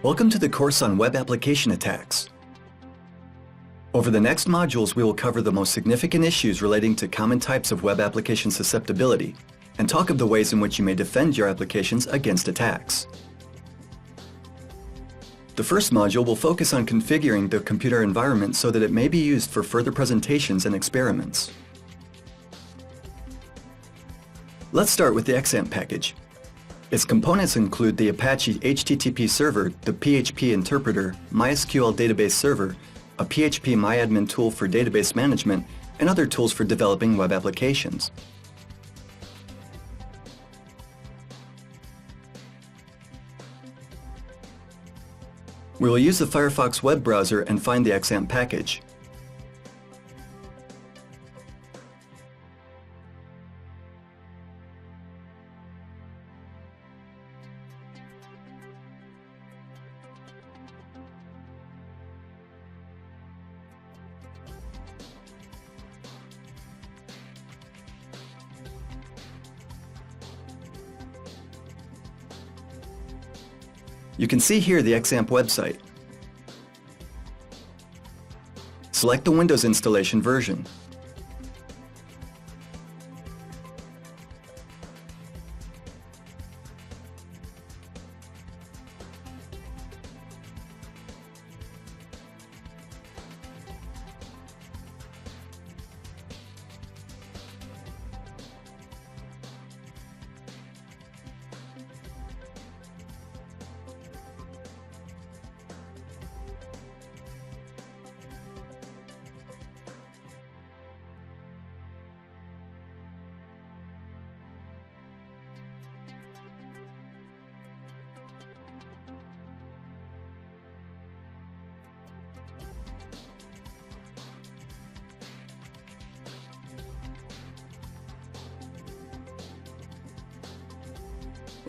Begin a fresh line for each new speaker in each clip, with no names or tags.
Welcome to the course on web application attacks. Over the next modules, we will cover the most significant issues relating to common types of web application susceptibility and talk of the ways in which you may defend your applications against attacks. The first module will focus on configuring the computer environment so that it may be used for further presentations and experiments. Let's start with the XAMPP package. Its components include the Apache HTTP server, the PHP interpreter, MySQL database server, a PHP MyAdmin tool for database management, and other tools for developing web applications. We will use the Firefox web browser and find the XAMPP package. You can see here the XAMPP website. Select the Windows installation version.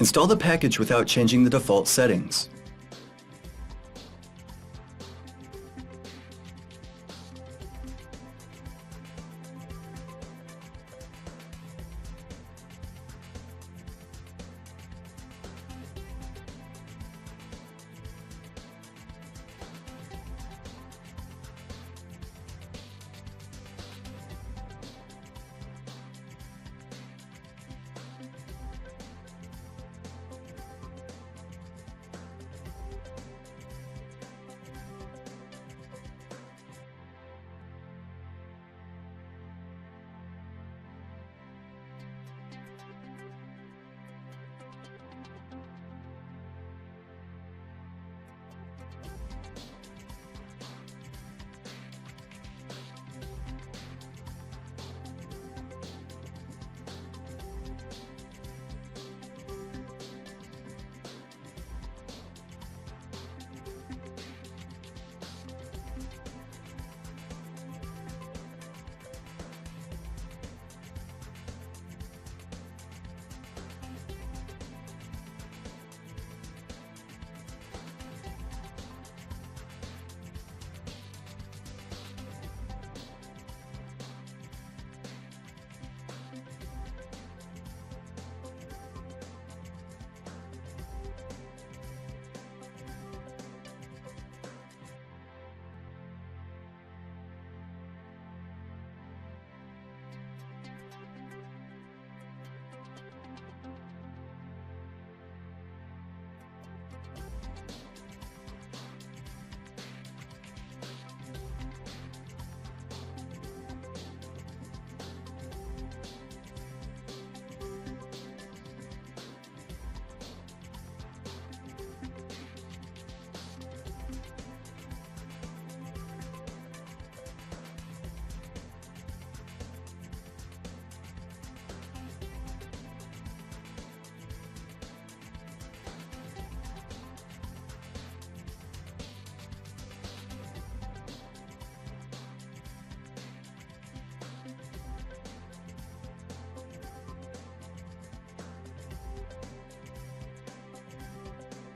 Install the package without changing the default settings.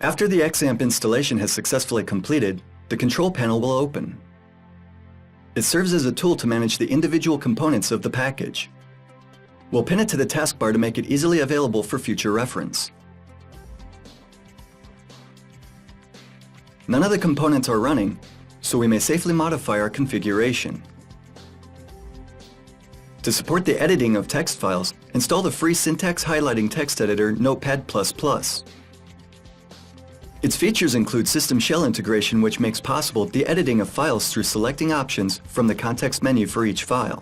After the XAMPP installation has successfully completed, the control panel will open. It serves as a tool to manage the individual components of the package. We'll pin it to the taskbar to make it easily available for future reference. None of the components are running, so we may safely modify our configuration. To support the editing of text files, install the free syntax highlighting text editor Notepad++. Its features include system shell integration, which makes possible the editing of files through selecting options from the context menu for each file.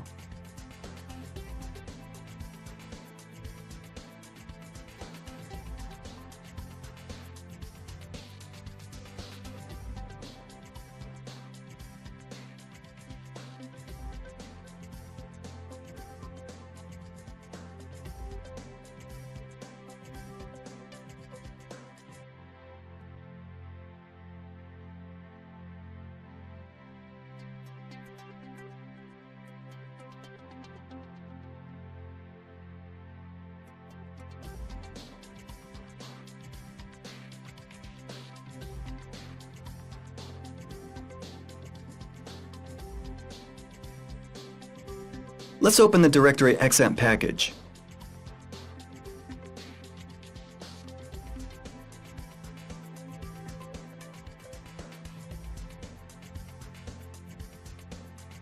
Let's open the directory XAMPP package.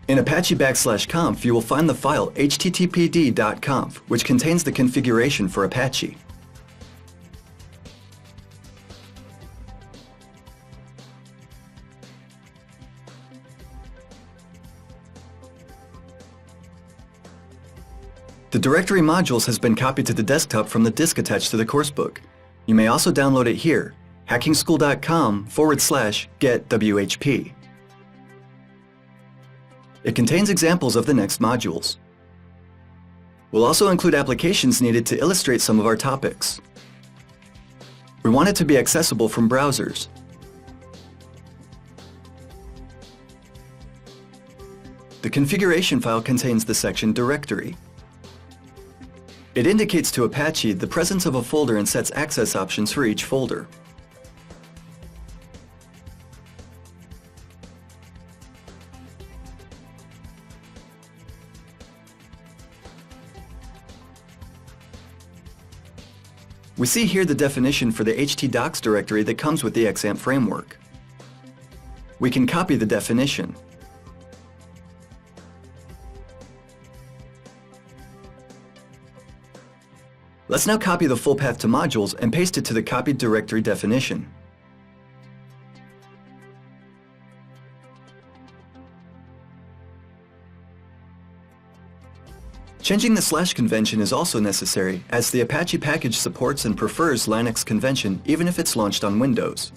In Apache/conf, you will find the file httpd.conf, which contains the configuration for Apache. The directory modules has been copied to the desktop from the disk attached to the coursebook. You may also download it here, hackingschool.com/get-WHP. It contains examples of the next modules. We'll also include applications needed to illustrate some of our topics. We want it to be accessible from browsers. The configuration file contains the section Directory. It indicates to Apache the presence of a folder and sets access options for each folder. We see here the definition for the htdocs directory that comes with the XAMPP framework. We can copy the definition. Let's now copy the full path to modules and paste it to the copied directory definition. Changing the / convention is also necessary, as the Apache package supports and prefers Linux convention even if it's launched on Windows.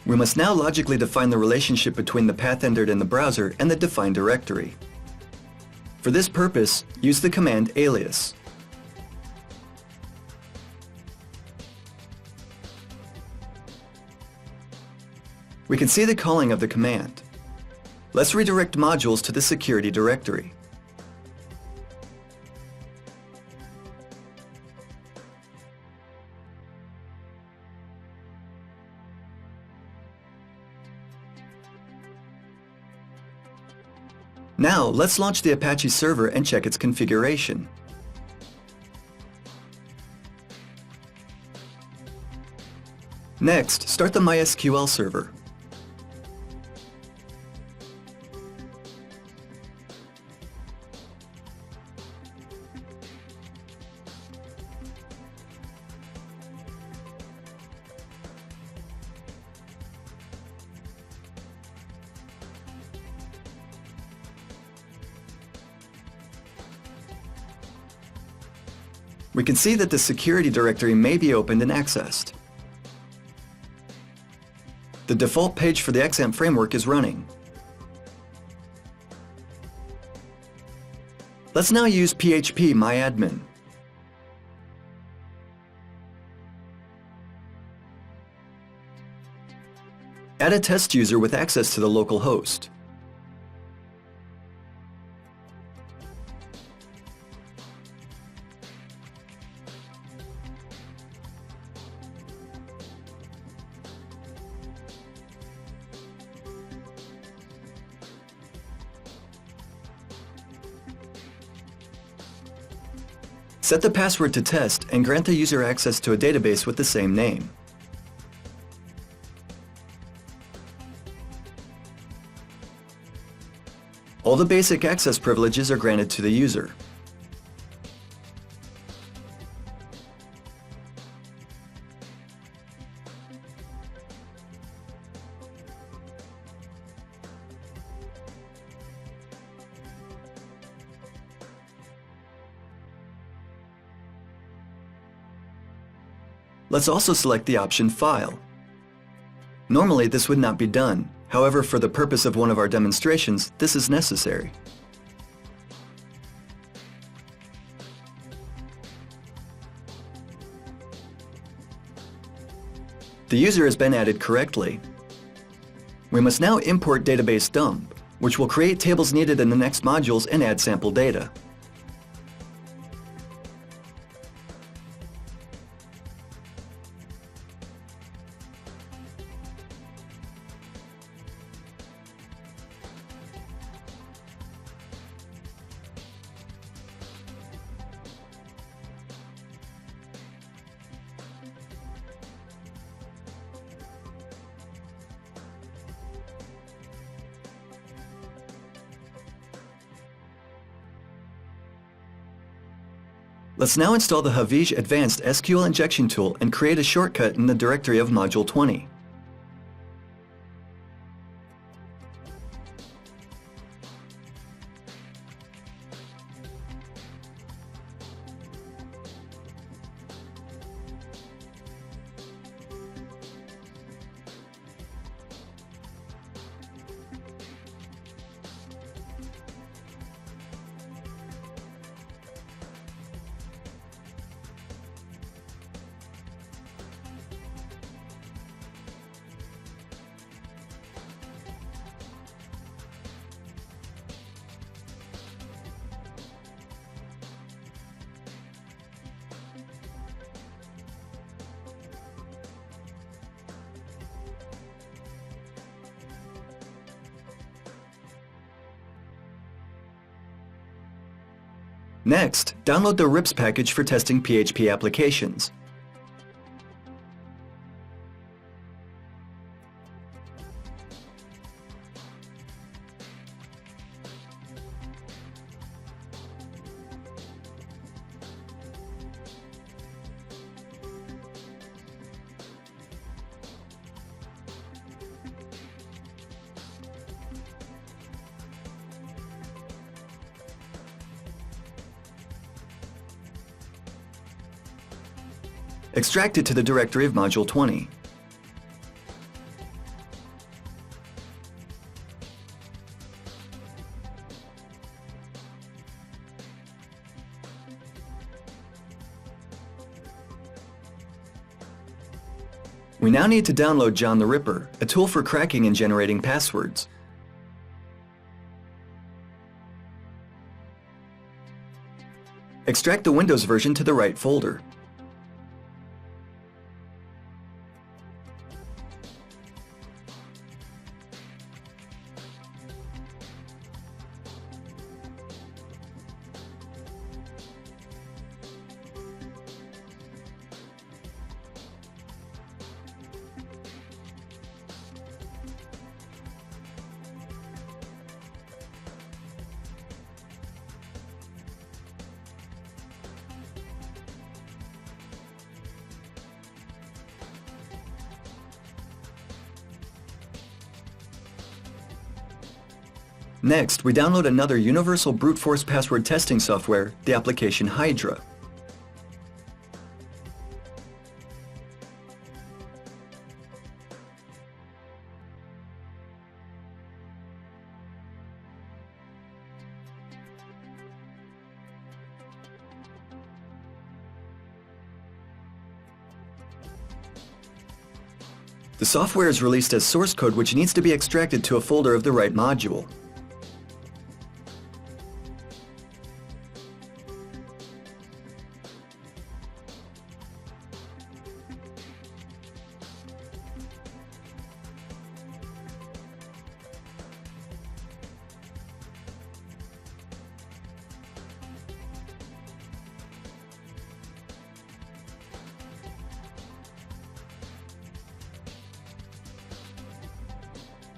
We must now logically define the relationship between the path entered in the browser and the defined directory. For this purpose, use the command alias. We can see the calling of the command. Let's redirect modules to the security directory. Now, let's launch the Apache server and check its configuration. Next, start the MySQL server. We can see that the security directory may be opened and accessed. The default page for the XAMPP framework is running. Let's now use PHP myadmin. Add a test user with access to the local host. Set the password to test and grant the user access to a database with the same name. All the basic access privileges are granted to the user. Let's also select the option File. Normally this would not be done. However, for the purpose of one of our demonstrations, this is necessary. The user has been added correctly. We must now import database dump, which will create tables needed in the next modules and add sample data. Let's now install the Hijacking Advanced SQL Injection Tool and create a shortcut in the directory of Module 20. Next, download the RIPS package for testing PHP applications. Extract it to the directory of Module 20. We now need to download John the Ripper, a tool for cracking and generating passwords. Extract the Windows version to the right folder. Next, we download another universal brute force password testing software, the application Hydra. The software is released as source code, which needs to be extracted to a folder of the right module.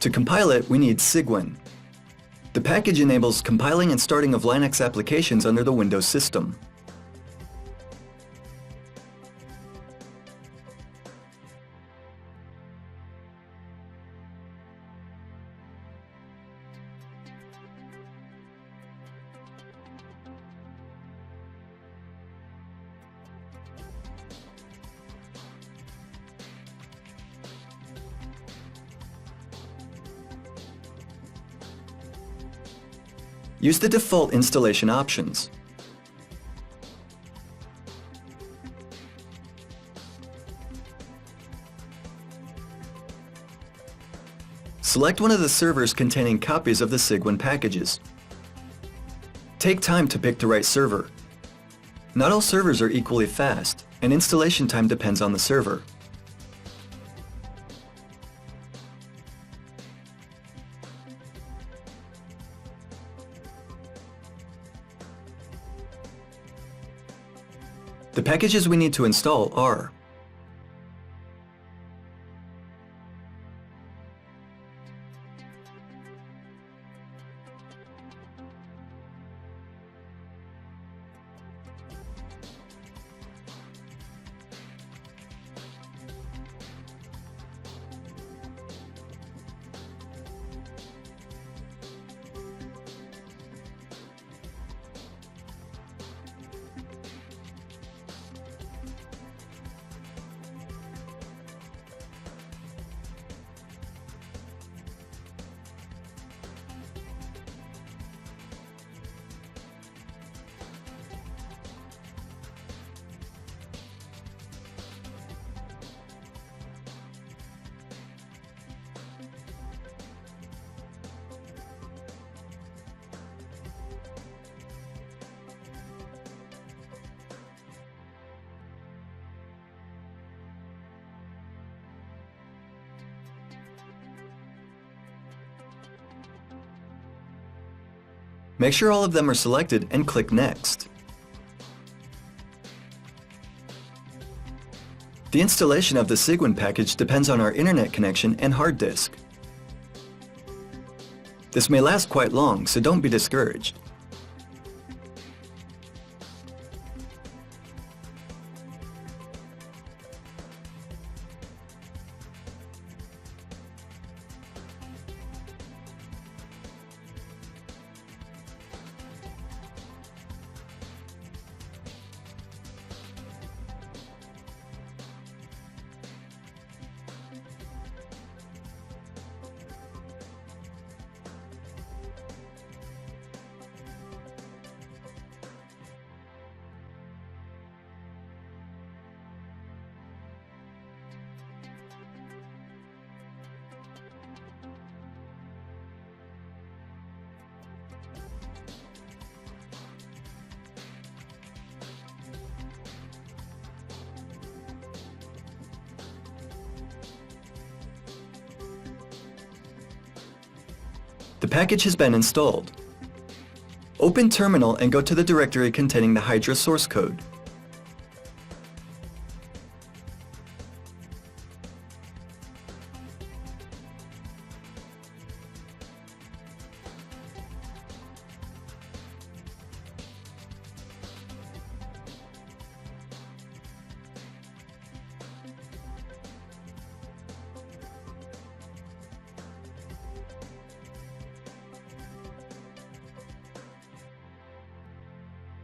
To compile it, we need Cygwin. The package enables compiling and starting of Linux applications under the Windows system. Use the default installation options. Select one of the servers containing copies of the Cygwin packages. Take time to pick the right server. Not all servers are equally fast, and installation time depends on the server. The packages we need to install are Make sure all of them are selected and click Next. The installation of the Cygwin package depends on our internet connection and hard disk. This may last quite long, so don't be discouraged. The package has been installed. Open Terminal and go to the directory containing the Hydra source code.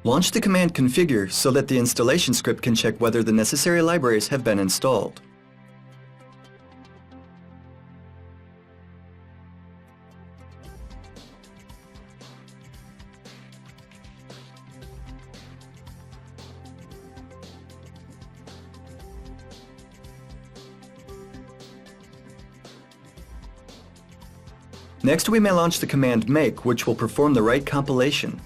Launch the command configure so that the installation script can check whether the necessary libraries have been installed. Next, we may launch the command make, which will perform the right compilation.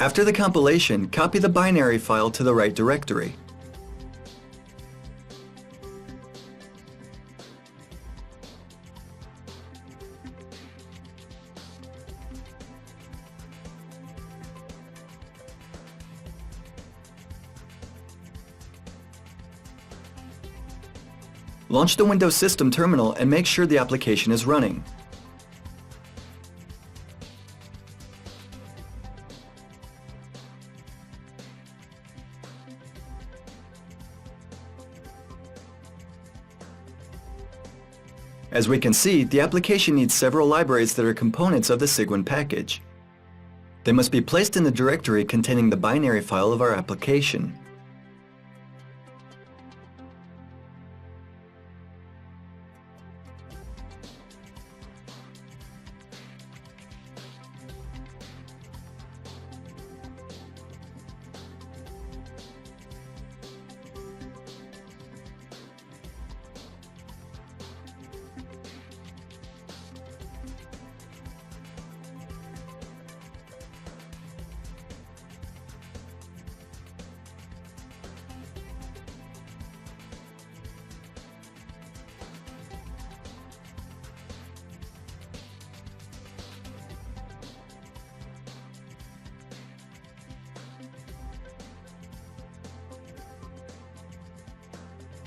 After the compilation, copy the binary file to the right directory. Launch the Windows System terminal and make sure the application is running. As we can see, the application needs several libraries that are components of the Cygwin package. They must be placed in the directory containing the binary file of our application.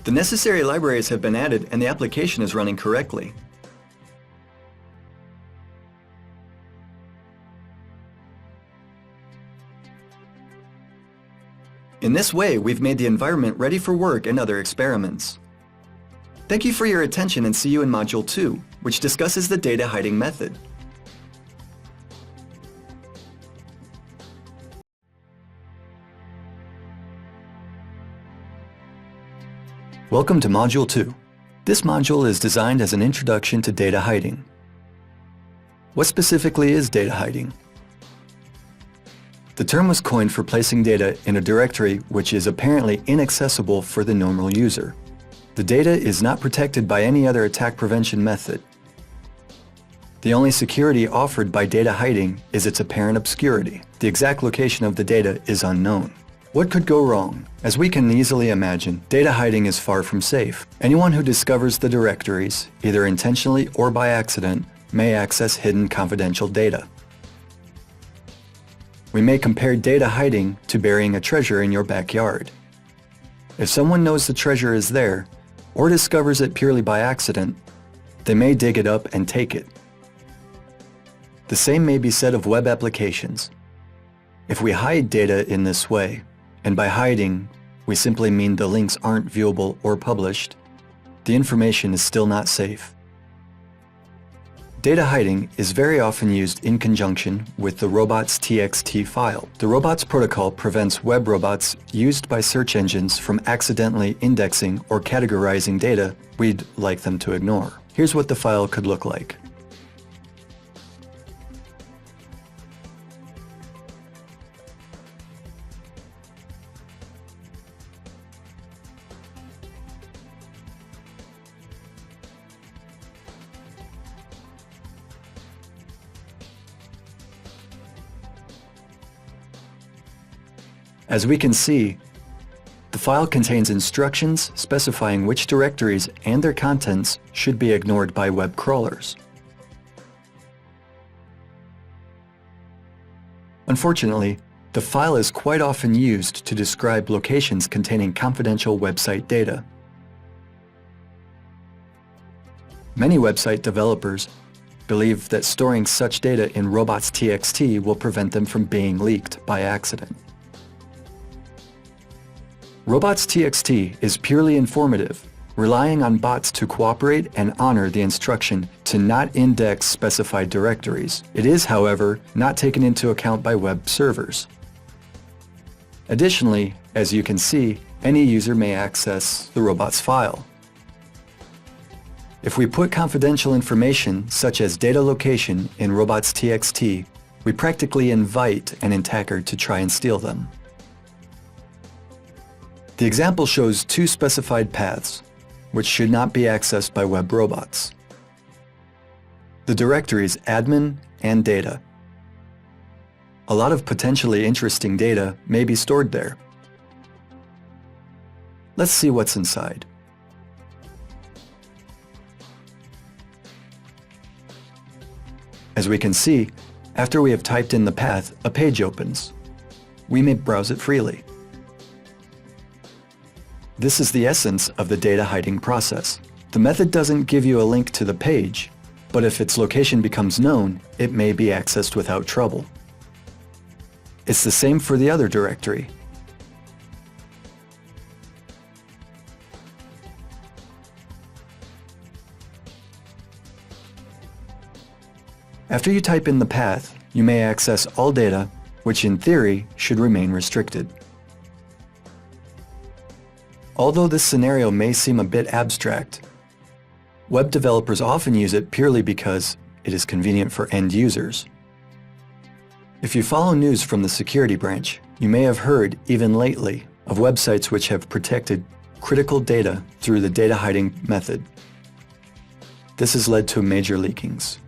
The necessary libraries have been added and the application is running correctly. In this way, we've made the environment ready for work and other experiments. Thank you for your attention and see you in Module 2, which discusses the data hiding method. Welcome to Module 2. This module is designed as an introduction to data hiding. What specifically is data hiding? The term was coined for placing data in a directory which is apparently inaccessible for the normal user. The data is not protected by any other attack prevention method. The only security offered by data hiding is its apparent obscurity. The exact location of the data is unknown. What could go wrong? As we can easily imagine, data hiding is far from safe. Anyone who discovers the directories, either intentionally or by accident, may access hidden confidential data. We may compare data hiding to burying a treasure in your backyard. If someone knows the treasure is there, or discovers it purely by accident, they may dig it up and take it. The same may be said of web applications. If we hide data in this way, and by hiding, we simply mean the links aren't viewable or published, the information is still not safe. Data hiding is very often used in conjunction with the robots.txt file. The robots protocol prevents web robots used by search engines from accidentally indexing or categorizing data we'd like them to ignore. Here's what the file could look like. As we can see, the file contains instructions specifying which directories and their contents should be ignored by web crawlers. Unfortunately, the file is quite often used to describe locations containing confidential website data. Many website developers believe that storing such data in robots.txt will prevent them from being leaked by accident. Robots.txt is purely informative, relying on bots to cooperate and honor the instruction to not index specified directories. It is, however, not taken into account by web servers. Additionally, as you can see, any user may access the robots file. If we put confidential information, such as data location, in robots.txt, we practically invite an attacker to try and steal them. The example shows two specified paths, which should not be accessed by web robots. The directories admin and data. A lot of potentially interesting data may be stored there. Let's see what's inside. As we can see, after we have typed in the path, a page opens. We may browse it freely. This is the essence of the data hiding process. The method doesn't give you a link to the page, but if its location becomes known, it may be accessed without trouble. It's the same for the other directory. After you type in the path, you may access all data, which in theory should remain restricted. Although this scenario may seem a bit abstract, web developers often use it purely because it is convenient for end users. If you follow news from the security branch, you may have heard, even lately, of websites which have protected critical data through the data hiding method. This has led to major leakings.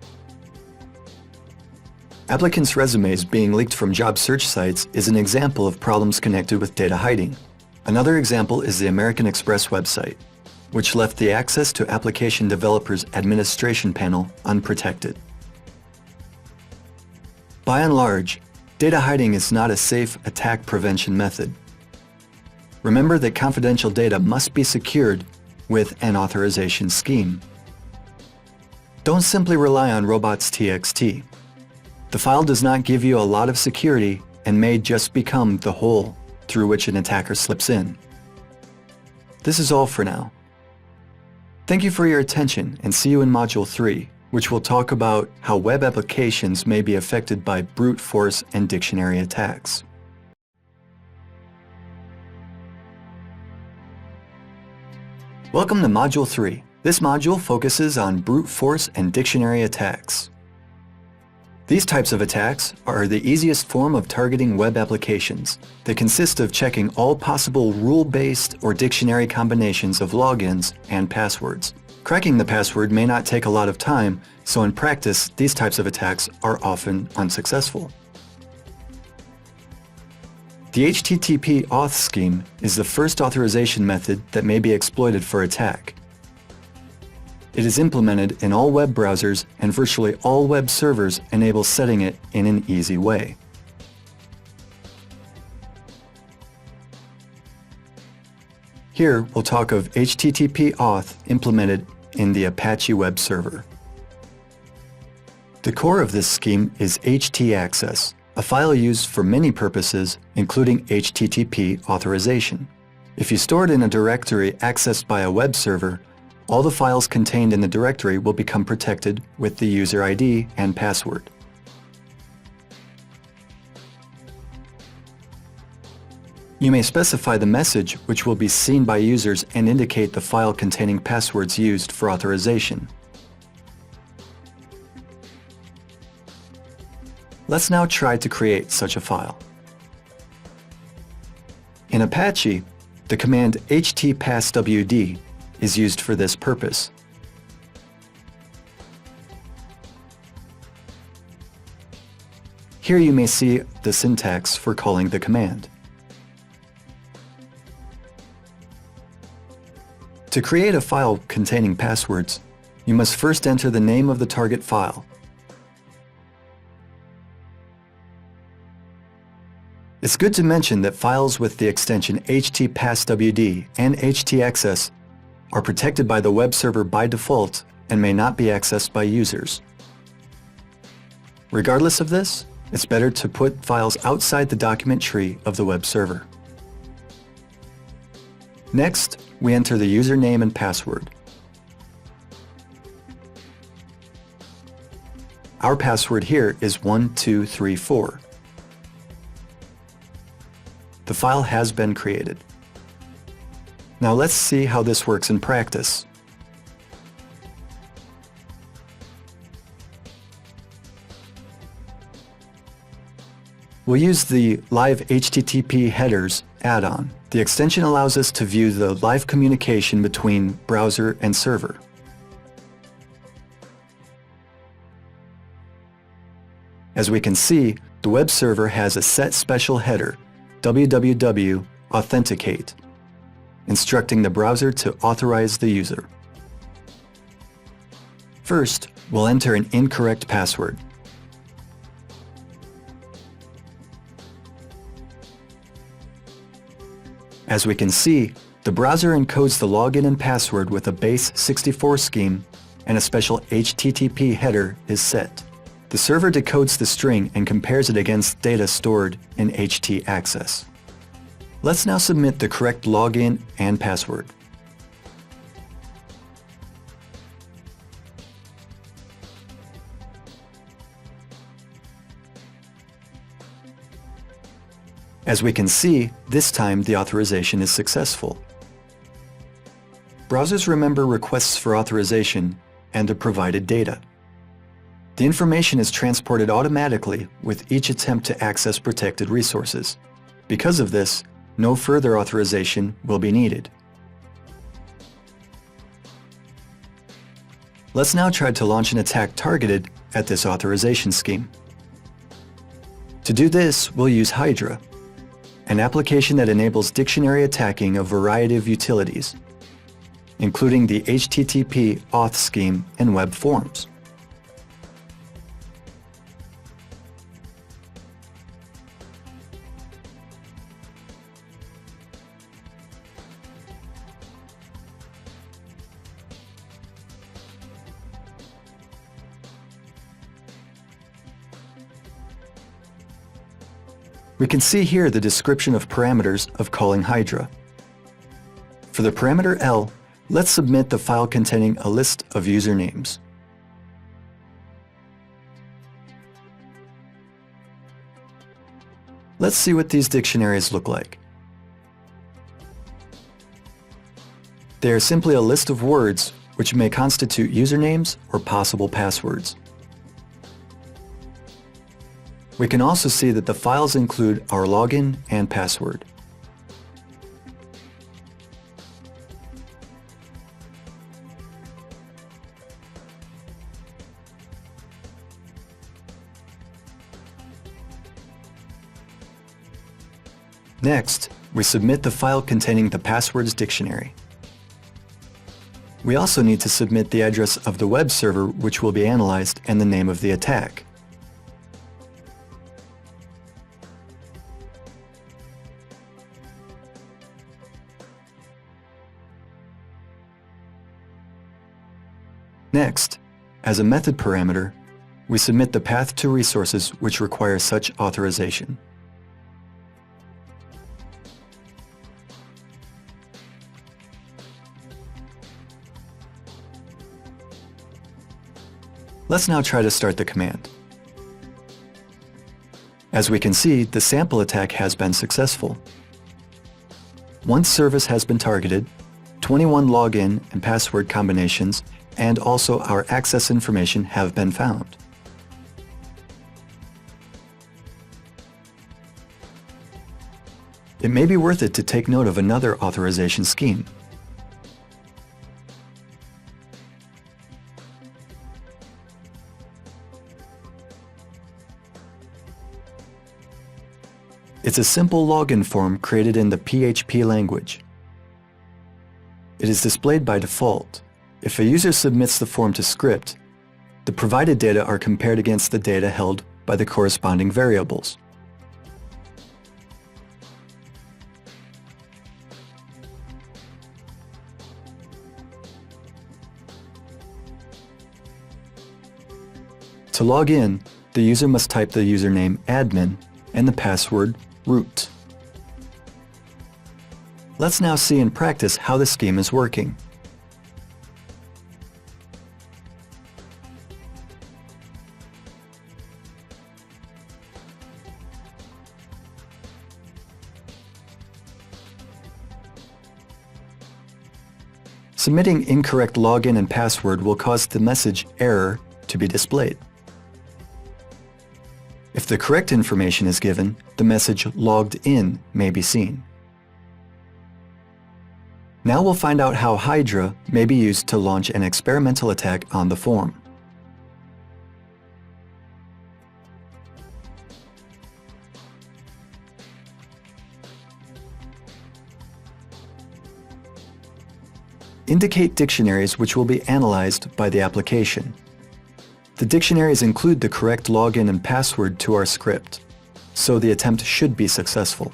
Applicants' resumes being leaked from job search sites is an example of problems connected with data hiding. Another example is the American Express website, which left the access to application developers' administration panel unprotected. By and large, data hiding is not a safe attack prevention method. Remember that confidential data must be secured with an authorization scheme. Don't simply rely on robots.txt. The file does not give you a lot of security and may just become the hole through which an attacker slips in. This is all for now. Thank you for your attention and see you in Module 3, which will talk about how web applications may be affected by brute force and dictionary attacks. Welcome to Module 3. This module focuses on brute force and dictionary attacks. These types of attacks are the easiest form of targeting web applications. They consist of checking all possible rule-based or dictionary combinations of logins and passwords. Cracking the password may not take a lot of time, so in practice, these types of attacks are often unsuccessful. The HTTP auth scheme is the first authorization method that may be exploited for attack. It is implemented in all web browsers, and virtually all web servers enable setting it in an easy way. Here, we'll talk of HTTP auth implemented in the Apache web server. The core of this scheme is htaccess, a file used for many purposes, including HTTP authorization. If you store it in a directory accessed by a web server, all the files contained in the directory will become protected with the user ID and password. You may specify the message which will be seen by users and indicate the file containing passwords used for authorization. Let's now try to create such a file. In Apache, the command htpasswd is used for this purpose. Here you may see the syntax for calling the command. To create a file containing passwords, you must first enter the name of the target file. It's good to mention that files with the extension htpasswd and htaccess are protected by the web server by default and may not be accessed by users. Regardless of this, it's better to put files outside the document tree of the web server. Next, we enter the username and password. Our password here is 1234. The file has been created. Now let's see how this works in practice. We'll use the Live HTTP Headers add-on. The extension allows us to view the live communication between browser and server. As we can see, the web server has a set special header, www authenticate, instructing the browser to authorize the user. First, we'll enter an incorrect password. As we can see, the browser encodes the login and password with a base 64 scheme, and a special HTTP header is set. The server decodes the string and compares it against data stored in htaccess. Let's now submit the correct login and password. As we can see, this time the authorization is successful. Browsers remember requests for authorization and the provided data. The information is transported automatically with each attempt to access protected resources. Because of this, no further authorization will be needed. Let's now try to launch an attack targeted at this authorization scheme. To do this, we'll use Hydra, an application that enables dictionary attacking of a variety of utilities, including the HTTP auth scheme and web forms. We can see here the description of parameters of calling Hydra. For the parameter L, let's submit the file containing a list of usernames. Let's see what these dictionaries look like. They are simply a list of words which may constitute usernames or possible passwords. We can also see that the files include our login and password. Next, we submit the file containing the passwords dictionary. We also need to submit the address of the web server which will be analyzed and the name of the attack. Next, as a method parameter, we submit the path to resources which require such authorization. Let's now try to start the command. As we can see, the sample attack has been successful. One service has been targeted, 21 login and password combinations, and also our access information have been found. It may be worth it to take note of another authorization scheme. It's a simple login form created in the PHP language. It is displayed by default. If a user submits the form to script, the provided data are compared against the data held by the corresponding variables. To log in, the user must type the username admin and the password root. Let's now see in practice how the scheme is working. Submitting incorrect login and password will cause the message error to be displayed. If the correct information is given, the message logged in may be seen. Now we'll find out how Hydra may be used to launch an experimental attack on the form. indicate dictionaries which will be analyzed by the application. The dictionaries include the correct login and password to our script, so the attempt should be successful.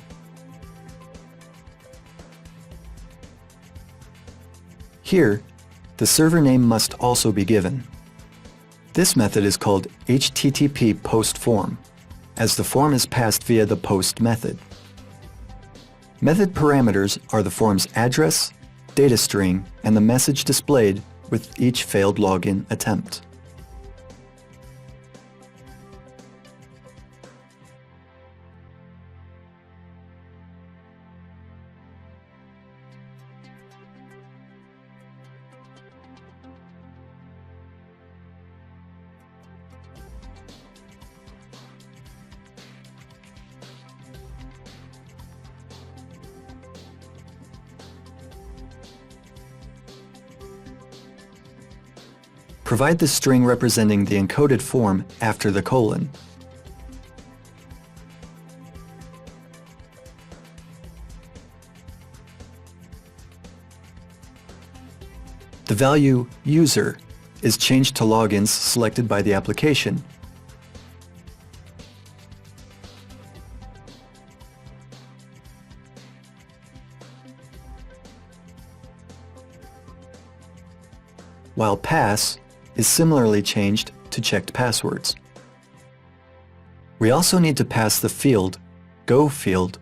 Here, the server name must also be given. This method is called HTTP post form, as the form is passed via the post method. Method parameters are the form's address, data string, and the message displayed with each failed login attempt. Provide the string representing the encoded form after the colon. The value user is changed to logins selected by the application. While pass is similarly changed to checked passwords. We also need to pass the field, go field,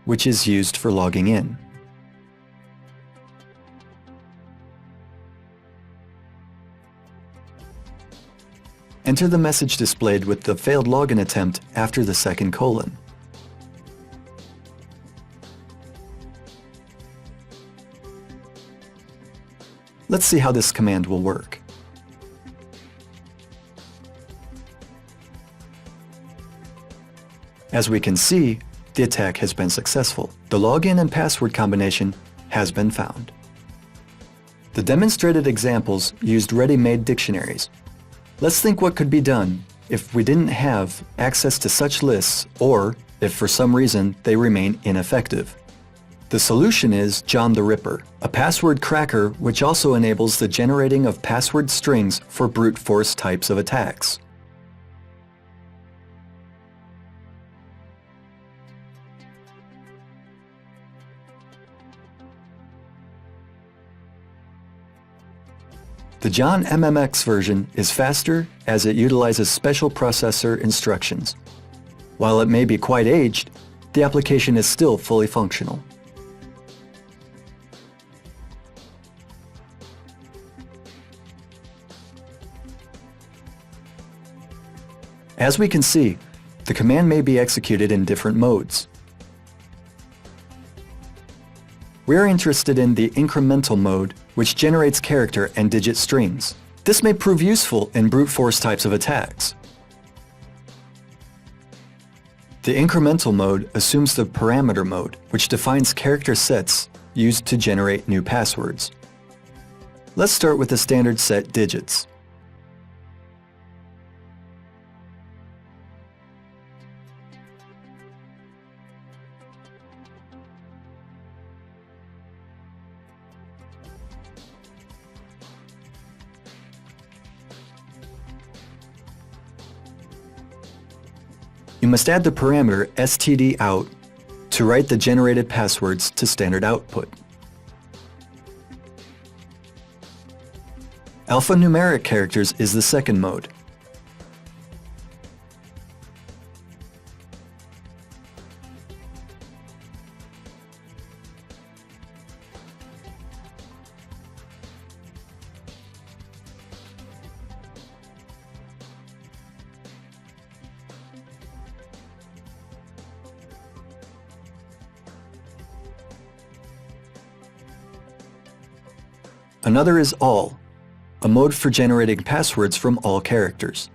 which is used for logging in. Enter the message displayed with the failed login attempt after the second colon. Let's see how this command will work. As we can see, the attack has been successful. The login and password combination has been found. The demonstrated examples used ready-made dictionaries. Let's think what could be done if we didn't have access to such lists, or if for some reason they remain ineffective. The solution is John the Ripper, a password cracker which also enables the generating of password strings for brute force types of attacks. The John MMX version is faster as it utilizes special processor instructions. While it may be quite aged, the application is still fully functional. As we can see, the command may be executed in different modes. We are interested in the incremental mode, which generates character and digit strings. This may prove useful in brute force types of attacks. The incremental mode assumes the parameter mode, which defines character sets used to generate new passwords. Let's start with the standard set digits. You must add the parameter stdout to write the generated passwords to standard output. Alphanumeric characters is the second mode. Another is all, a mode for generating passwords from all characters.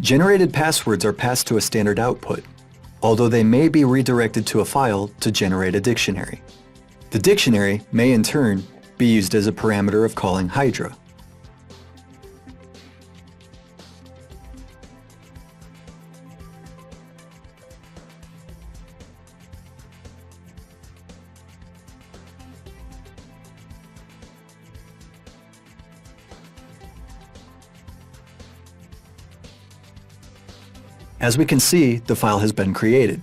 Generated passwords are passed to a standard output, although they may be redirected to a file to generate a dictionary. The dictionary may in turn be used as a parameter of calling Hydra. As we can see, the file has been created.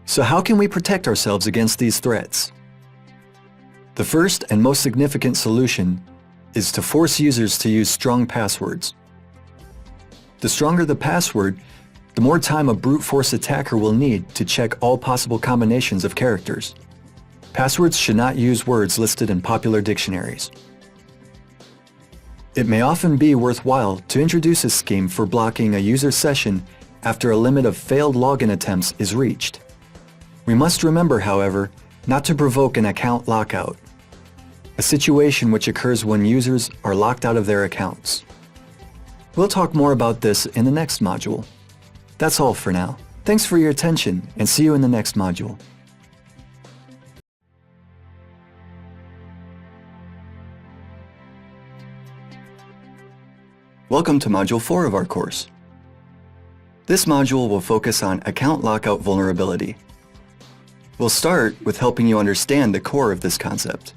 So how can we protect ourselves against these threats? The first and most significant solution is to force users to use strong passwords. The stronger the password, the more time a brute force attacker will need to check all possible combinations of characters. Passwords should not use words listed in popular dictionaries. It may often be worthwhile to introduce a scheme for blocking a user session after a limit of failed login attempts is reached. We must remember, however, not to provoke an account lockout, a situation which occurs when users are locked out of their accounts. We'll talk more about this in the next module. That's all for now. Thanks for your attention, and see you in the next module. Welcome to Module 4 of our course. This module will focus on account lockout vulnerability. We'll start with helping you understand the core of this concept.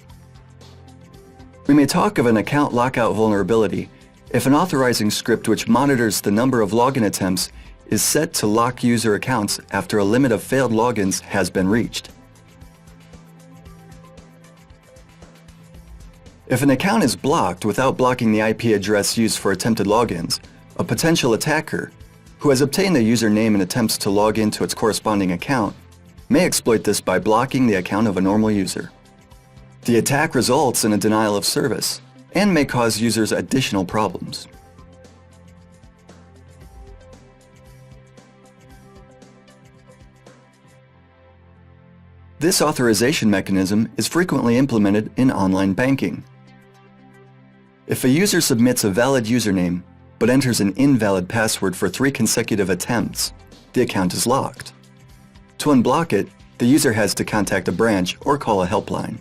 We may talk of an account lockout vulnerability if an authorizing script which monitors the number of login attempts is set to lock user accounts after a limit of failed logins has been reached. If an account is blocked without blocking the IP address used for attempted logins, a potential attacker, who has obtained a username and attempts to log into its corresponding account, may exploit this by blocking the account of a normal user. The attack results in a denial of service and may cause users additional problems. This authorization mechanism is frequently implemented in online banking. If a user submits a valid username but enters an invalid password for 3 consecutive attempts, the account is locked. To unblock it, the user has to contact a branch or call a helpline.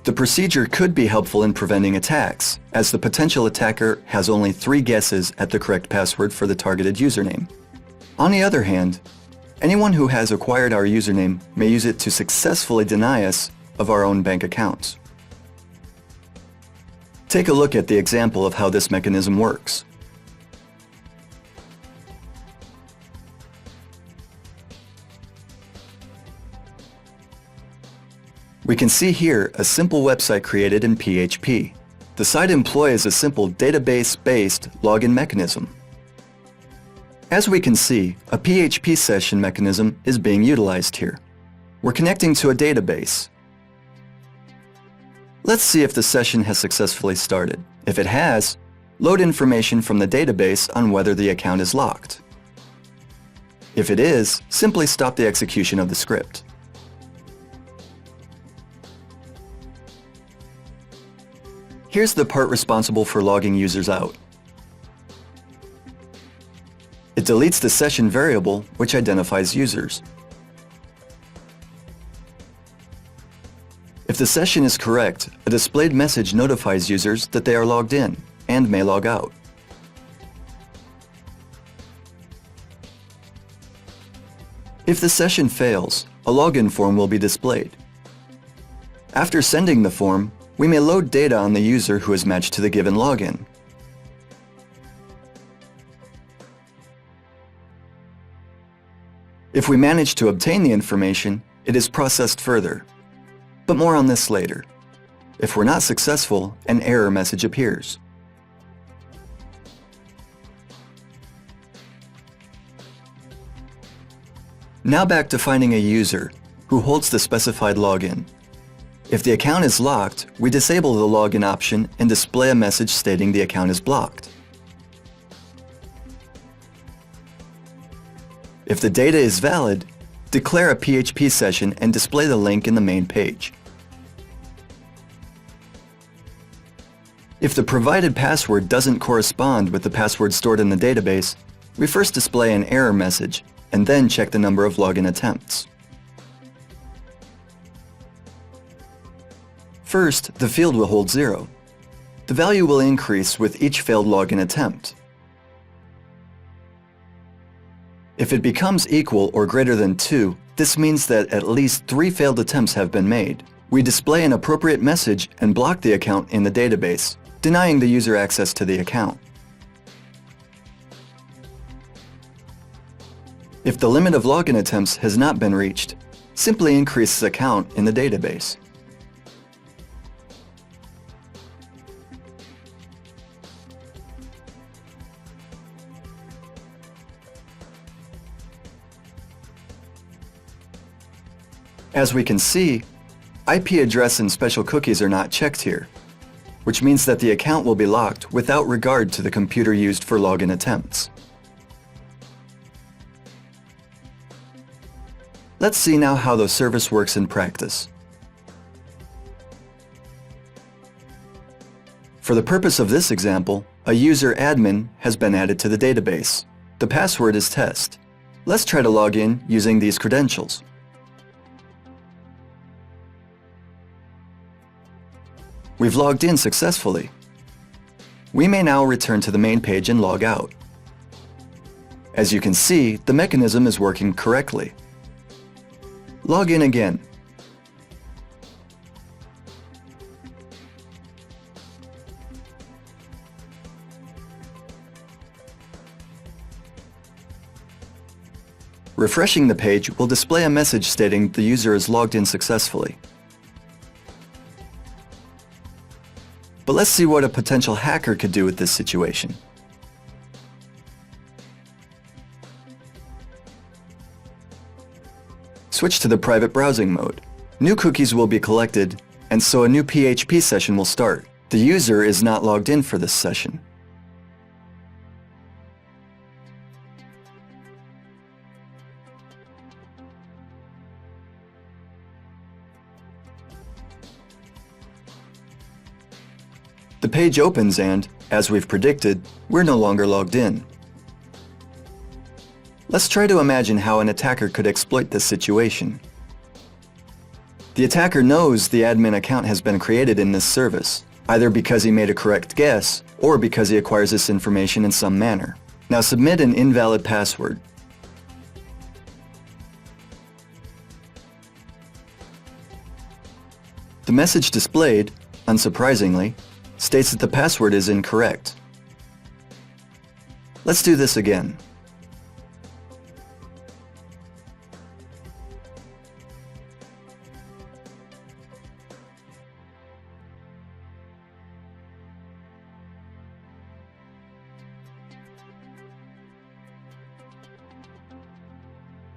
The procedure could be helpful in preventing attacks, as the potential attacker has only 3 guesses at the correct password for the targeted username. On the other hand, anyone who has acquired our username may use it to successfully deny us of our own bank accounts. Take a look at the example of how this mechanism works. We can see here a simple website created in PHP. The site employs a simple database-based login mechanism. As we can see, a PHP session mechanism is being utilized here. We're connecting to a database. Let's see if the session has successfully started. If it has, load information from the database on whether the account is locked. If it is, simply stop the execution of the script. Here's the part responsible for logging users out. It deletes the session variable which identifies users. If the session is correct, a displayed message notifies users that they are logged in and may log out. If the session fails, a login form will be displayed. After sending the form, we may load data on the user who is matched to the given login. If we manage to obtain the information, it is processed further. But more on this later. If we're not successful, an error message appears. Now back to finding a user who holds the specified login. If the account is locked, we disable the login option and display a message stating the account is blocked. If the data is valid, declare a PHP session and display the link in the main page. If the provided password doesn't correspond with the password stored in the database, we first display an error message and then check the number of login attempts. First, the field will hold 0. The value will increase with each failed login attempt. If it becomes equal or greater than 2, this means that at least 3 failed attempts have been made. We display an appropriate message and block the account in the database, denying the user access to the account. If the limit of login attempts has not been reached, simply increase the count in the database. As we can see, IP address and special cookies are not checked here, which means that the account will be locked without regard to the computer used for login attempts. Let's see now how the service works in practice. For the purpose of this example, a user admin has been added to the database. The password is test. Let's try to log in using these credentials. We've logged in successfully. We may now return to the main page and log out. As you can see, the mechanism is working correctly. Log in again. Refreshing the page will display a message stating the user is logged in successfully. But let's see what a potential hacker could do with this situation. Switch to the private browsing mode. New cookies will be collected, and so a new PHP session will start. The user is not logged in for this session. The page opens and, as we've predicted, we're no longer logged in. Let's try to imagine how an attacker could exploit this situation. The attacker knows the admin account has been created in this service, either because he made a correct guess or because he acquires this information in some manner. Now submit an invalid password. The message displayed, unsurprisingly, states that the password is incorrect. Let's do this again.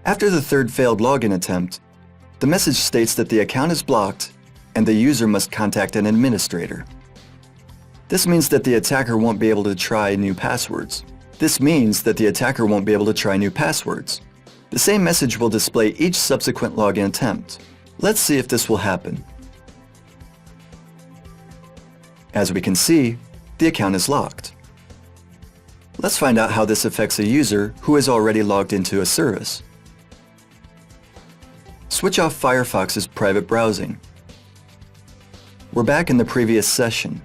After the third failed login attempt, the message states that the account is blocked and the user must contact an administrator. This means that the attacker won't be able to try new passwords. The same message will display each subsequent login attempt. Let's see if this will happen. As we can see, the account is locked. Let's find out how this affects a user who is already logged into a service. Switch off Firefox's private browsing. We're back in the previous session.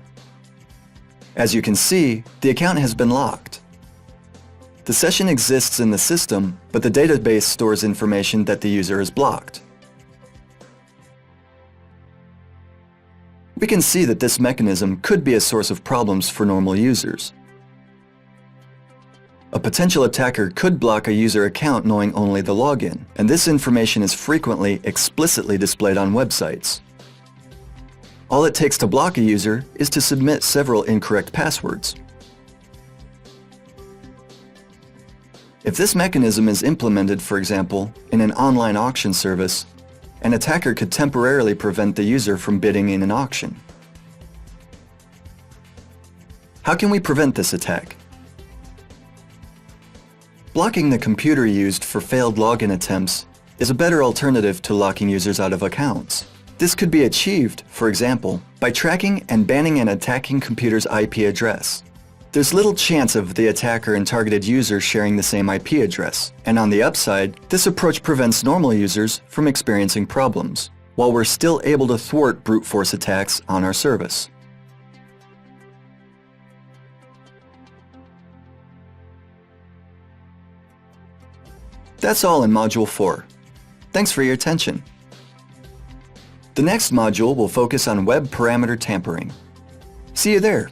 As you can see, the account has been locked. The session exists in the system, but the database stores information that the user is blocked. We can see that this mechanism could be a source of problems for normal users. A potential attacker could block a user account knowing only the login, and this information is frequently explicitly displayed on websites. All it takes to block a user is to submit several incorrect passwords. If this mechanism is implemented, for example, in an online auction service, an attacker could temporarily prevent the user from bidding in an auction. How can we prevent this attack? Blocking the computer used for failed login attempts is a better alternative to locking users out of accounts. This could be achieved, for example, by tracking and banning an attacking computer's IP address. There's little chance of the attacker and targeted user sharing the same IP address, and on the upside, this approach prevents normal users from experiencing problems, while we're still able to thwart brute force attacks on our service. That's all in Module 4. Thanks for your attention. The next module will focus on web parameter tampering. See you there.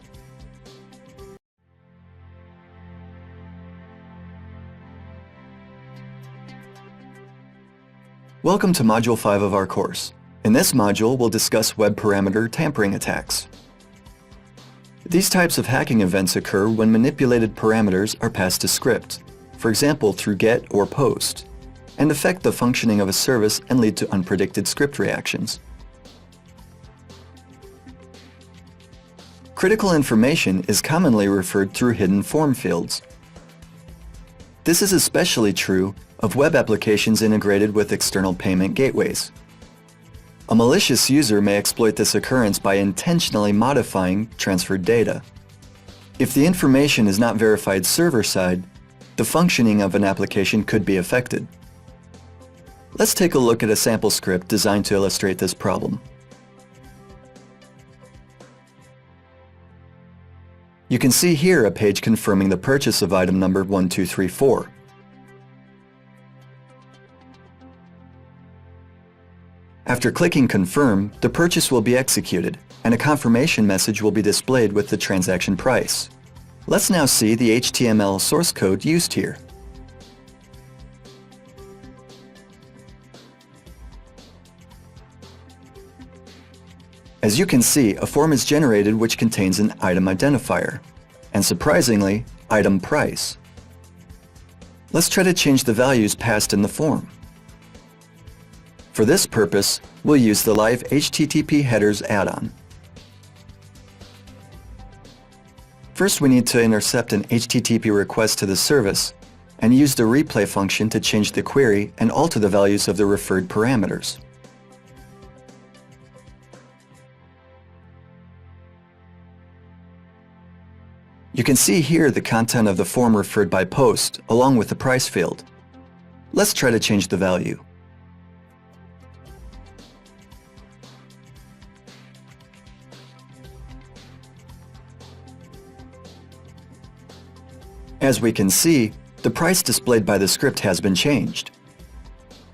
Welcome to Module 5 of our course. In this module, we'll discuss web parameter tampering attacks. These types of hacking events occur when manipulated parameters are passed to script, for example through GET or POST, and affect the functioning of a service and lead to unpredicted script reactions. Critical information is commonly referred through hidden form fields. This is especially true of web applications integrated with external payment gateways. A malicious user may exploit this occurrence by intentionally modifying transferred data. If the information is not verified server-side, the functioning of an application could be affected. Let's take a look at a sample script designed to illustrate this problem. You can see here a page confirming the purchase of item number 1234. After clicking Confirm, the purchase will be executed, and a confirmation message will be displayed with the transaction price. Let's now see the HTML source code used here. As you can see, a form is generated which contains an item identifier, and surprisingly, item price. Let's try to change the values passed in the form. For this purpose, we'll use the Live HTTP Headers add-on. First, we need to intercept an HTTP request to the service and use the replay function to change the query and alter the values of the referred parameters. You can see here the content of the form referred by POST along with the price field. Let's try to change the value. As we can see, the price displayed by the script has been changed.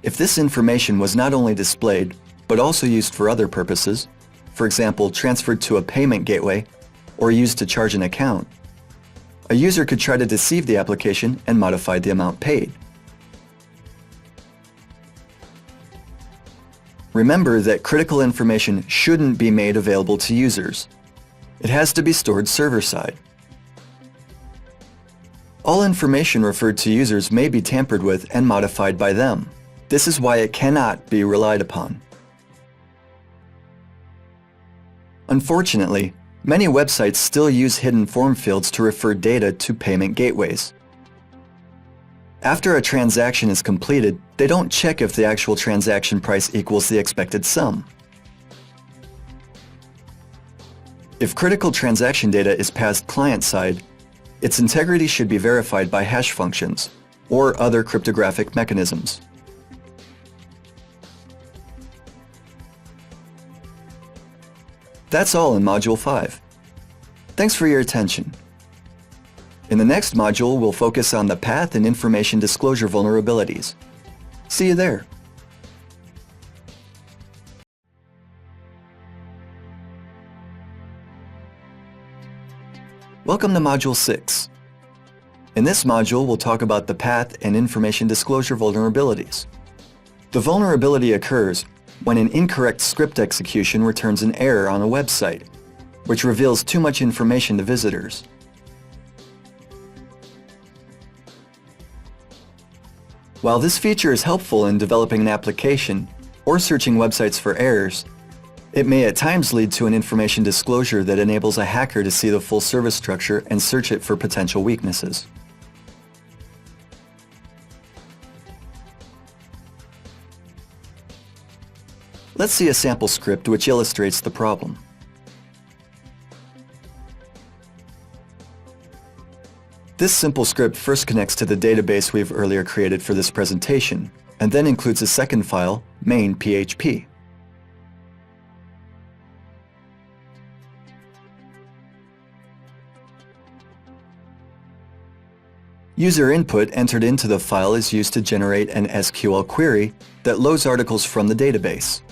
If this information was not only displayed, but also used for other purposes, for example, transferred to a payment gateway or used to charge an account, a user could try to deceive the application and modify the amount paid. Remember that critical information shouldn't be made available to users. It has to be stored server-side. All information referred to users may be tampered with and modified by them. This is why it cannot be relied upon. Unfortunately, many websites still use hidden form fields to refer data to payment gateways. After a transaction is completed, they don't check if the actual transaction price equals the expected sum. If critical transaction data is passed client-side, its integrity should be verified by hash functions or other cryptographic mechanisms. That's all in Module 5. Thanks for your attention. In the next module, we'll focus on the path and information disclosure vulnerabilities. See you there. Welcome to Module 6. In this module, we'll talk about the path and information disclosure vulnerabilities. The vulnerability occurs when an incorrect script execution returns an error on a website, which reveals too much information to visitors. While this feature is helpful in developing an application or searching websites for errors, it may at times lead to an information disclosure that enables a hacker to see the full service structure and search it for potential weaknesses. Let's see a sample script which illustrates the problem. This simple script first connects to the database we've earlier created for this presentation, and then includes a second file, main.php. User input entered into the file is used to generate an SQL query that loads articles from the database.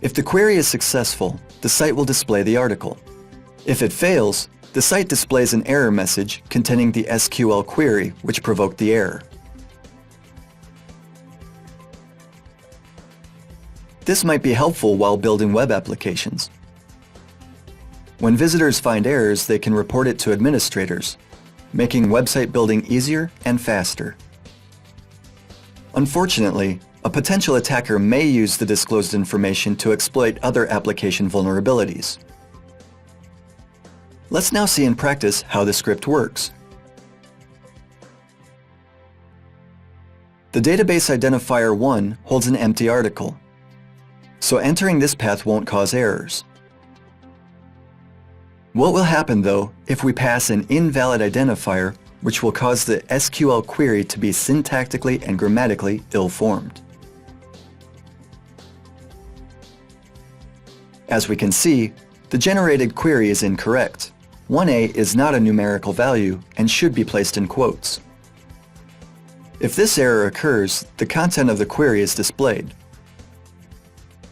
If the query is successful, the site will display the article. If it fails, the site displays an error message containing the SQL query which provoked the error. This might be helpful while building web applications. When visitors find errors, they can report it to administrators, making website building easier and faster. Unfortunately, a potential attacker may use the disclosed information to exploit other application vulnerabilities. Let's now see in practice how the script works. The database identifier 1 holds an empty article, so entering this path won't cause errors. What will happen, though, if we pass an invalid identifier, which will cause the SQL query to be syntactically and grammatically ill-formed? As we can see, the generated query is incorrect. 1a is not a numerical value and should be placed in quotes. If this error occurs, the content of the query is displayed.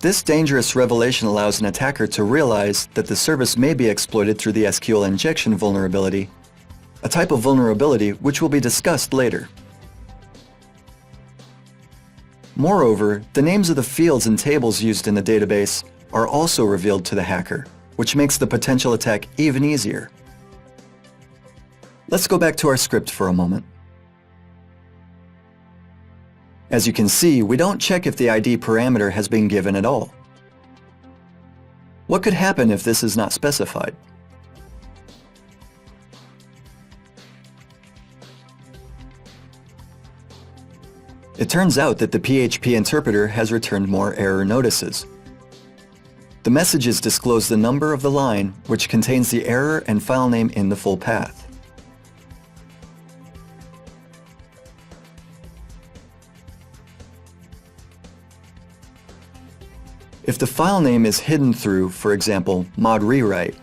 This dangerous revelation allows an attacker to realize that the service may be exploited through the SQL injection vulnerability, a type of vulnerability which will be discussed later. Moreover, the names of the fields and tables used in the database are also revealed to the hacker, which makes the potential attack even easier. Let's go back to our script for a moment. As you can see, we don't check if the ID parameter has been given at all. What could happen if this is not specified? It turns out that the PHP interpreter has returned more error notices. The messages disclose the number of the line which contains the error and file name in the full path. If the file name is hidden through, for example, mod rewrite,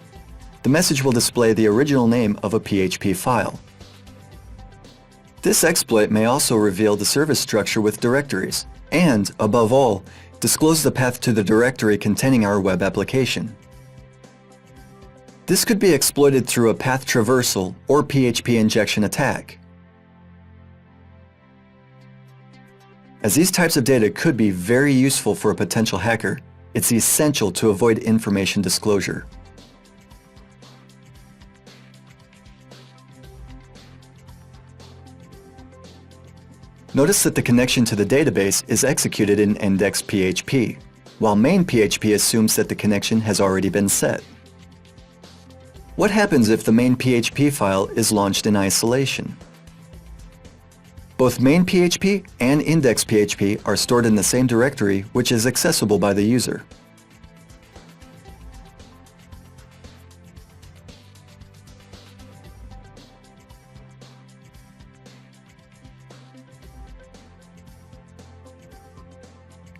the message will display the original name of a PHP file. This exploit may also reveal the service structure with directories and, above all, disclose the path to the directory containing our web application. This could be exploited through a path traversal or PHP injection attack. As these types of data could be very useful for a potential hacker, it's essential to avoid information disclosure. Notice that the connection to the database is executed in index.php, while main.php assumes that the connection has already been set. What happens if the main.php file is launched in isolation? Both main.php and index.php are stored in the same directory, which is accessible by the user.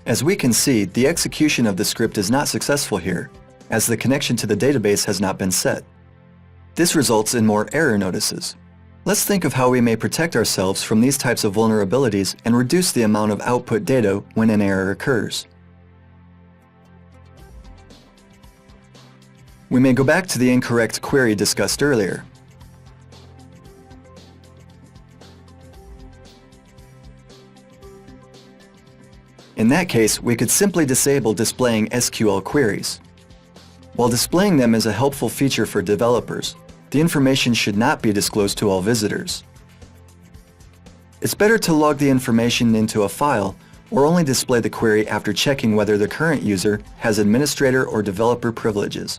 As we can see, the execution of the script is not successful here, as the connection to the database has not been set. This results in more error notices. Let's think of how we may protect ourselves from these types of vulnerabilities and reduce the amount of output data when an error occurs. We may go back to the incorrect query discussed earlier. In that case, we could simply disable displaying SQL queries. While displaying them is a helpful feature for developers, the information should not be disclosed to all visitors. It's better to log the information into a file or only display the query after checking whether the current user has administrator or developer privileges.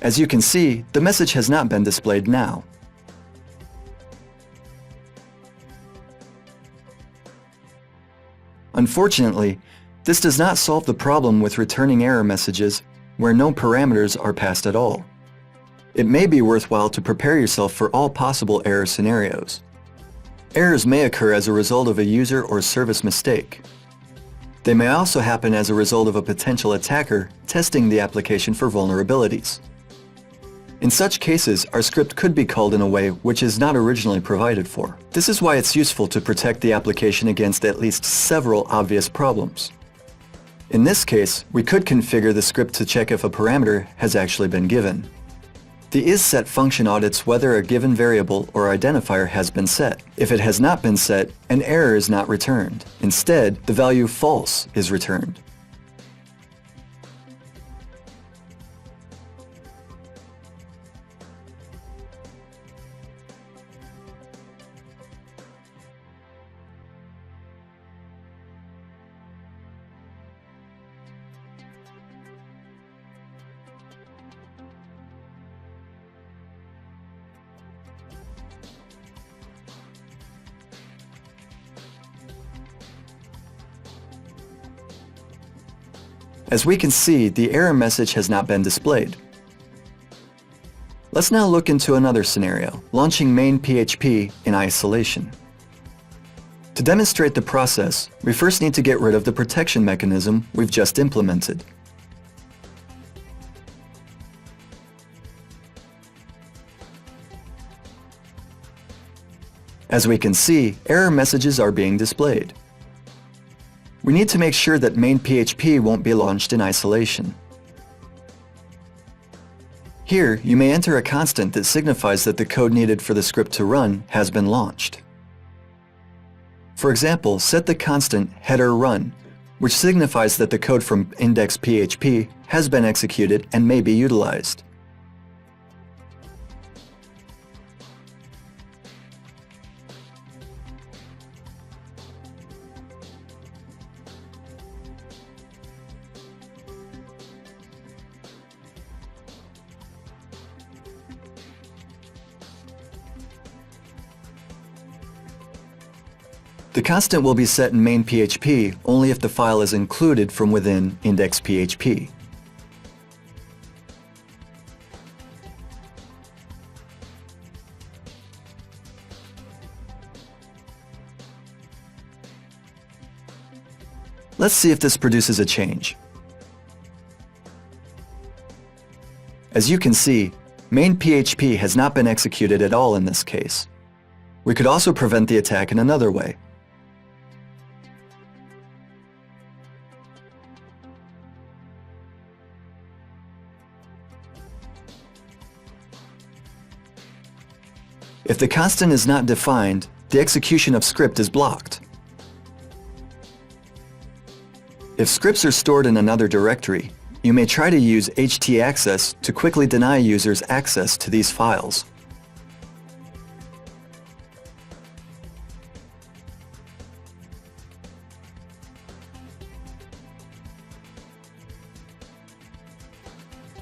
As you can see, the message has not been displayed now. Unfortunately, this does not solve the problem with returning error messages where no parameters are passed at all. It may be worthwhile to prepare yourself for all possible error scenarios. Errors may occur as a result of a user or service mistake. They may also happen as a result of a potential attacker testing the application for vulnerabilities. In such cases, our script could be called in a way which is not originally provided for. This is why it's useful to protect the application against at least several obvious problems. In this case, we could configure the script to check if a parameter has actually been given. The isSet function audits whether a given variable or identifier has been set. If it has not been set, an error is not returned. Instead, the value false is returned. As we can see, the error message has not been displayed. Let's now look into another scenario, launching main PHP in isolation. To demonstrate the process, we first need to get rid of the protection mechanism we've just implemented. As we can see, error messages are being displayed. We need to make sure that main PHP won't be launched in isolation. Here, you may enter a constant that signifies that the code needed for the script to run has been launched. For example, set the constant header run, which signifies that the code from index.php has been executed and may be utilized. The constant will be set in main PHP only if the file is included from within index.php. Let's see if this produces a change. As you can see, main PHP has not been executed at all in this case. We could also prevent the attack in another way. If the constant is not defined, the execution of script is blocked. If scripts are stored in another directory, you may try to use htaccess to quickly deny users access to these files.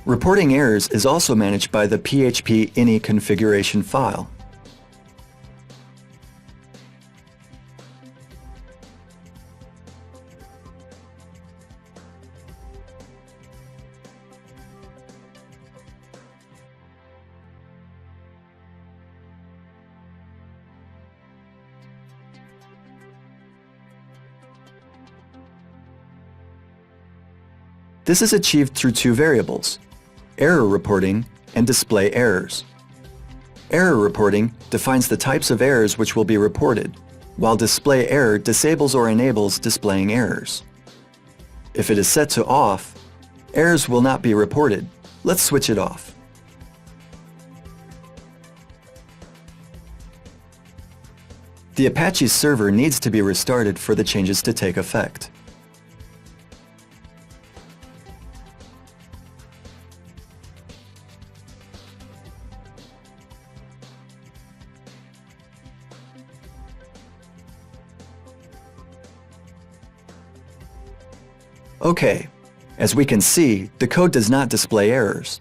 Reporting errors is also managed by the php ini configuration file. This is achieved through two variables, error reporting and display errors. Error reporting defines the types of errors which will be reported, while display error disables or enables displaying errors. If it is set to off, errors will not be reported. Let's switch it off. The Apache server needs to be restarted for the changes to take effect. Okay, as we can see, the code does not display errors.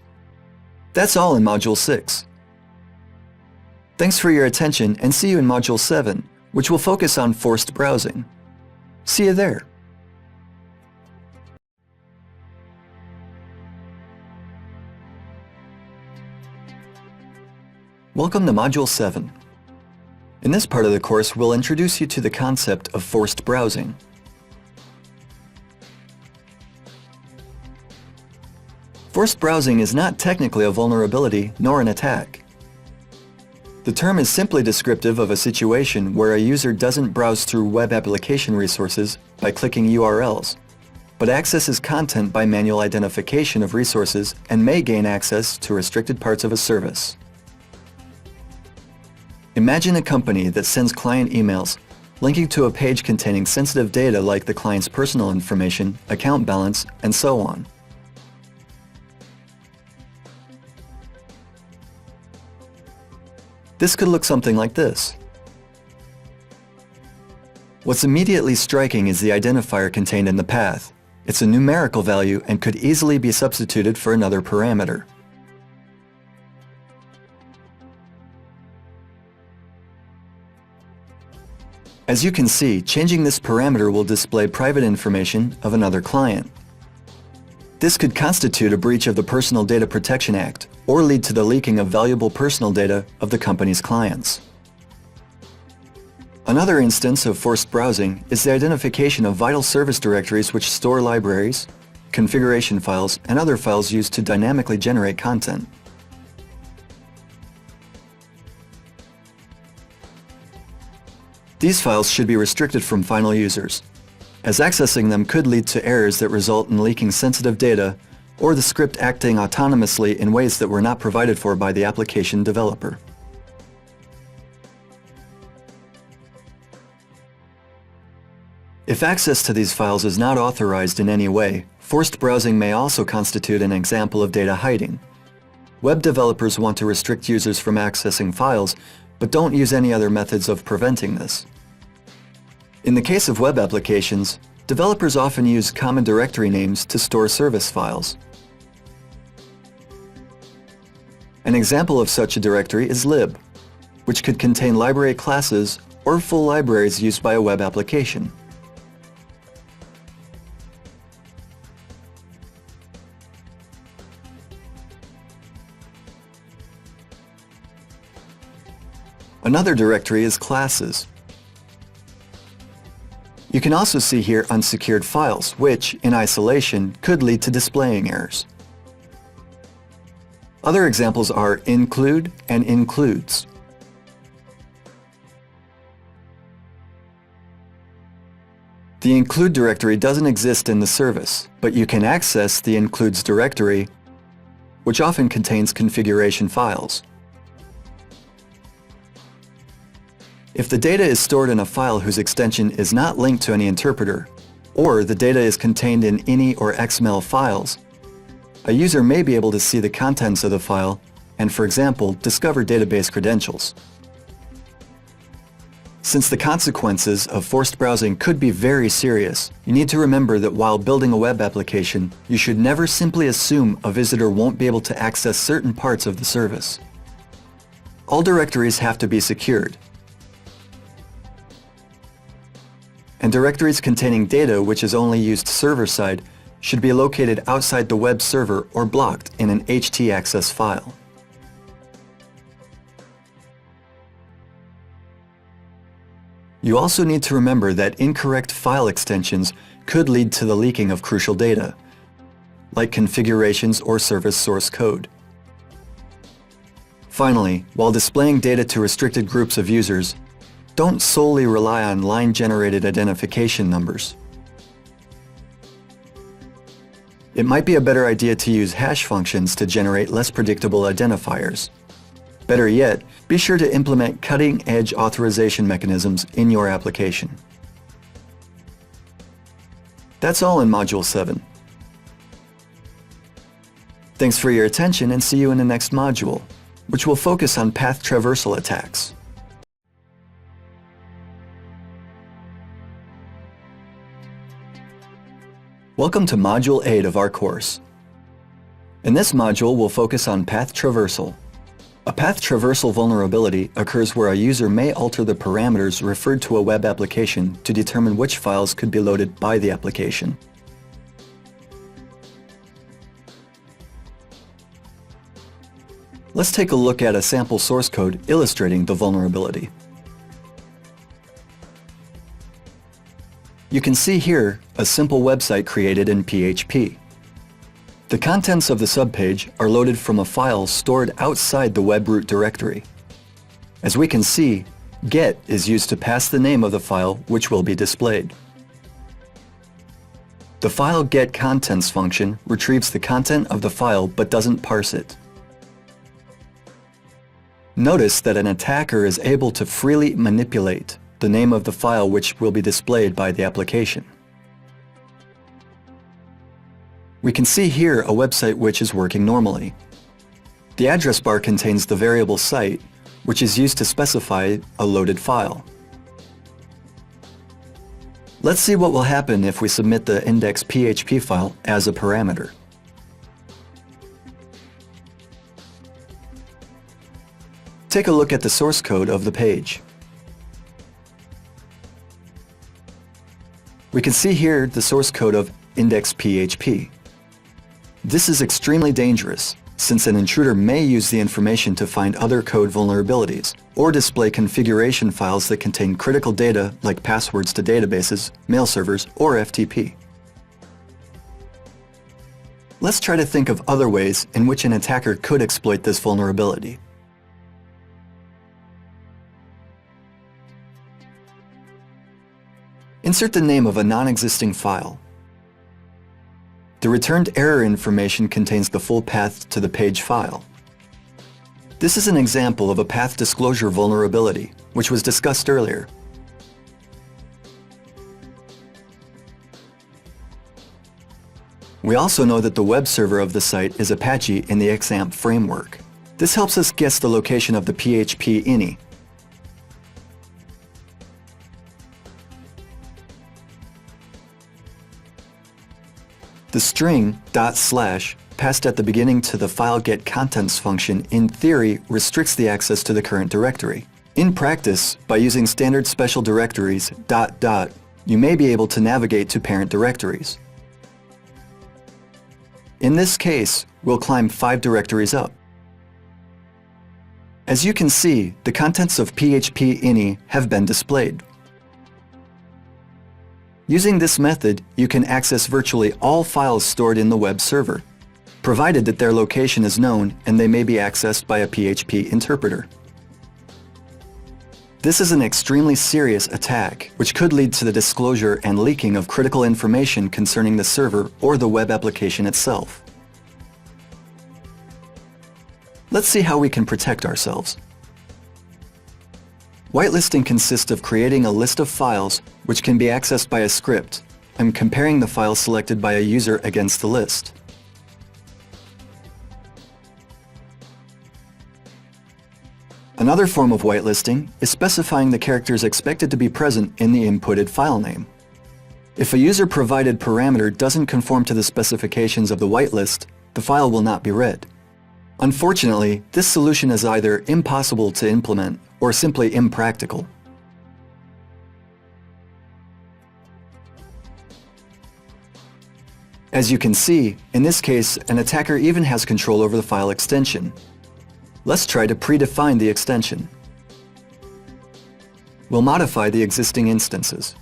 That's all in Module 6. Thanks for your attention and see you in Module 7, which will focus on forced browsing. See you there. Welcome to Module 7. In this part of the course, we'll introduce you to the concept of forced browsing. Forced browsing is not technically a vulnerability nor an attack. The term is simply descriptive of a situation where a user doesn't browse through web application resources by clicking URLs, but accesses content by manual identification of resources and may gain access to restricted parts of a service. Imagine a company that sends client emails linking to a page containing sensitive data like the client's personal information, account balance, and so on. This could look something like this. What's immediately striking is the identifier contained in the path. It's a numerical value and could easily be substituted for another parameter. As you can see, changing this parameter will display private information of another client. This could constitute a breach of the Personal Data Protection Act or lead to the leaking of valuable personal data of the company's clients. Another instance of forced browsing is the identification of vital service directories which store libraries, configuration files, and other files used to dynamically generate content. These files should be restricted from final users, as accessing them could lead to errors that result in leaking sensitive data or the script acting autonomously in ways that were not provided for by the application developer. If access to these files is not authorized in any way, forced browsing may also constitute an example of data hiding. Web developers want to restrict users from accessing files, but don't use any other methods of preventing this. In the case of web applications, developers often use common directory names to store service files. An example of such a directory is lib, which could contain library classes or full libraries used by a web application. Another directory is classes. You can also see here unsecured files, which, in isolation, could lead to displaying errors. Other examples are include and includes. The include directory doesn't exist in the service, but you can access the includes directory, which often contains configuration files. If the data is stored in a file whose extension is not linked to any interpreter, or the data is contained in INI or XML files, a user may be able to see the contents of the file and, for example, discover database credentials. Since the consequences of forced browsing could be very serious, you need to remember that while building a web application, you should never simply assume a visitor won't be able to access certain parts of the service. All directories have to be secured, and directories containing data which is only used server-side should be located outside the web server or blocked in an htaccess file. You also need to remember that incorrect file extensions could lead to the leaking of crucial data, like configurations or service source code. Finally, while displaying data to restricted groups of users, don't solely rely on line-generated identification numbers. It might be a better idea to use hash functions to generate less predictable identifiers. Better yet, be sure to implement cutting-edge authorization mechanisms in your application. That's all in Module 7. Thanks for your attention and see you in the next module, which will focus on path traversal attacks. Welcome to Module 8 of our course. In this module, we'll focus on path traversal. A path traversal vulnerability occurs where a user may alter the parameters referred to a web application to determine which files could be loaded by the application. Let's take a look at a sample source code illustrating the vulnerability. You can see here a simple website created in PHP. The contents of the subpage are loaded from a file stored outside the web root directory. As we can see, get is used to pass the name of the file which will be displayed. The file get contents function retrieves the content of the file but doesn't parse it. Notice that an attacker is able to freely manipulate the name of the file which will be displayed by the application. We can see here a website which is working normally. The address bar contains the variable site, which is used to specify a loaded file. Let's see what will happen if we submit the index.php file as a parameter. Take a look at the source code of the page. We can see here the source code of index.php. This is extremely dangerous, since an intruder may use the information to find other code vulnerabilities, or display configuration files that contain critical data like passwords to databases, mail servers, or FTP. Let's try to think of other ways in which an attacker could exploit this vulnerability. Insert the name of a non-existing file. The returned error information contains the full path to the page file. This is an example of a path disclosure vulnerability, which was discussed earlier. We also know that the web server of the site is Apache in the XAMPP framework. This helps us guess the location of the PHP ini. The string / passed at the beginning to the file get contents function in theory restricts the access to the current directory. In practice, by using standard special directories .. you may be able to navigate to parent directories. In this case, we'll climb 5 directories up. As you can see, the contents of PHP ini have been displayed. Using this method, you can access virtually all files stored in the web server, provided that their location is known and they may be accessed by a PHP interpreter. This is an extremely serious attack, which could lead to the disclosure and leaking of critical information concerning the server or the web application itself. Let's see how we can protect ourselves. Whitelisting consists of creating a list of files which can be accessed by a script and comparing the files selected by a user against the list. Another form of whitelisting is specifying the characters expected to be present in the inputted file name. If a user-provided parameter doesn't conform to the specifications of the whitelist, the file will not be read. Unfortunately, this solution is either impossible to implement or simply impractical. As you can see, in this case, an attacker even has control over the file extension. Let's try to predefine the extension. We'll modify the existing instances.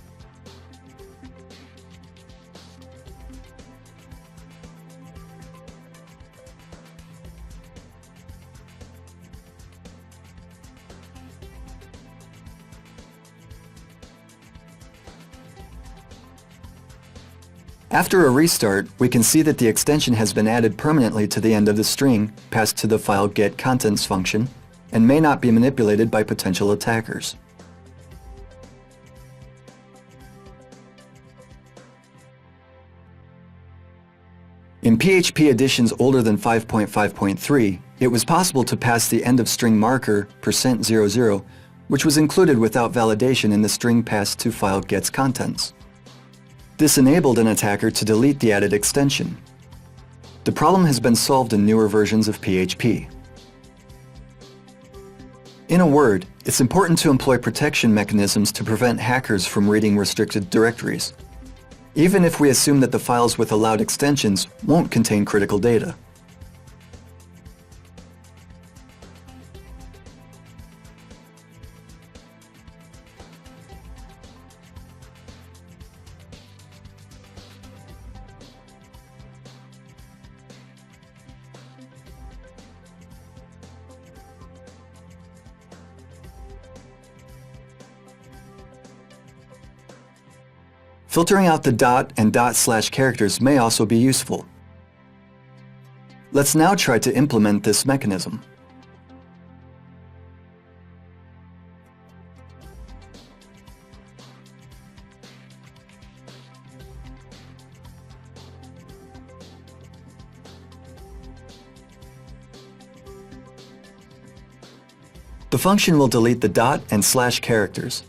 After a restart, we can see that the extension has been added permanently to the end of the string passed to the file get contents function and may not be manipulated by potential attackers. In PHP editions older than 5.5.3, it was possible to pass the end of string marker %00, which was included without validation in the string passed to file get's contents. This enabled an attacker to delete the added extension. The problem has been solved in newer versions of PHP. In a word, it's important to employ protection mechanisms to prevent hackers from reading restricted directories, even if we assume that the files with allowed extensions won't contain critical data. Filtering out the dot and dot/ characters may also be useful. Let's now try to implement this mechanism. The function will delete the dot and / characters.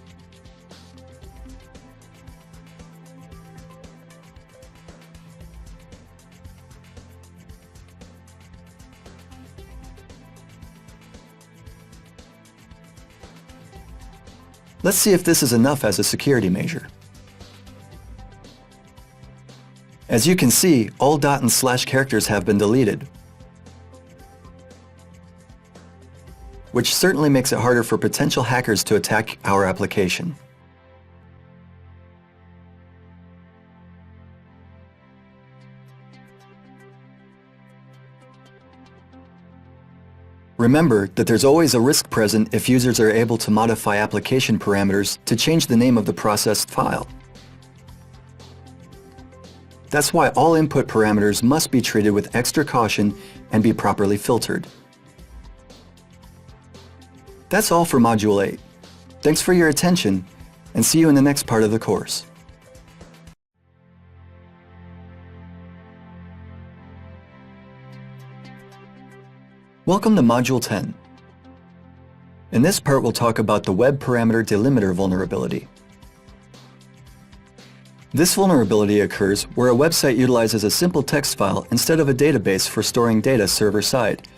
Let's see if this is enough as a security measure. As you can see, all dot and / characters have been deleted, which certainly makes it harder for potential hackers to attack our application. Remember that there's always a risk present if users are able to modify application parameters to change the name of the processed file. That's why all input parameters must be treated with extra caution and be properly filtered. That's all for Module 8. Thanks for your attention, and see you in the next part of the course. Welcome to Module 10. In this part, we'll talk about the Web Parameter Delimiter vulnerability. This vulnerability occurs where a website utilizes a simple text file instead of a database for storing data server-side,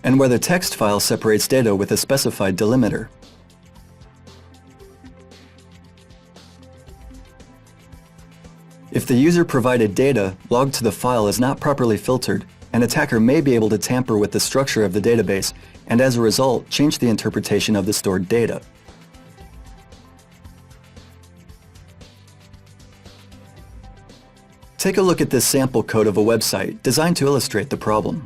and where the text file separates data with a specified delimiter. If the user-provided data logged to the file is not properly filtered, an attacker may be able to tamper with the structure of the database and, as a result, change the interpretation of the stored data. Take a look at this sample code of a website designed to illustrate the problem.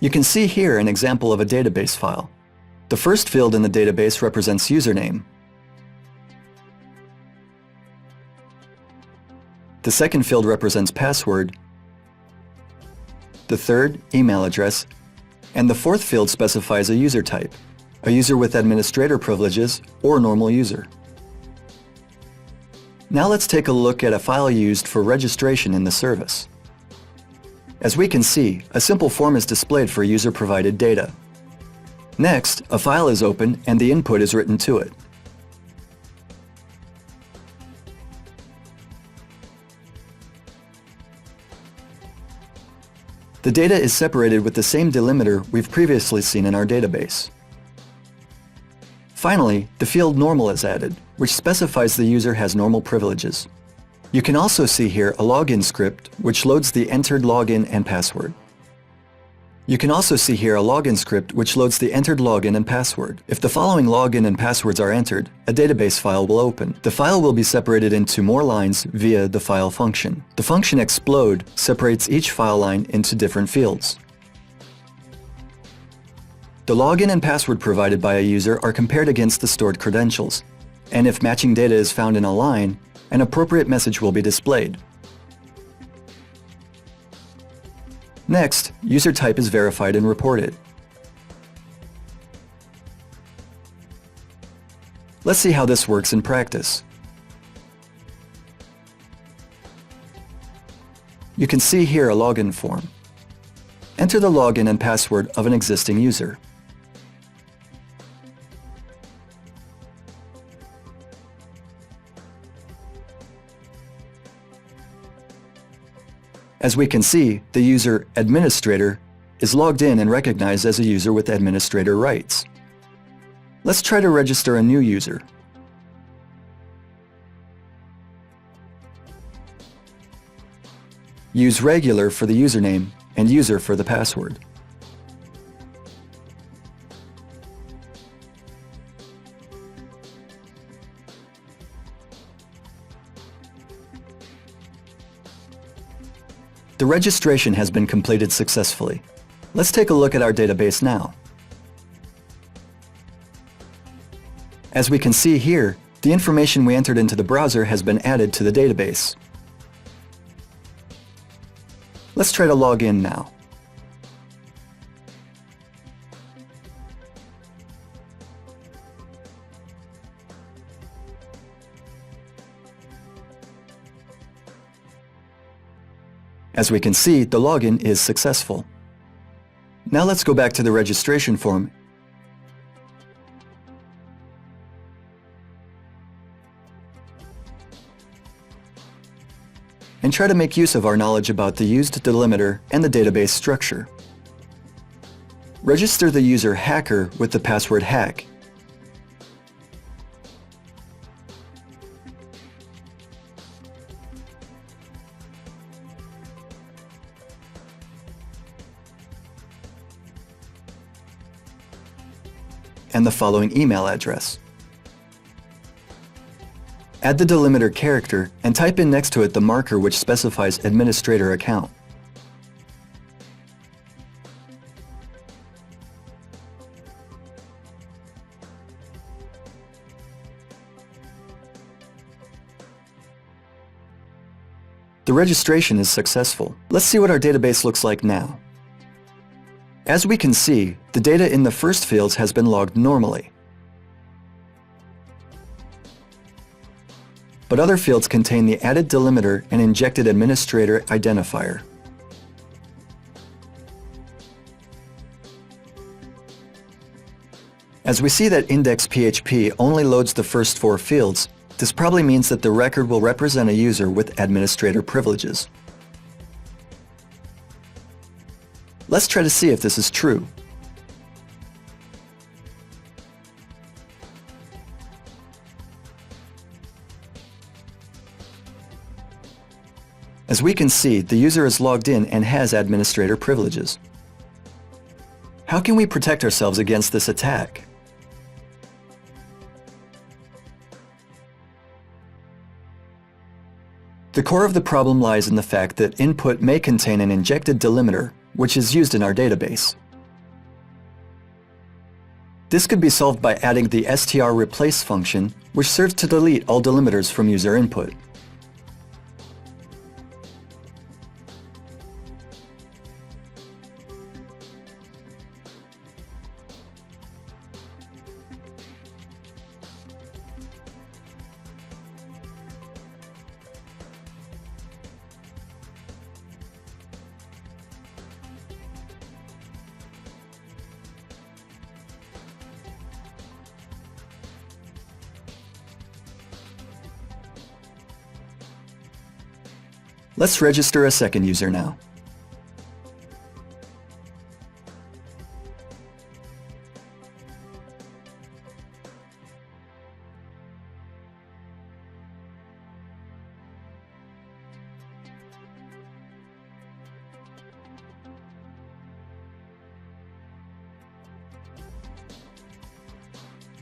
You can see here an example of a database file. The first field in the database represents username. The second field represents password, the third, email address, and the fourth field specifies a user type, a user with administrator privileges or normal user. Now let's take a look at a file used for registration in the service. As we can see, a simple form is displayed for user-provided data. Next, a file is opened and the input is written to it. The data is separated with the same delimiter we've previously seen in our database. Finally, the field normal is added, which specifies the user has normal privileges. You can also see here a login script which loads the entered login and password. You can also see here a login script which loads the entered login and password. If the following login and passwords are entered, a database file will open. The file will be separated into more lines via the file function. The function explode separates each file line into different fields. The login and password provided by a user are compared against the stored credentials, and if matching data is found in a line, an appropriate message will be displayed. Next, user type is verified and reported. Let's see how this works in practice. You can see here a login form. Enter the login and password of an existing user. As we can see, the user administrator is logged in and recognized as a user with administrator rights. Let's try to register a new user. Use regular for the username and user for the password. The registration has been completed successfully. Let's take a look at our database now. As we can see here, the information we entered into the browser has been added to the database. Let's try to log in now. As we can see, the login is successful. Now let's go back to the registration form and try to make use of our knowledge about the used delimiter and the database structure. Register the user hacker with the password hack. And the following email address. Add the delimiter character and type in next to it the marker which specifies administrator account. The registration is successful. Let's see what our database looks like now. As we can see, the data in the first fields has been logged normally. But other fields contain the added delimiter and injected administrator identifier. As we see that index.php only loads the first 4 fields, this probably means that the record will represent a user with administrator privileges. Let's try to see if this is true. As we can see, the user is logged in and has administrator privileges. How can we protect ourselves against this attack? The core of the problem lies in the fact that input may contain an injected delimiter, which is used in our database. This could be solved by adding the strreplace function, which serves to delete all delimiters from user input. Let's register a second user now.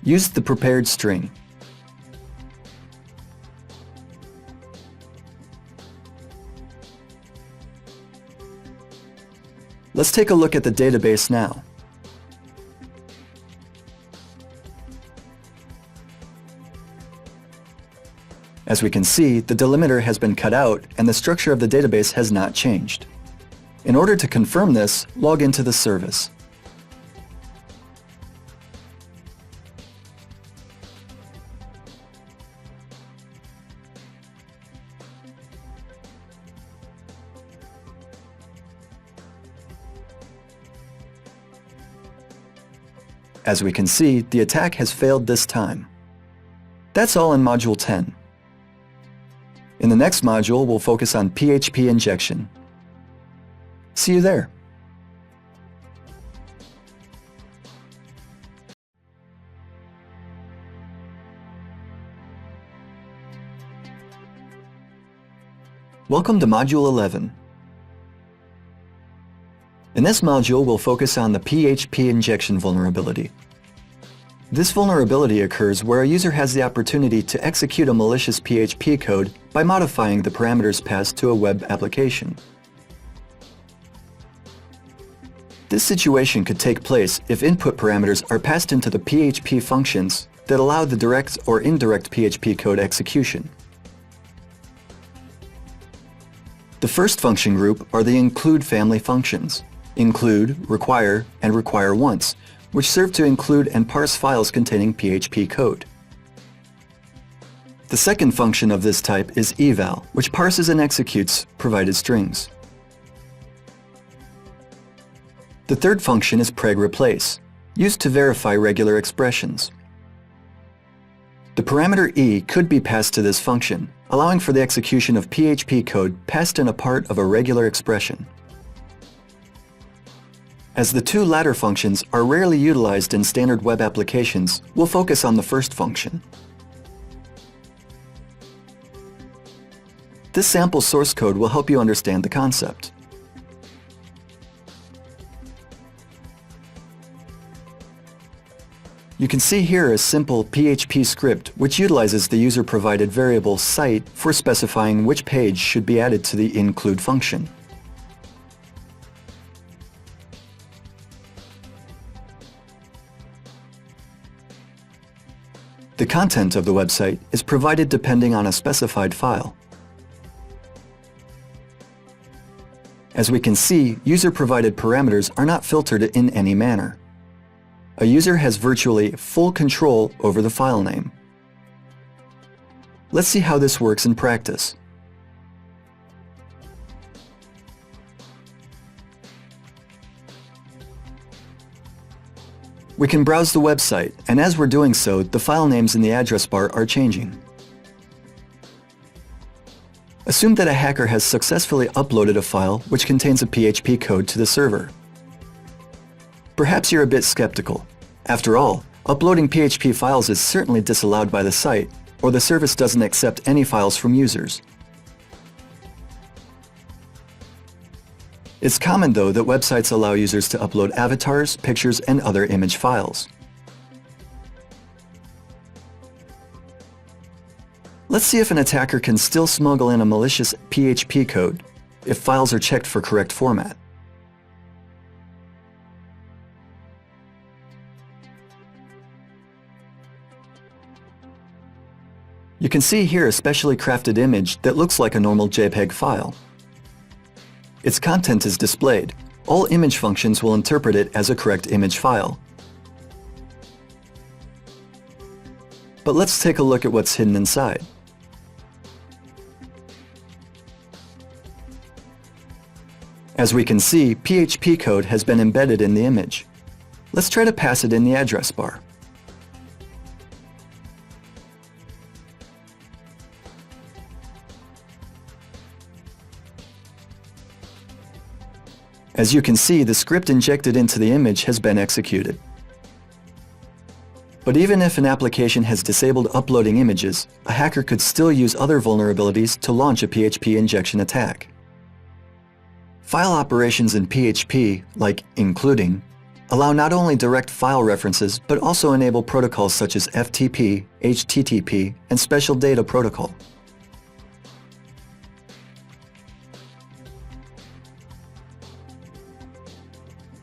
Use the prepared string. Let's take a look at the database now. As we can see, the delimiter has been cut out and the structure of the database has not changed. In order to confirm this, log into the service. As we can see, the attack has failed this time. That's all in Module 10. In the next module, we'll focus on PHP injection. See you there. Welcome to Module 11. In this module, we'll focus on the PHP injection vulnerability. This vulnerability occurs where a user has the opportunity to execute a malicious PHP code by modifying the parameters passed to a web application. This situation could take place if input parameters are passed into the PHP functions that allow the direct or indirect PHP code execution. The first function group are the include family functions, include, require, and require once, which serve to include and parse files containing PHP code. The second function of this type is eval, which parses and executes provided strings. The third function is preg_replace, used to verify regular expressions. The parameter e could be passed to this function, allowing for the execution of PHP code passed in a part of a regular expression. As the two latter functions are rarely utilized in standard web applications, we'll focus on the first function. This sample source code will help you understand the concept. You can see here a simple PHP script which utilizes the user-provided variable site for specifying which page should be added to the include function. The content of the website is provided depending on a specified file. As we can see, user-provided parameters are not filtered in any manner. A user has virtually full control over the file name. Let's see how this works in practice. We can browse the website, and as we're doing so, the file names in the address bar are changing. Assume that a hacker has successfully uploaded a file which contains a PHP code to the server. Perhaps you're a bit skeptical. After all, uploading PHP files is certainly disallowed by the site, or the service doesn't accept any files from users. It's common, though, that websites allow users to upload avatars, pictures, and other image files. Let's see if an attacker can still smuggle in a malicious PHP code if files are checked for correct format. You can see here a specially crafted image that looks like a normal JPEG file. Its content is displayed. All image functions will interpret it as a correct image file. But let's take a look at what's hidden inside. As we can see, PHP code has been embedded in the image. Let's try to pass it in the address bar. As you can see, the script injected into the image has been executed. But even if an application has disabled uploading images, a hacker could still use other vulnerabilities to launch a PHP injection attack. File operations in PHP, like including, allow not only direct file references, but also enable protocols such as FTP, HTTP, and special data protocol.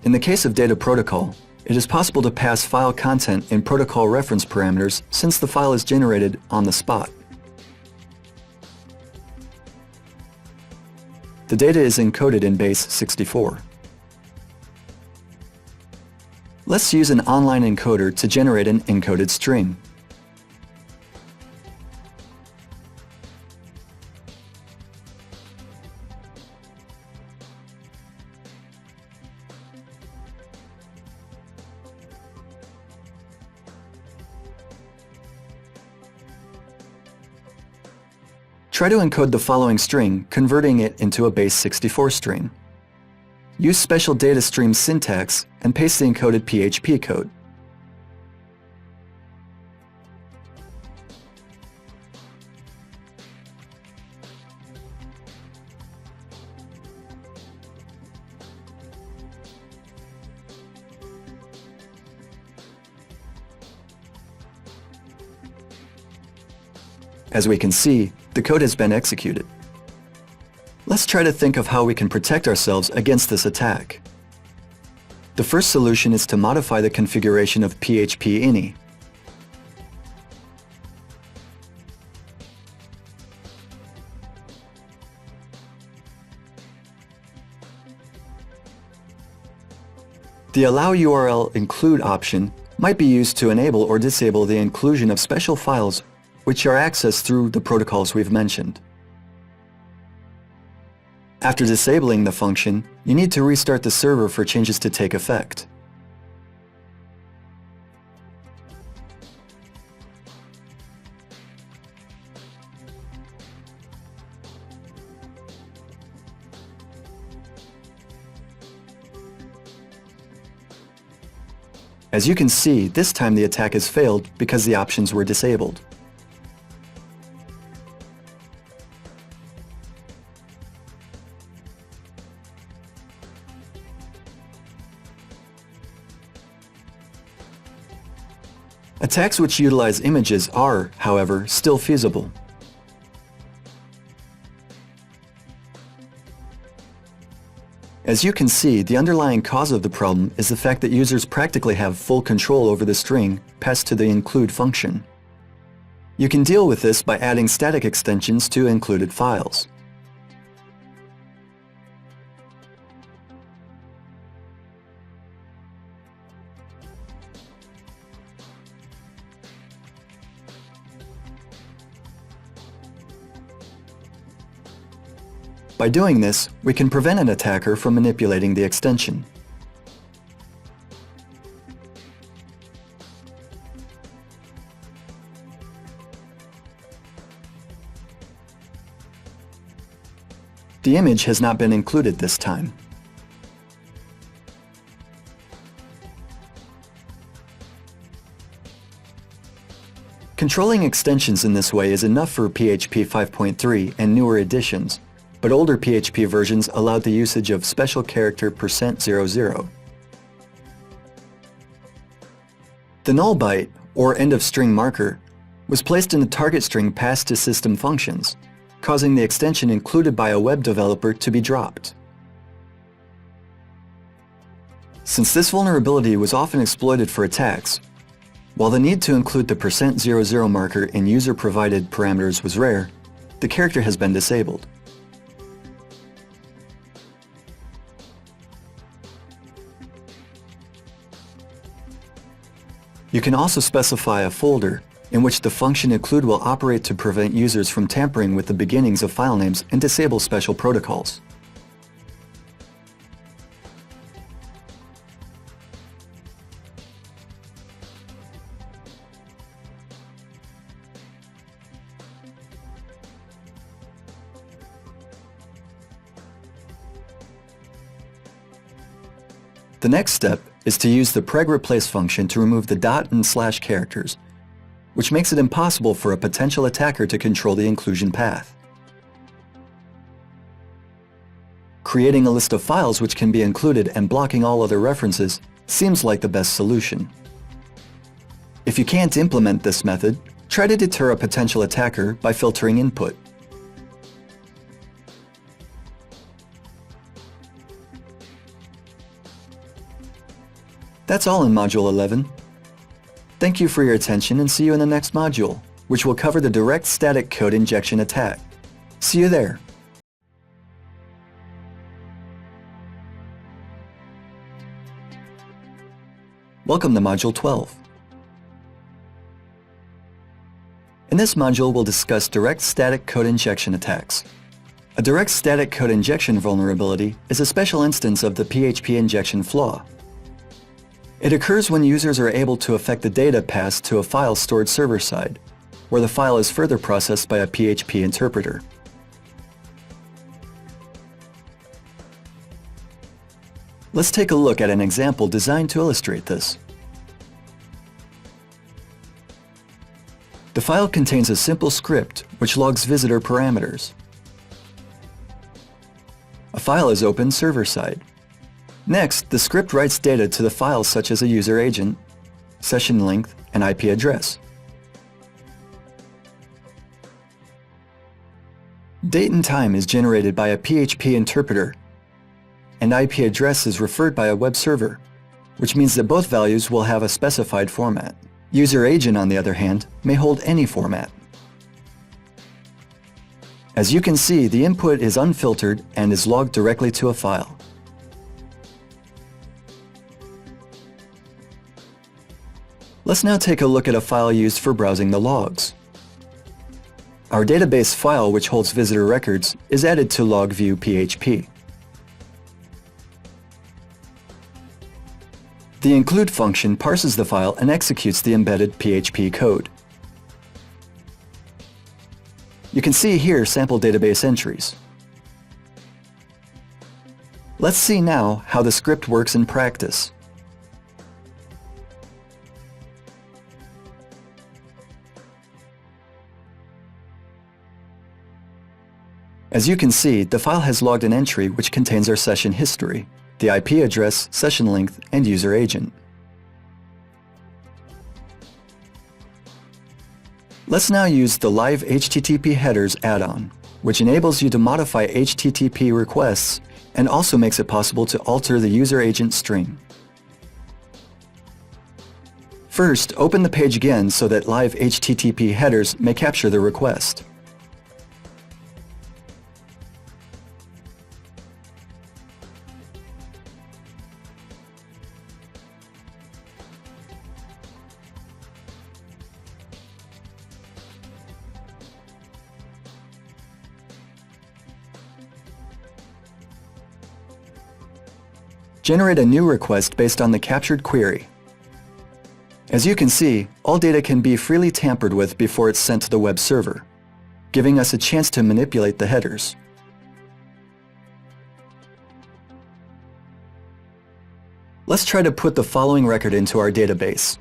In the case of data protocol, it is possible to pass file content in protocol reference parameters since the file is generated on the spot. The data is encoded in base 64. Let's use an online encoder to generate an encoded string. Try to encode the following string, converting it into a base 64 string. Use special data stream syntax and paste the encoded PHP code. As we can see, the code has been executed. Let's try to think of how we can protect ourselves against this attack. The first solution is to modify the configuration of PHP ini. The Allow URL Include option might be used to enable or disable the inclusion of special files which are accessed through the protocols we've mentioned. After disabling the function, you need to restart the server for changes to take effect. As you can see, this time the attack has failed because the options were disabled. Attacks which utilize images are, however, still feasible. As you can see, the underlying cause of the problem is the fact that users practically have full control over the string passed to the include function. You can deal with this by adding static extensions to included files. By doing this, we can prevent an attacker from manipulating the extension. The image has not been included this time. Controlling extensions in this way is enough for PHP 5.3 and newer editions, but older PHP versions allowed the usage of special character %00. The null byte, or end of string marker, was placed in the target string passed to system functions, causing the extension included by a web developer to be dropped. Since this vulnerability was often exploited for attacks, while the need to include the %00 marker in user-provided parameters was rare, the character has been disabled. You can also specify a folder in which the function include will operate to prevent users from tampering with the beginnings of file names and disable special protocols. The next step is to use the preg replace function to remove the dot and slash characters, which makes it impossible for a potential attacker to control the inclusion path. Creating a list of files which can be included and blocking all other references seems like the best solution. If you can't implement this method, try to deter a potential attacker by filtering input. That's all in Module 11. Thank you for your attention and see you in the next module, which will cover the direct static code injection attack. See you there. Welcome to Module 12. In this module, we'll discuss direct static code injection attacks. A direct static code injection vulnerability is a special instance of the PHP injection flaw. It occurs when users are able to affect the data passed to a file stored server-side, where the file is further processed by a PHP interpreter. Let's take a look at an example designed to illustrate this. The file contains a simple script which logs visitor parameters. A file is opened server-side. Next, the script writes data to the files such as a user agent, session length, and IP address. Date and time is generated by a PHP interpreter, and IP address is referred by a web server, which means that both values will have a specified format. User agent, on the other hand, may hold any format. As you can see, the input is unfiltered and is logged directly to a file. Let's now take a look at a file used for browsing the logs. Our database file, which holds visitor records, is added to log_view.php. The include function parses the file and executes the embedded PHP code. You can see here sample database entries. Let's see now how the script works in practice. As you can see, the file has logged an entry which contains our session history, the IP address, session length, and user agent. Let's now use the Live HTTP Headers add-on, which enables you to modify HTTP requests and also makes it possible to alter the user agent string. First, open the page again so that Live HTTP Headers may capture the request. Generate a new request based on the captured query. As you can see, all data can be freely tampered with before it's sent to the web server, giving us a chance to manipulate the headers. Let's try to put the following record into our database.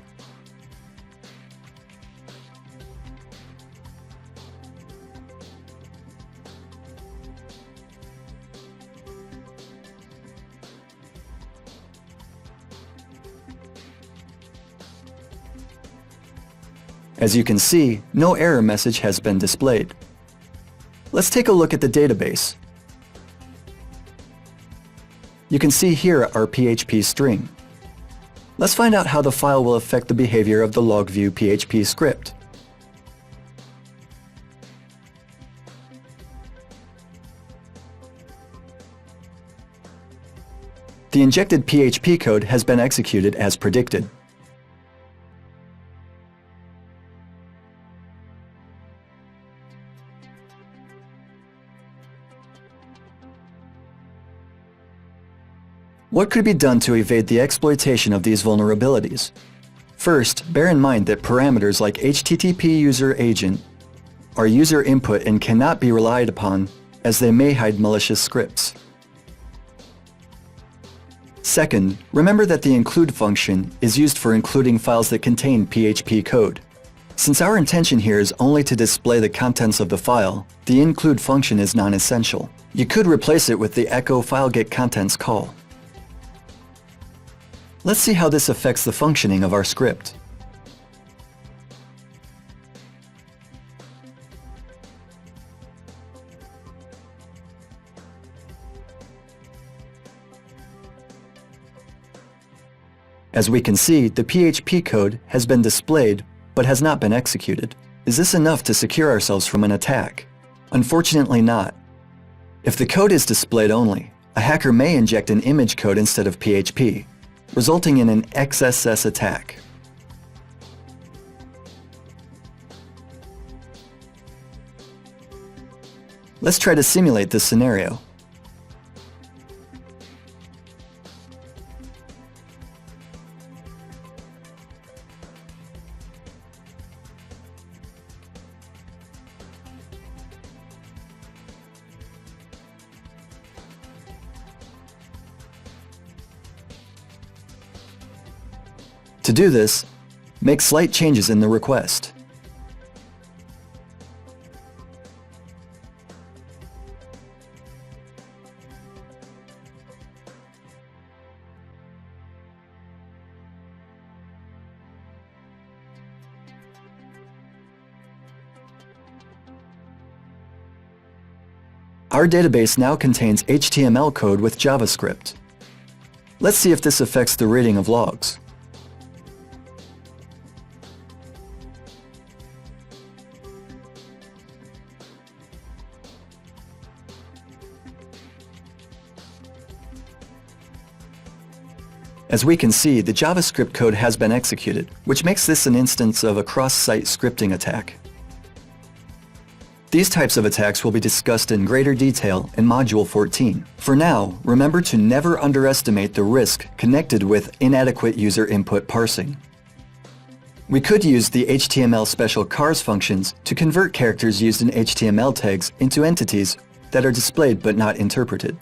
As you can see, no error message has been displayed. Let's take a look at the database. You can see here our PHP string. Let's find out how the file will affect the behavior of the log_view.php script. The injected PHP code has been executed as predicted. What could be done to evade the exploitation of these vulnerabilities? First, bear in mind that parameters like HTTP user agent are user input and cannot be relied upon, as they may hide malicious scripts. Second, remember that the include function is used for including files that contain PHP code. Since our intention here is only to display the contents of the file, the include function is non-essential. You could replace it with the echo file_get_contents call. Let's see how this affects the functioning of our script. As we can see, the PHP code has been displayed but has not been executed. Is this enough to secure ourselves from an attack? Unfortunately not. If the code is displayed only, a hacker may inject an image code instead of PHP, resulting in an XSS attack. Let's try to simulate this scenario. To do this, make slight changes in the request. Our database now contains HTML code with JavaScript. Let's see if this affects the reading of logs. As we can see, the JavaScript code has been executed, which makes this an instance of a cross-site scripting attack. These types of attacks will be discussed in greater detail in Module 14. For now, remember to never underestimate the risk connected with inadequate user input parsing. We could use the HTML special cars functions to convert characters used in HTML tags into entities that are displayed but not interpreted.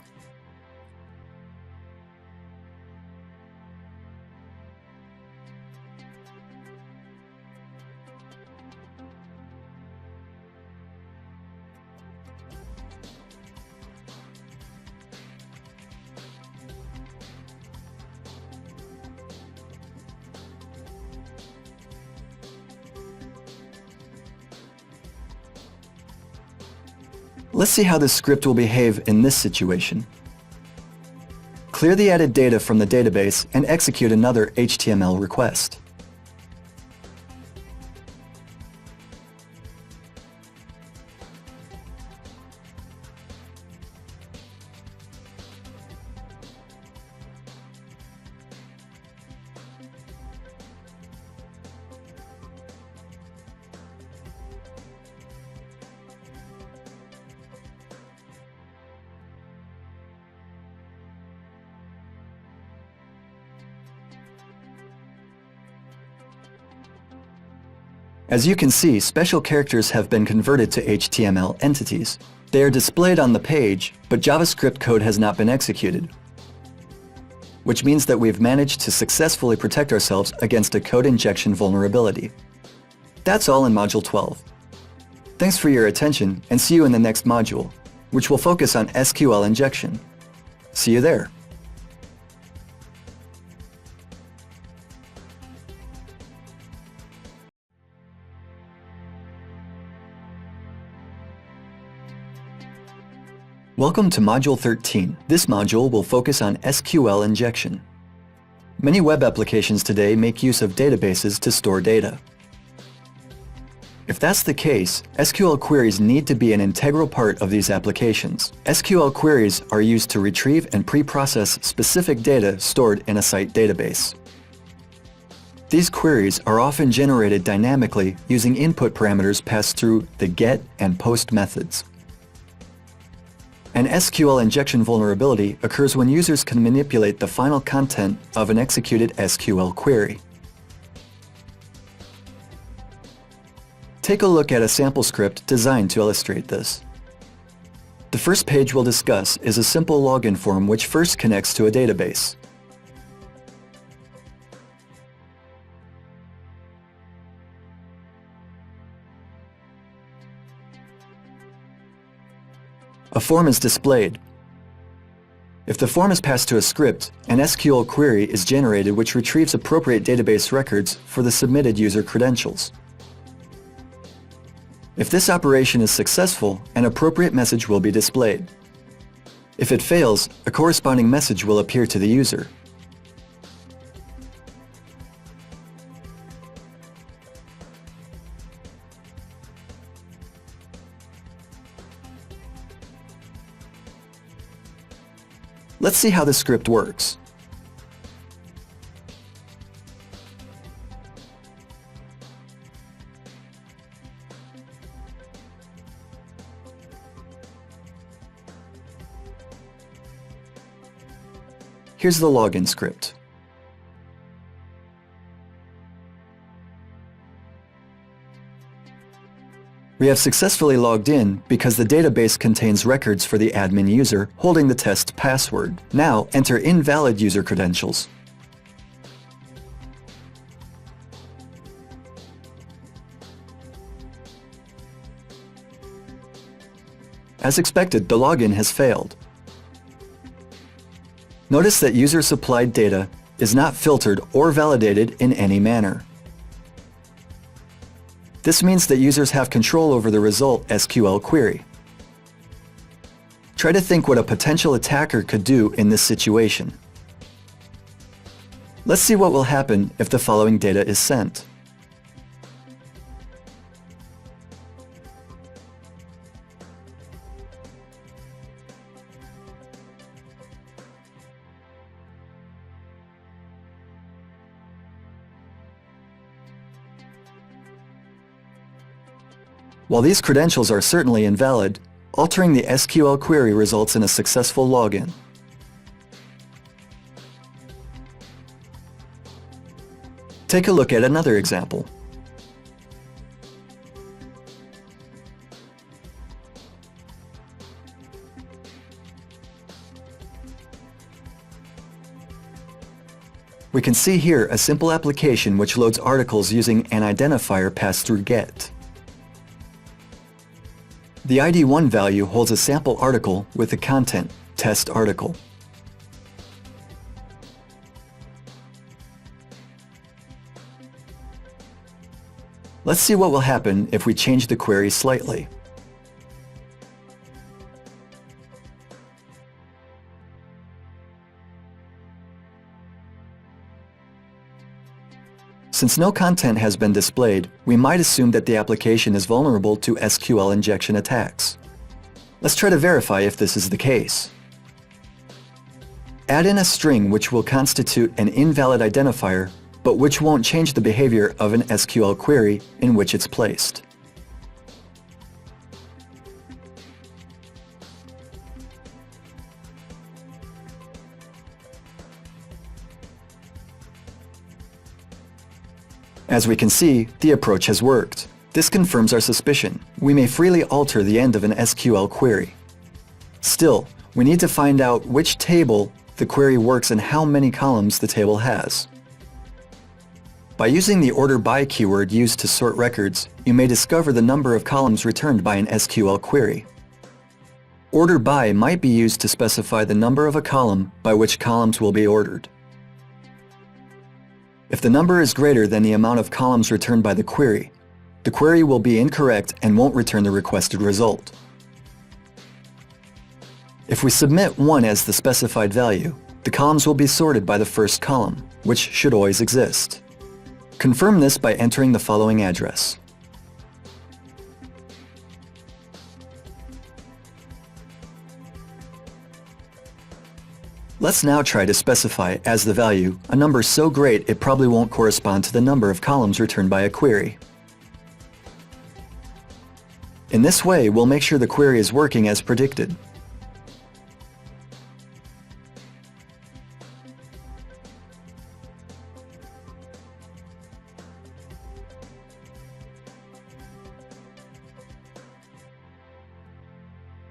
Let's see how this script will behave in this situation. Clear the added data from the database and execute another HTML request. As you can see, special characters have been converted to HTML entities. They are displayed on the page, but JavaScript code has not been executed, which means that we've managed to successfully protect ourselves against a code injection vulnerability. That's all in Module 12. Thanks for your attention, and see you in the next module, which will focus on SQL injection. See you there. Welcome to Module 13. This module will focus on SQL injection. Many web applications today make use of databases to store data. If that's the case, SQL queries need to be an integral part of these applications. SQL queries are used to retrieve and pre-process specific data stored in a site database. These queries are often generated dynamically using input parameters passed through the GET and POST methods. An SQL injection vulnerability occurs when users can manipulate the final content of an executed SQL query. Take a look at a sample script designed to illustrate this. The first page we'll discuss is a simple login form which first connects to a database. A form is displayed. If the form is passed to a script, an SQL query is generated which retrieves appropriate database records for the submitted user credentials. If this operation is successful, an appropriate message will be displayed. If it fails, a corresponding message will appear to the user. Let's see how the script works. Here's the login script. We have successfully logged in because the database contains records for the admin user holding the test password. Now enter invalid user credentials. As expected, the login has failed. Notice that user-supplied data is not filtered or validated in any manner. This means that users have control over the result SQL query. Try to think what a potential attacker could do in this situation. Let's see what will happen if the following data is sent. While these credentials are certainly invalid, altering the SQL query results in a successful login. Take a look at another example. We can see here a simple application which loads articles using an identifier passed through GET. The ID1 value holds a sample article with the content, test article. Let's see what will happen if we change the query slightly. Since no content has been displayed, we might assume that the application is vulnerable to SQL injection attacks. Let's try to verify if this is the case. Add in a string which will constitute an invalid identifier, but which won't change the behavior of an SQL query in which it's placed. As we can see, the approach has worked. This confirms our suspicion. We may freely alter the end of an SQL query. Still, we need to find out which table the query works and how many columns the table has. By using the order by keyword used to sort records, you may discover the number of columns returned by an SQL query. Order by might be used to specify the number of a column by which columns will be ordered. If the number is greater than the amount of columns returned by the query will be incorrect and won't return the requested result. If we submit 1 as the specified value, the columns will be sorted by the first column, which should always exist. Confirm this by entering the following address. Let's now try to specify as the value a number so great it probably won't correspond to the number of columns returned by a query. In this way, we'll make sure the query is working as predicted.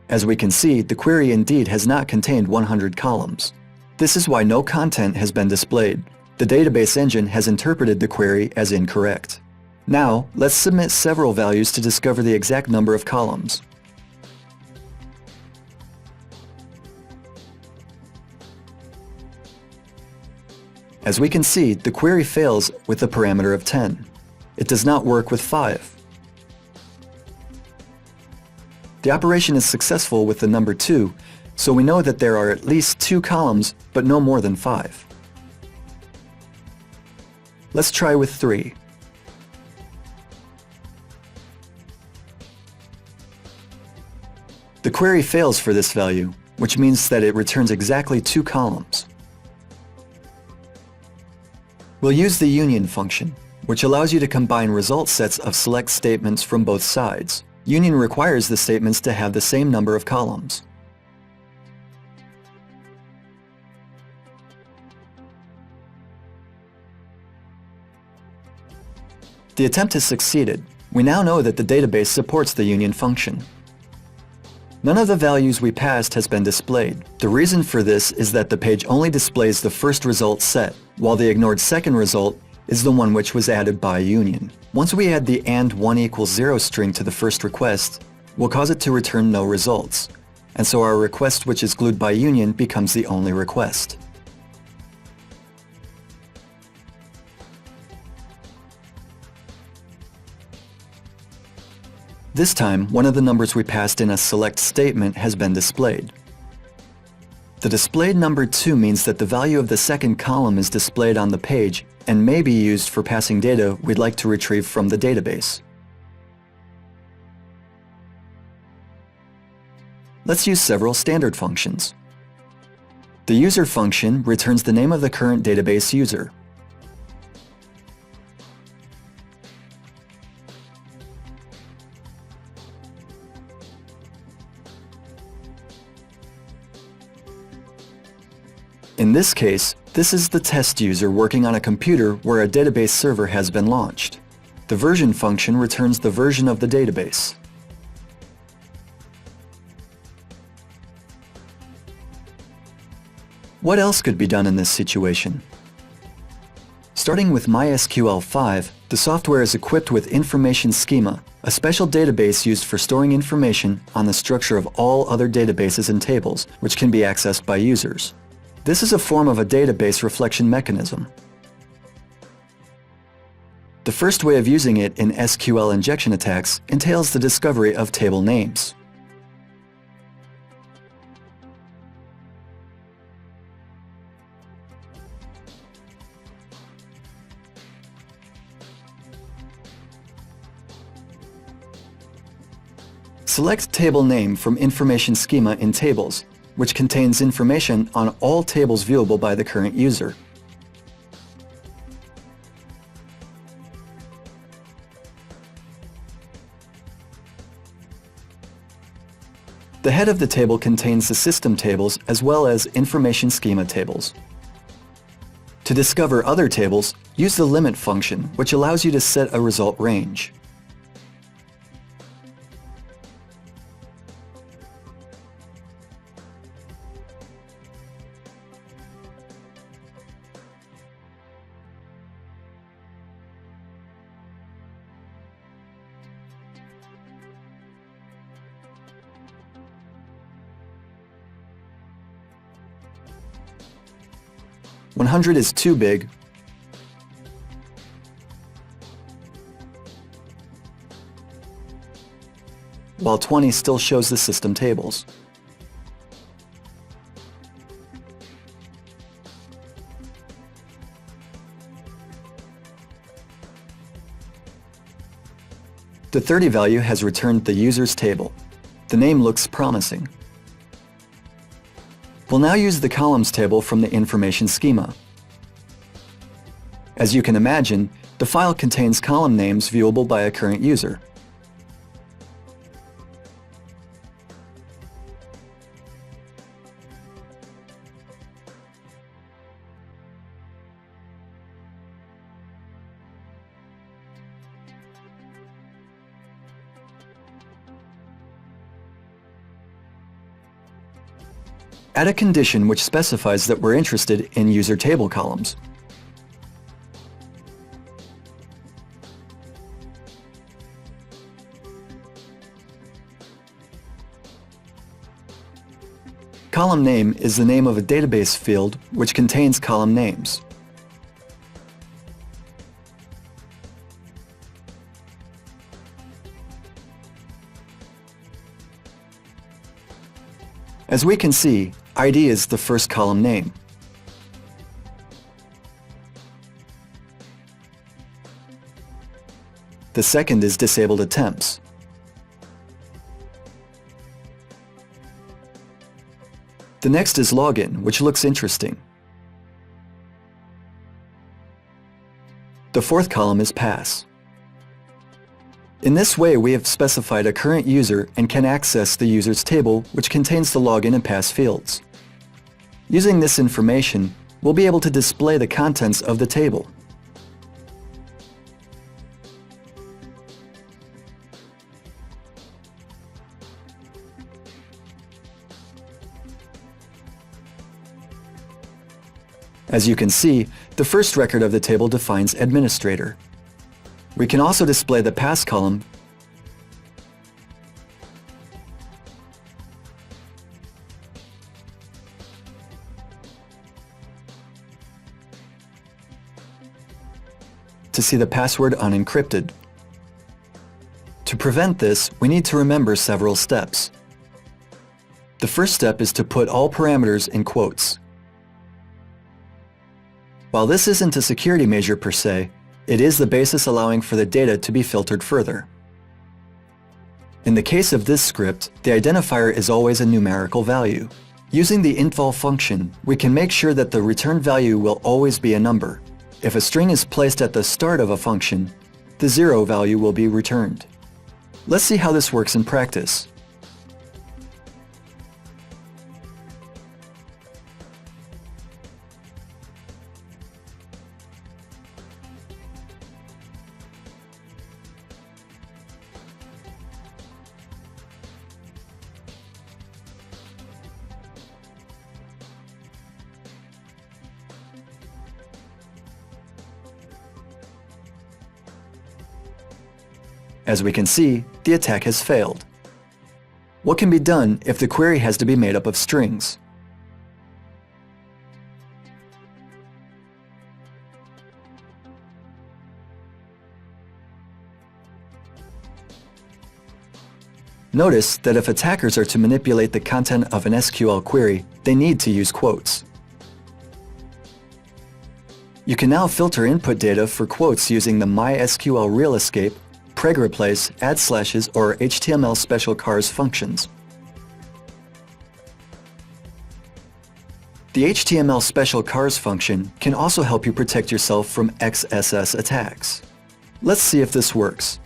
As we can see, the query indeed has not contained 100 columns. This is why no content has been displayed. The database engine has interpreted the query as incorrect. Now, let's submit several values to discover the exact number of columns. As we can see, the query fails with the parameter of 10. It does not work with 5. The operation is successful with the number 2, so we know that there are at least 2 columns, but no more than 5. Let's try with 3. The query fails for this value, which means that it returns exactly 2 columns. We'll use the union function, which allows you to combine result sets of select statements from both sides. Union requires the statements to have the same number of columns. The attempt has succeeded. We now know that the database supports the union function. None of the values we passed has been displayed. The reason for this is that the page only displays the first result set, while the ignored second result is the one which was added by union. Once we add the AND 1 equals 0 string to the first request, we'll cause it to return no results, and so our request which is glued by union becomes the only request. This time, one of the numbers we passed in a select statement has been displayed. The displayed number 2 means that the value of the second column is displayed on the page and may be used for passing data we'd like to retrieve from the database. Let's use several standard functions. The user function returns the name of the current database user. In this case, this is the test user working on a computer where a database server has been launched. The version function returns the version of the database. What else could be done in this situation? Starting with MySQL 5, the software is equipped with Information Schema, a special database used for storing information on the structure of all other databases and tables, which can be accessed by users. This is a form of a database reflection mechanism. The first way of using it in SQL injection attacks entails the discovery of table names. Select Table Name from Information Schema in Tables, which contains information on all tables viewable by the current user. The head of the table contains the system tables as well as Information Schema tables. To discover other tables, use the limit function, which allows you to set a result range. "100 is too big," while 20 still shows the system tables. The 30 value has returned the user's table. The name looks promising. We'll now use the columns table from the information schema. As you can imagine, the file contains column names viewable by a current user. Add a condition which specifies that we're interested in user table columns. Column name is the name of a database field which contains column names. As we can see, ID is the first column name. The second is disabled attempts. The next is login, which looks interesting. The fourth column is pass. In this way, we have specified a current user and can access the user's table, which contains the login and pass fields. Using this information, we'll be able to display the contents of the table. As you can see, the first record of the table defines administrator. We can also display the pass column to see the password unencrypted. To prevent this, we need to remember several steps. The first step is to put all parameters in quotes. While this isn't a security measure per se, it is the basis allowing for the data to be filtered further. In the case of this script, the identifier is always a numerical value. Using the intval function, we can make sure that the return value will always be a number. If a string is placed at the start of a function, the 0 value will be returned. Let's see how this works in practice. As we can see, the attack has failed. What can be done if the query has to be made up of strings? Notice that if attackers are to manipulate the content of an SQL query, they need to use quotes. You can now filter input data for quotes using the MySQL real escape, preg replace, add slashes, or HTML special cars functions. The HTML special cars function can also help you protect yourself from XSS attacks. Let's see if this works.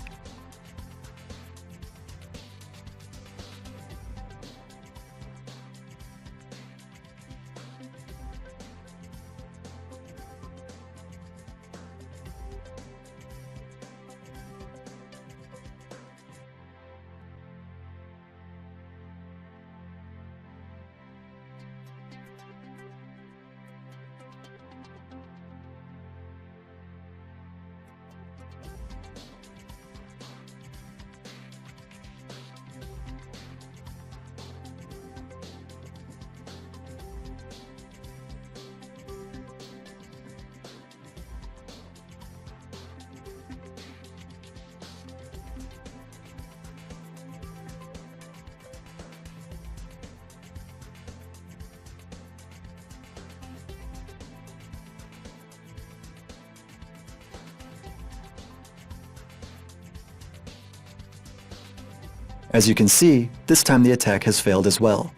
As you can see, this time the attack has failed as well.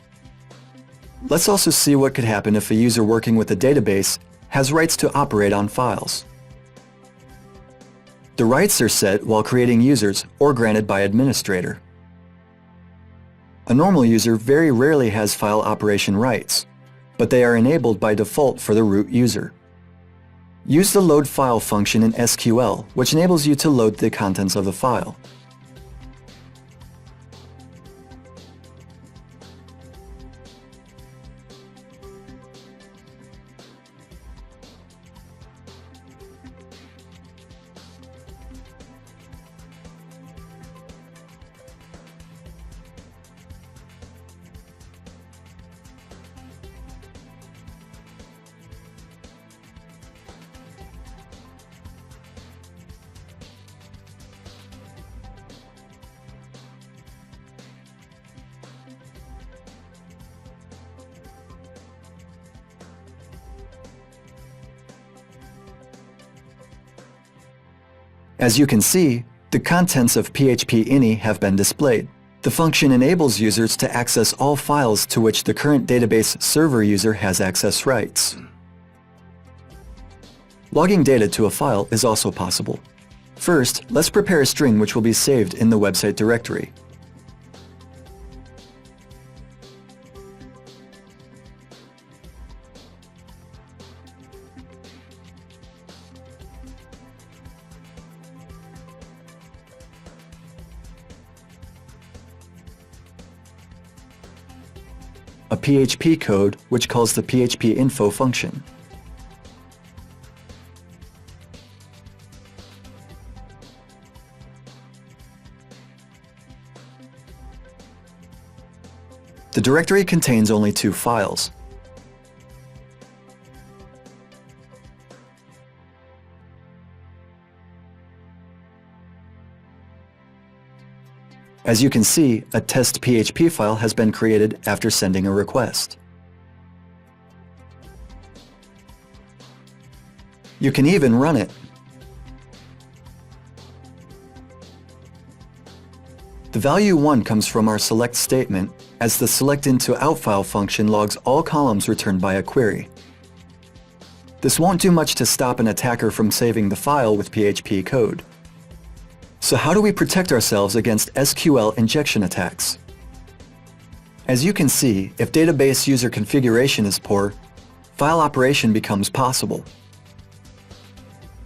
Let's also see what could happen if a user working with a database has rights to operate on files. The rights are set while creating users or granted by administrator. A normal user very rarely has file operation rights, but they are enabled by default for the root user. Use the load file function in SQL, which enables you to load the contents of the file. As you can see, the contents of PHP-ini have been displayed. The function enables users to access all files to which the current database server user has access rights. Logging data to a file is also possible. First, let's prepare a string which will be saved in the website directory. A PHP code which calls the php-info function. The directory contains only 2 files. As you can see, a test PHP file has been created after sending a request. You can even run it. The value 1 comes from our select statement, as the select into out file function logs all columns returned by a query. This won't do much to stop an attacker from saving the file with PHP code. So how do we protect ourselves against SQL injection attacks? As you can see, if database user configuration is poor, file operation becomes possible.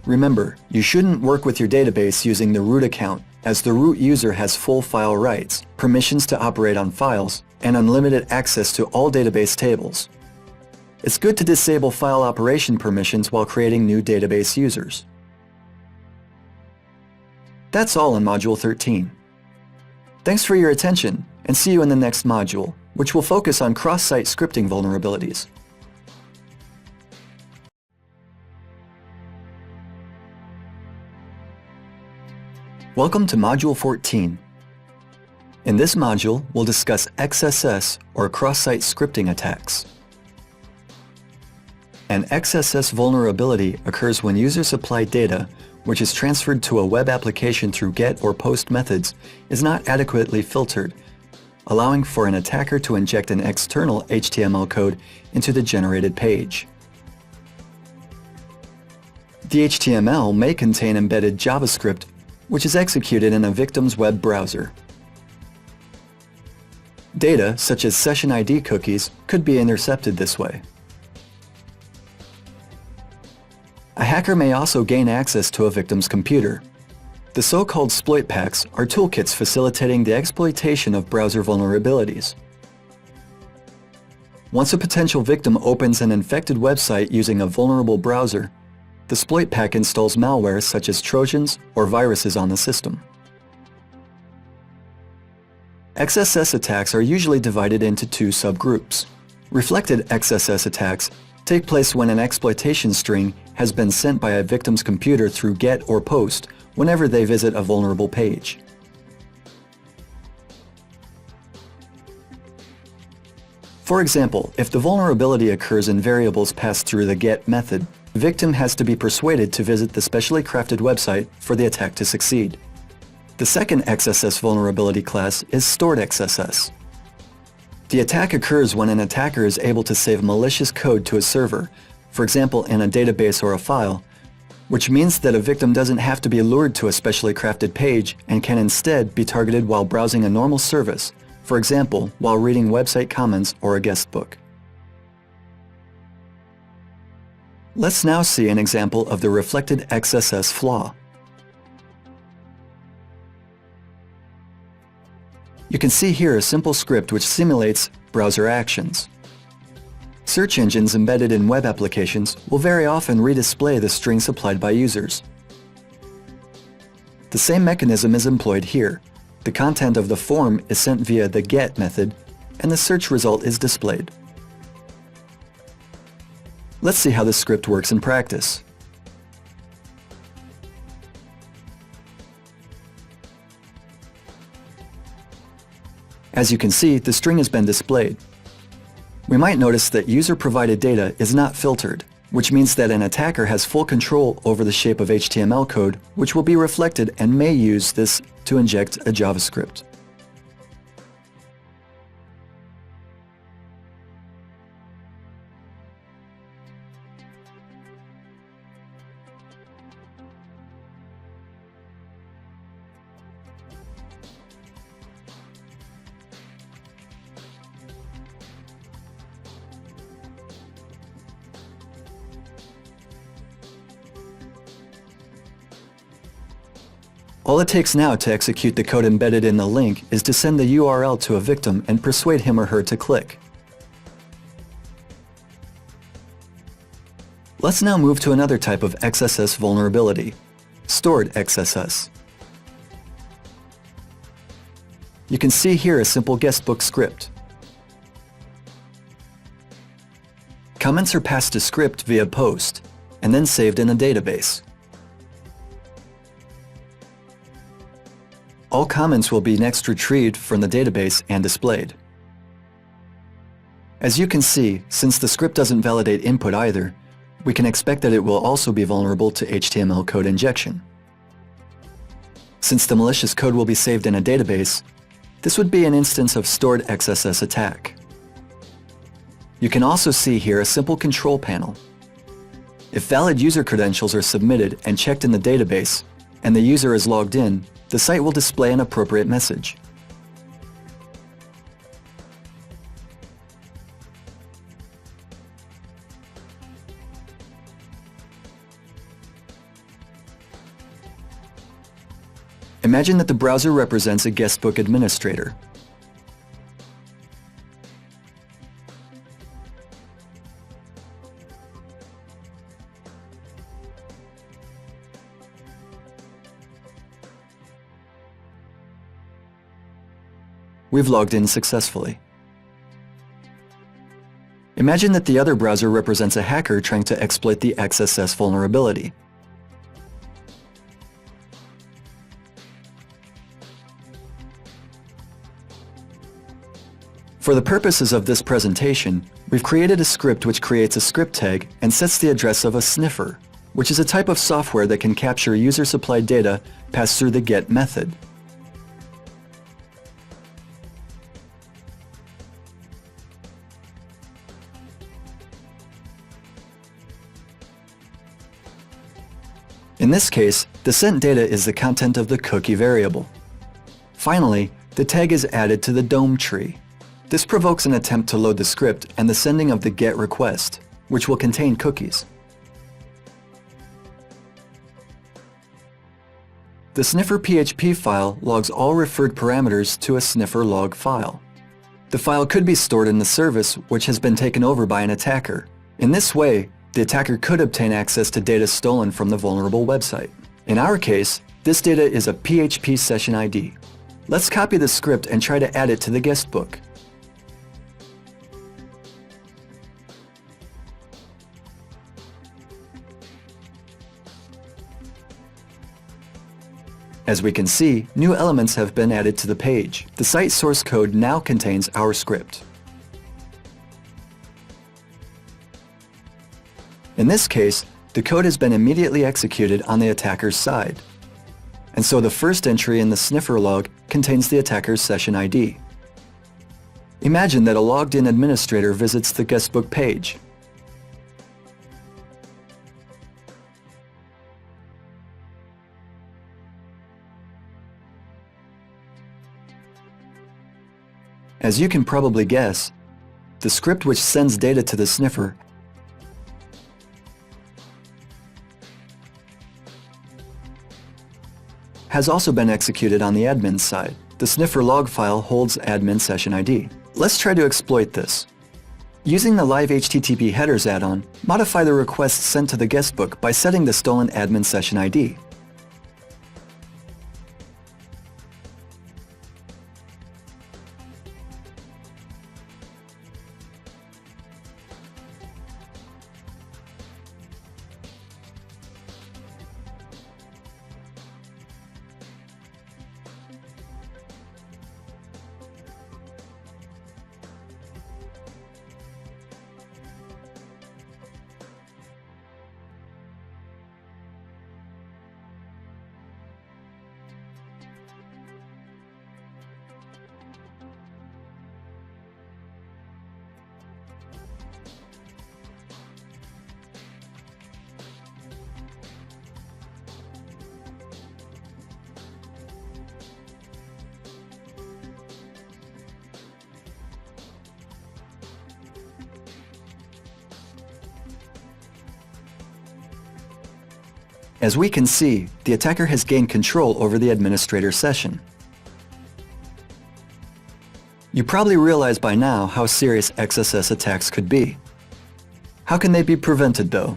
Remember, you shouldn't work with your database using the root account, as the root user has full file rights, permissions to operate on files, and unlimited access to all database tables. It's good to disable file operation permissions while creating new database users. That's all in Module 13. Thanks for your attention, and see you in the next module, which will focus on cross-site scripting vulnerabilities. Welcome to Module 14. In this module, we'll discuss XSS, or cross-site scripting attacks. An XSS vulnerability occurs when users supply data which is transferred to a web application through GET or POST methods is not adequately filtered, allowing for an attacker to inject an external HTML code into the generated page. The HTML may contain embedded JavaScript, which is executed in a victim's web browser. Data, such as session ID cookies, could be intercepted this way. A hacker may also gain access to a victim's computer. The so-called exploit packs are toolkits facilitating the exploitation of browser vulnerabilities. Once a potential victim opens an infected website using a vulnerable browser, the exploit pack installs malware such as Trojans or viruses on the system. XSS attacks are usually divided into two subgroups. Reflected XSS attacks take place when an exploitation string has been sent by a victim's computer through GET or POST whenever they visit a vulnerable page. For example, if the vulnerability occurs in variables passed through the GET method, the victim has to be persuaded to visit the specially crafted website for the attack to succeed. The second XSS vulnerability class is stored XSS. The attack occurs when an attacker is able to save malicious code to a server, for example in a database or a file, which means that a victim doesn't have to be lured to a specially crafted page and can instead be targeted while browsing a normal service, for example while reading website comments or a guest book. Let's now see an example of the reflected XSS flaw. You can see here a simple script which simulates browser actions. Search engines embedded in web applications will very often redisplay the string supplied by users. The same mechanism is employed here. The content of the form is sent via the GET method, and the search result is displayed. Let's see how this script works in practice. As you can see, the string has been displayed. We might notice that user-provided data is not filtered, which means that an attacker has full control over the shape of HTML code, which will be reflected and may use this to inject a JavaScript. All it takes now to execute the code embedded in the link is to send the URL to a victim and persuade him or her to click. Let's now move to another type of XSS vulnerability, stored XSS. You can see here a simple guestbook script. Comments are passed to script via POST and then saved in a database. All comments will be next retrieved from the database and displayed. As you can see, since the script doesn't validate input either, we can expect that it will also be vulnerable to HTML code injection. Since the malicious code will be saved in a database, this would be an instance of stored XSS attack. You can also see here a simple control panel. If valid user credentials are submitted and checked in the database, and the user is logged in, the site will display an appropriate message. Imagine that the browser represents a guestbook administrator. We've logged in successfully. Imagine that the other browser represents a hacker trying to exploit the XSS vulnerability. For the purposes of this presentation, we've created a script which creates a script tag and sets the address of a sniffer, which is a type of software that can capture user-supplied data passed through the GET method. In this case, the sent data is the content of the cookie variable. Finally, the tag is added to the DOM tree. This provokes an attempt to load the script and the sending of the GET request, which will contain cookies. The sniffer PHP file logs all referred parameters to a sniffer log file. The file could be stored in the service which has been taken over by an attacker. In this way, the attacker could obtain access to data stolen from the vulnerable website. In our case, this data is a PHP session ID. Let's copy the script and try to add it to the guest book. As we can see, new elements have been added to the page. The site source code now contains our script. In this case, the code has been immediately executed on the attacker's side. And so the first entry in the sniffer log contains the attacker's session ID. Imagine that a logged-in administrator visits the guestbook page. As you can probably guess, the script which sends data to the sniffer has also been executed on the admin side. The sniffer log file holds admin session ID. Let's try to exploit this. Using the Live HTTP Headers add-on, modify the request sent to the guestbook by setting the stolen admin session ID. As we can see, the attacker has gained control over the administrator session. You probably realize by now how serious XSS attacks could be. How can they be prevented though?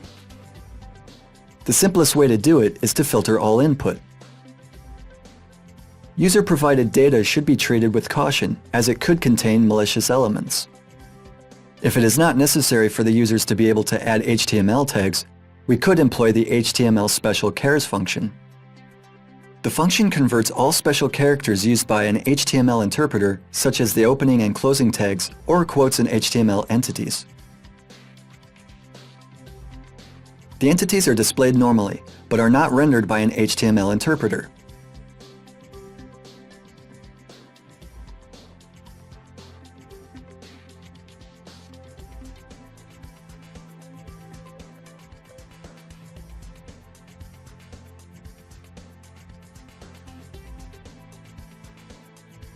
The simplest way to do it is to filter all input. User-provided data should be treated with caution, as it could contain malicious elements. If it is not necessary for the users to be able to add HTML tags, we could employ the HTML special chars function. The function converts all special characters used by an HTML interpreter, such as the opening and closing tags or quotes in HTML entities. The entities are displayed normally, but are not rendered by an HTML interpreter.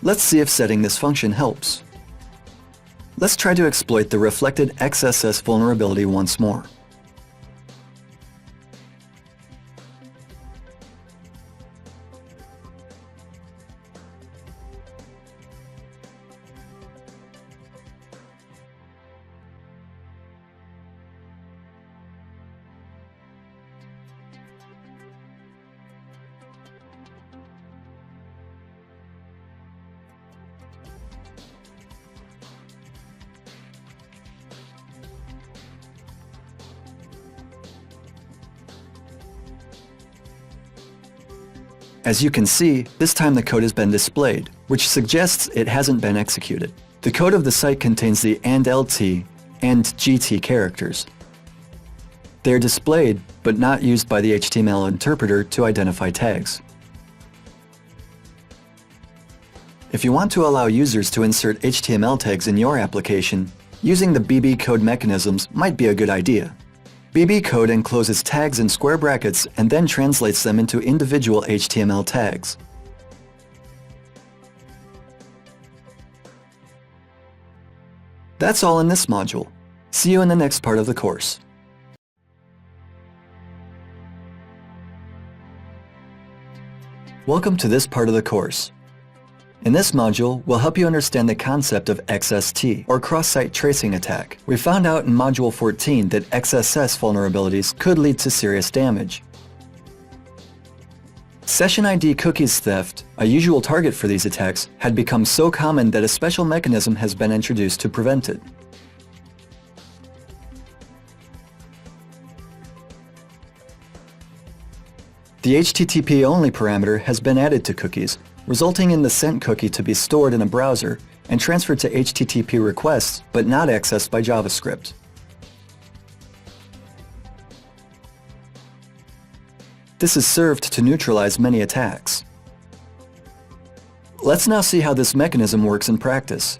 Let's see if setting this function helps. Let's try to exploit the reflected XSS vulnerability once more. As you can see, this time the code has been displayed, which suggests it hasn't been executed. The code of the site contains the AND-LT and GT characters. They are displayed, but not used by the HTML interpreter to identify tags. If you want to allow users to insert HTML tags in your application, using the BB code mechanisms might be a good idea. BB code encloses tags in square brackets and then translates them into individual HTML tags. That's all in this module. See you in the next part of the course. Welcome to this part of the course. In this module, we'll help you understand the concept of XST, or cross-site tracing attack. We found out in Module 14 that XSS vulnerabilities could lead to serious damage. Session ID cookies theft, a usual target for these attacks, had become so common that a special mechanism has been introduced to prevent it. The HTTP-only parameter has been added to cookies, resulting in the sent cookie to be stored in a browser and transferred to HTTP requests, but not accessed by JavaScript. This is served to neutralize many attacks. Let's now see how this mechanism works in practice.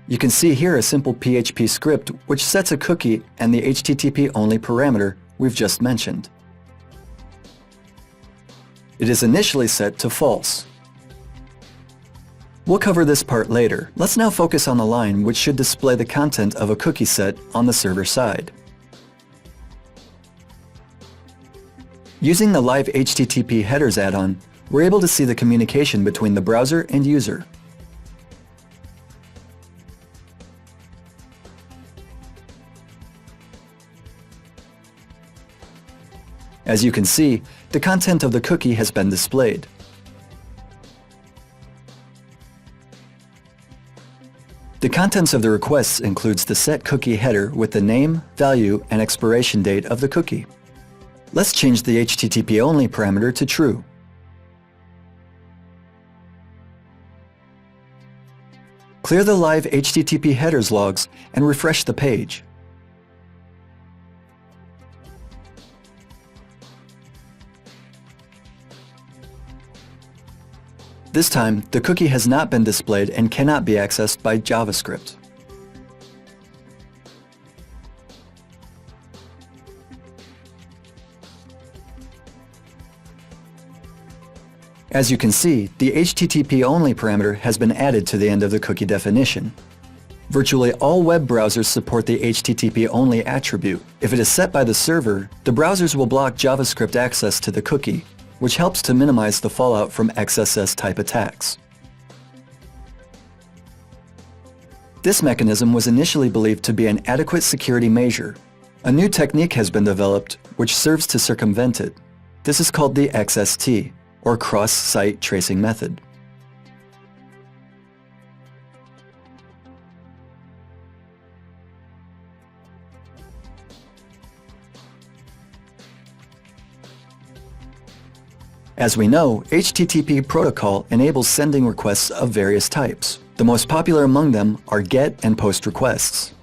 You can see here a simple PHP script which sets a cookie and the HTTP-only parameter we've just mentioned. It is initially set to false. We'll cover this part later. Let's now focus on the line which should display the content of a cookie set on the server side. Using the Live HTTP Headers add-on, we're able to see the communication between the browser and user. As you can see, the content of the cookie has been displayed. The contents of the requests includes the set cookie header with the name, value, and expiration date of the cookie. Let's change the HTTP-only parameter to true. Clear the live HTTP headers logs and refresh the page. This time, the cookie has not been displayed and cannot be accessed by JavaScript. As you can see, the HTTP-only parameter has been added to the end of the cookie definition. Virtually all web browsers support the HTTP-only attribute. If it is set by the server, the browsers will block JavaScript access to the cookie, which helps to minimize the fallout from XSS-type attacks. This mechanism was initially believed to be an adequate security measure. A new technique has been developed which serves to circumvent it. This is called the XST, or cross-site tracing method. As we know, HTTP protocol enables sending requests of various types. The most popular among them are GET and POST requests.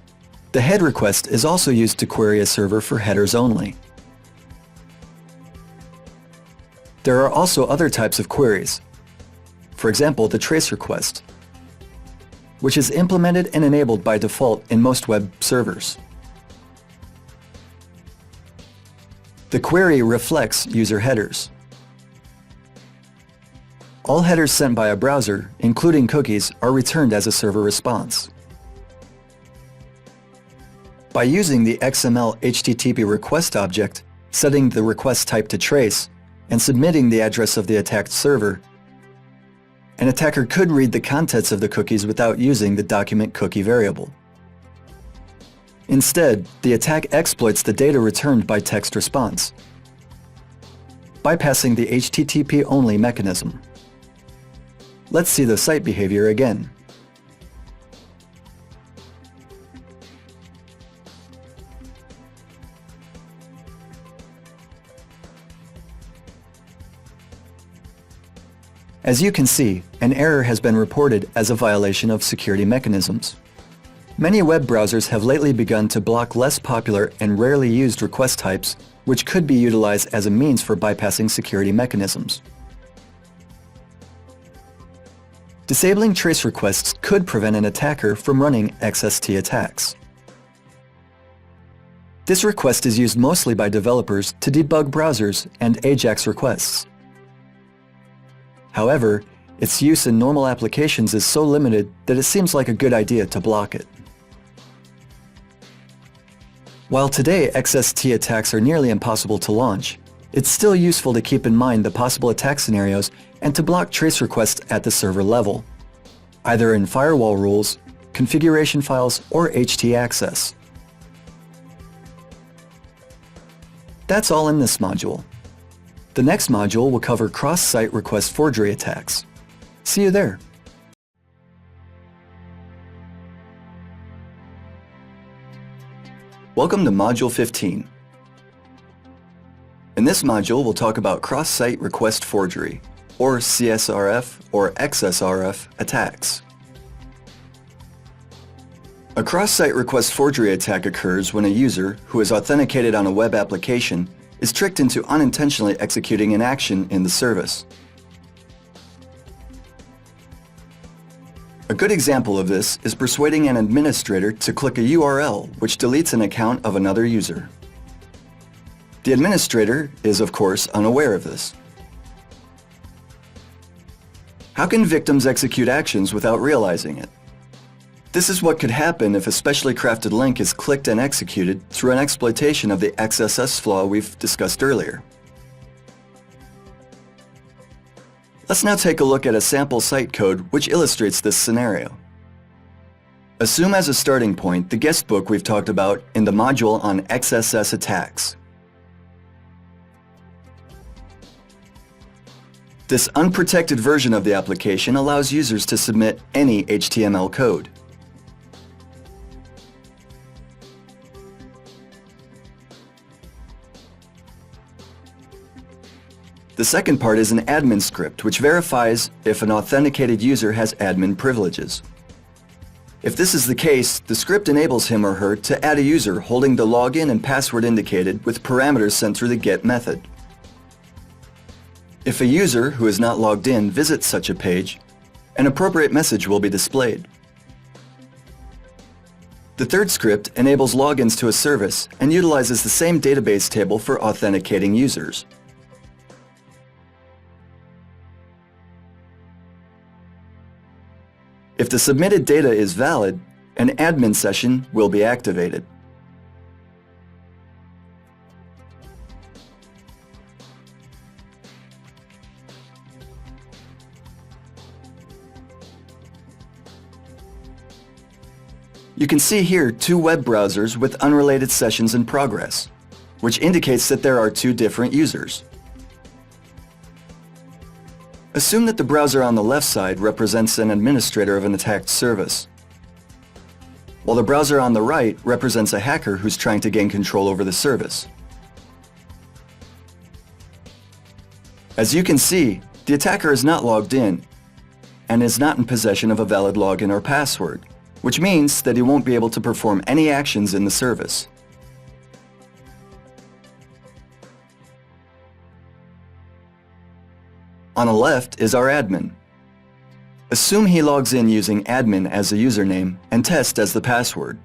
The head request is also used to query a server for headers only. There are also other types of queries. For example, the trace request, which is implemented and enabled by default in most web servers. The query reflects user headers. All headers sent by a browser, including cookies, are returned as a server response. By using the XML HTTP request object, setting the request type to trace, and submitting the address of the attacked server, an attacker could read the contents of the cookies without using the document cookie variable. Instead, the attack exploits the data returned by text response, bypassing the HTTP-only mechanism. Let's see the site behavior again. As you can see, an error has been reported as a violation of security mechanisms. Many web browsers have lately begun to block less popular and rarely used request types, which could be utilized as a means for bypassing security mechanisms. Disabling trace requests could prevent an attacker from running XST attacks. This request is used mostly by developers to debug browsers and AJAX requests. However, its use in normal applications is so limited that it seems like a good idea to block it. While today XST attacks are nearly impossible to launch, it's still useful to keep in mind the possible attack scenarios and to block trace requests at the server level, either in firewall rules, configuration files, or htaccess. That's all in this module. The next module will cover cross-site request forgery attacks. See you there. Welcome to Module 15. In this module, we'll talk about cross-site request forgery, or CSRF or XSRF attacks. A cross-site request forgery attack occurs when a user who is authenticated on a web application is tricked into unintentionally executing an action in the service. A good example of this is persuading an administrator to click a URL which deletes an account of another user. The administrator is, of course, unaware of this. How can victims execute actions without realizing it? This is what could happen if a specially crafted link is clicked and executed through an exploitation of the XSS flaw we've discussed earlier. Let's now take a look at a sample site code which illustrates this scenario. Assume as a starting point the guest book we've talked about in the module on XSS attacks. This unprotected version of the application allows users to submit any HTML code. The second part is an admin script which verifies if an authenticated user has admin privileges. If this is the case, the script enables him or her to add a user holding the login and password indicated with parameters sent through the GET method. If a user who is not logged in visits such a page, an appropriate message will be displayed. The third script enables logins to a service and utilizes the same database table for authenticating users. If the submitted data is valid, an admin session will be activated. You can see here two web browsers with unrelated sessions in progress, which indicates that there are two different users. Assume that the browser on the left side represents an administrator of an attacked service, while the browser on the right represents a hacker who's trying to gain control over the service. As you can see, the attacker is not logged in and is not in possession of a valid login or password, which means that he won't be able to perform any actions in the service. On the left is our admin. Assume he logs in using admin as a username and test as the password.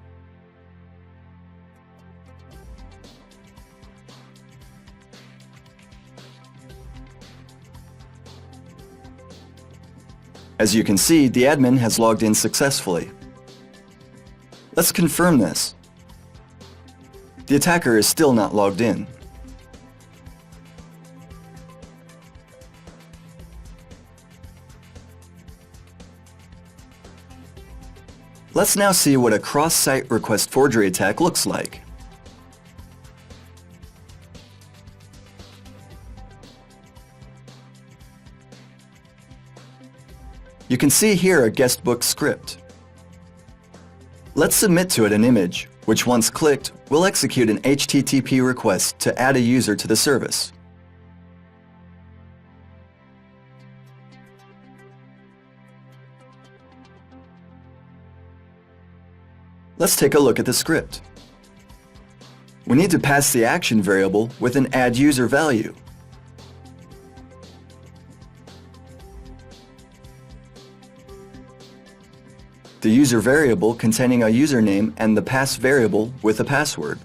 As you can see, the admin has logged in successfully. Let's confirm this. The attacker is still not logged in. Let's now see what a cross-site request forgery attack looks like. You can see here a guestbook script. Let's submit to it an image, which once clicked, will execute an HTTP request to add a user to the service. Let's take a look at the script. We need to pass the action variable with an add_user value. The user variable containing a username and the pass variable with a password.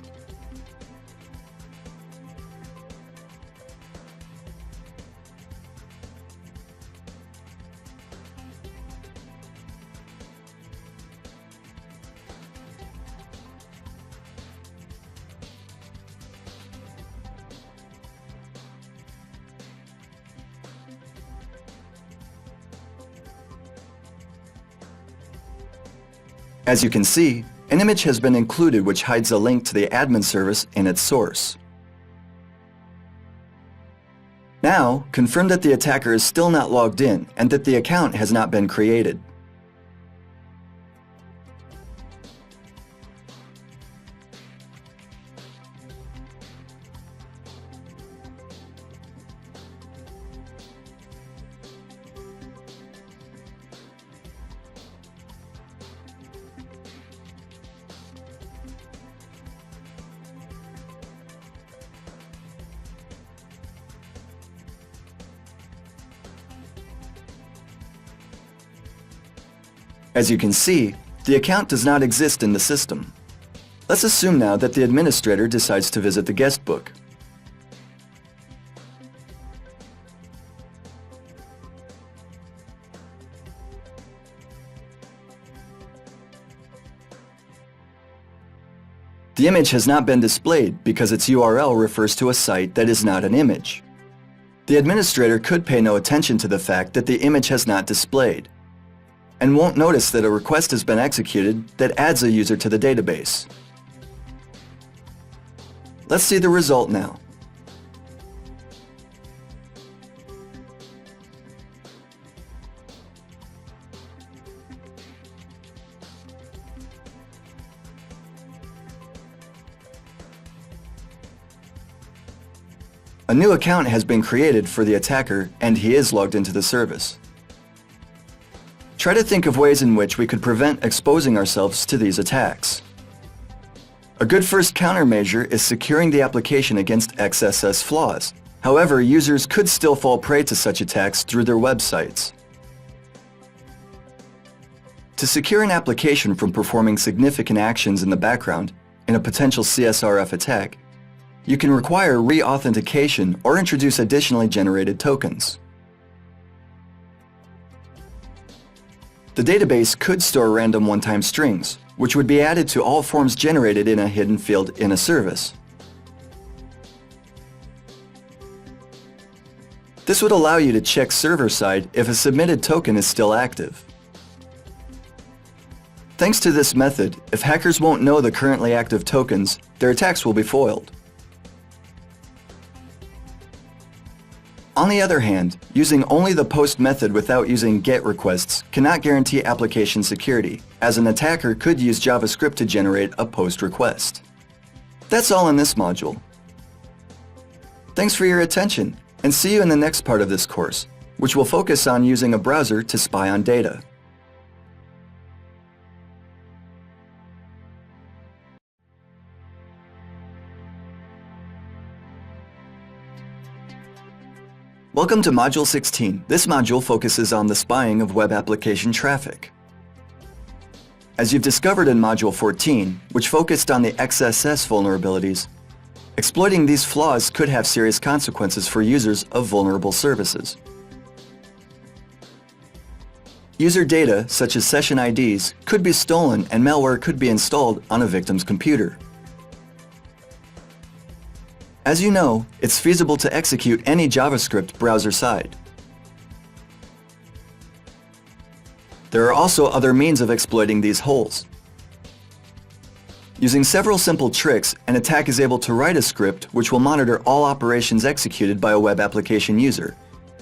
As you can see, an image has been included which hides a link to the admin service in its source. Now, confirm that the attacker is still not logged in and that the account has not been created. As you can see, the account does not exist in the system. Let's assume now that the administrator decides to visit the guest book. The image has not been displayed because its URL refers to a site that is not an image. The administrator could pay no attention to the fact that the image has not displayed, and won't notice that a request has been executed that adds a user to the database. Let's see the result now. A new account has been created for the attacker and he is logged into the service. Try to think of ways in which we could prevent exposing ourselves to these attacks. A good first countermeasure is securing the application against XSS flaws. However, users could still fall prey to such attacks through their websites. To secure an application from performing significant actions in the background in a potential CSRF attack, you can require re-authentication or introduce additionally generated tokens. The database could store random one-time strings, which would be added to all forms generated in a hidden field in a service. This would allow you to check server-side if a submitted token is still active. Thanks to this method, if hackers won't know the currently active tokens, their attacks will be foiled. On the other hand, using only the POST method without using GET requests cannot guarantee application security, as an attacker could use JavaScript to generate a POST request. That's all in this module. Thanks for your attention, and see you in the next part of this course, which will focus on using a browser to spy on data. Welcome to Module 16. This module focuses on the spying of web application traffic. As you've discovered in Module 14, which focused on the XSS vulnerabilities, exploiting these flaws could have serious consequences for users of vulnerable services. User data, such as session IDs, could be stolen and malware could be installed on a victim's computer. As you know, it's feasible to execute any JavaScript browser-side. There are also other means of exploiting these holes. Using several simple tricks, an attack is able to write a script which will monitor all operations executed by a web application user,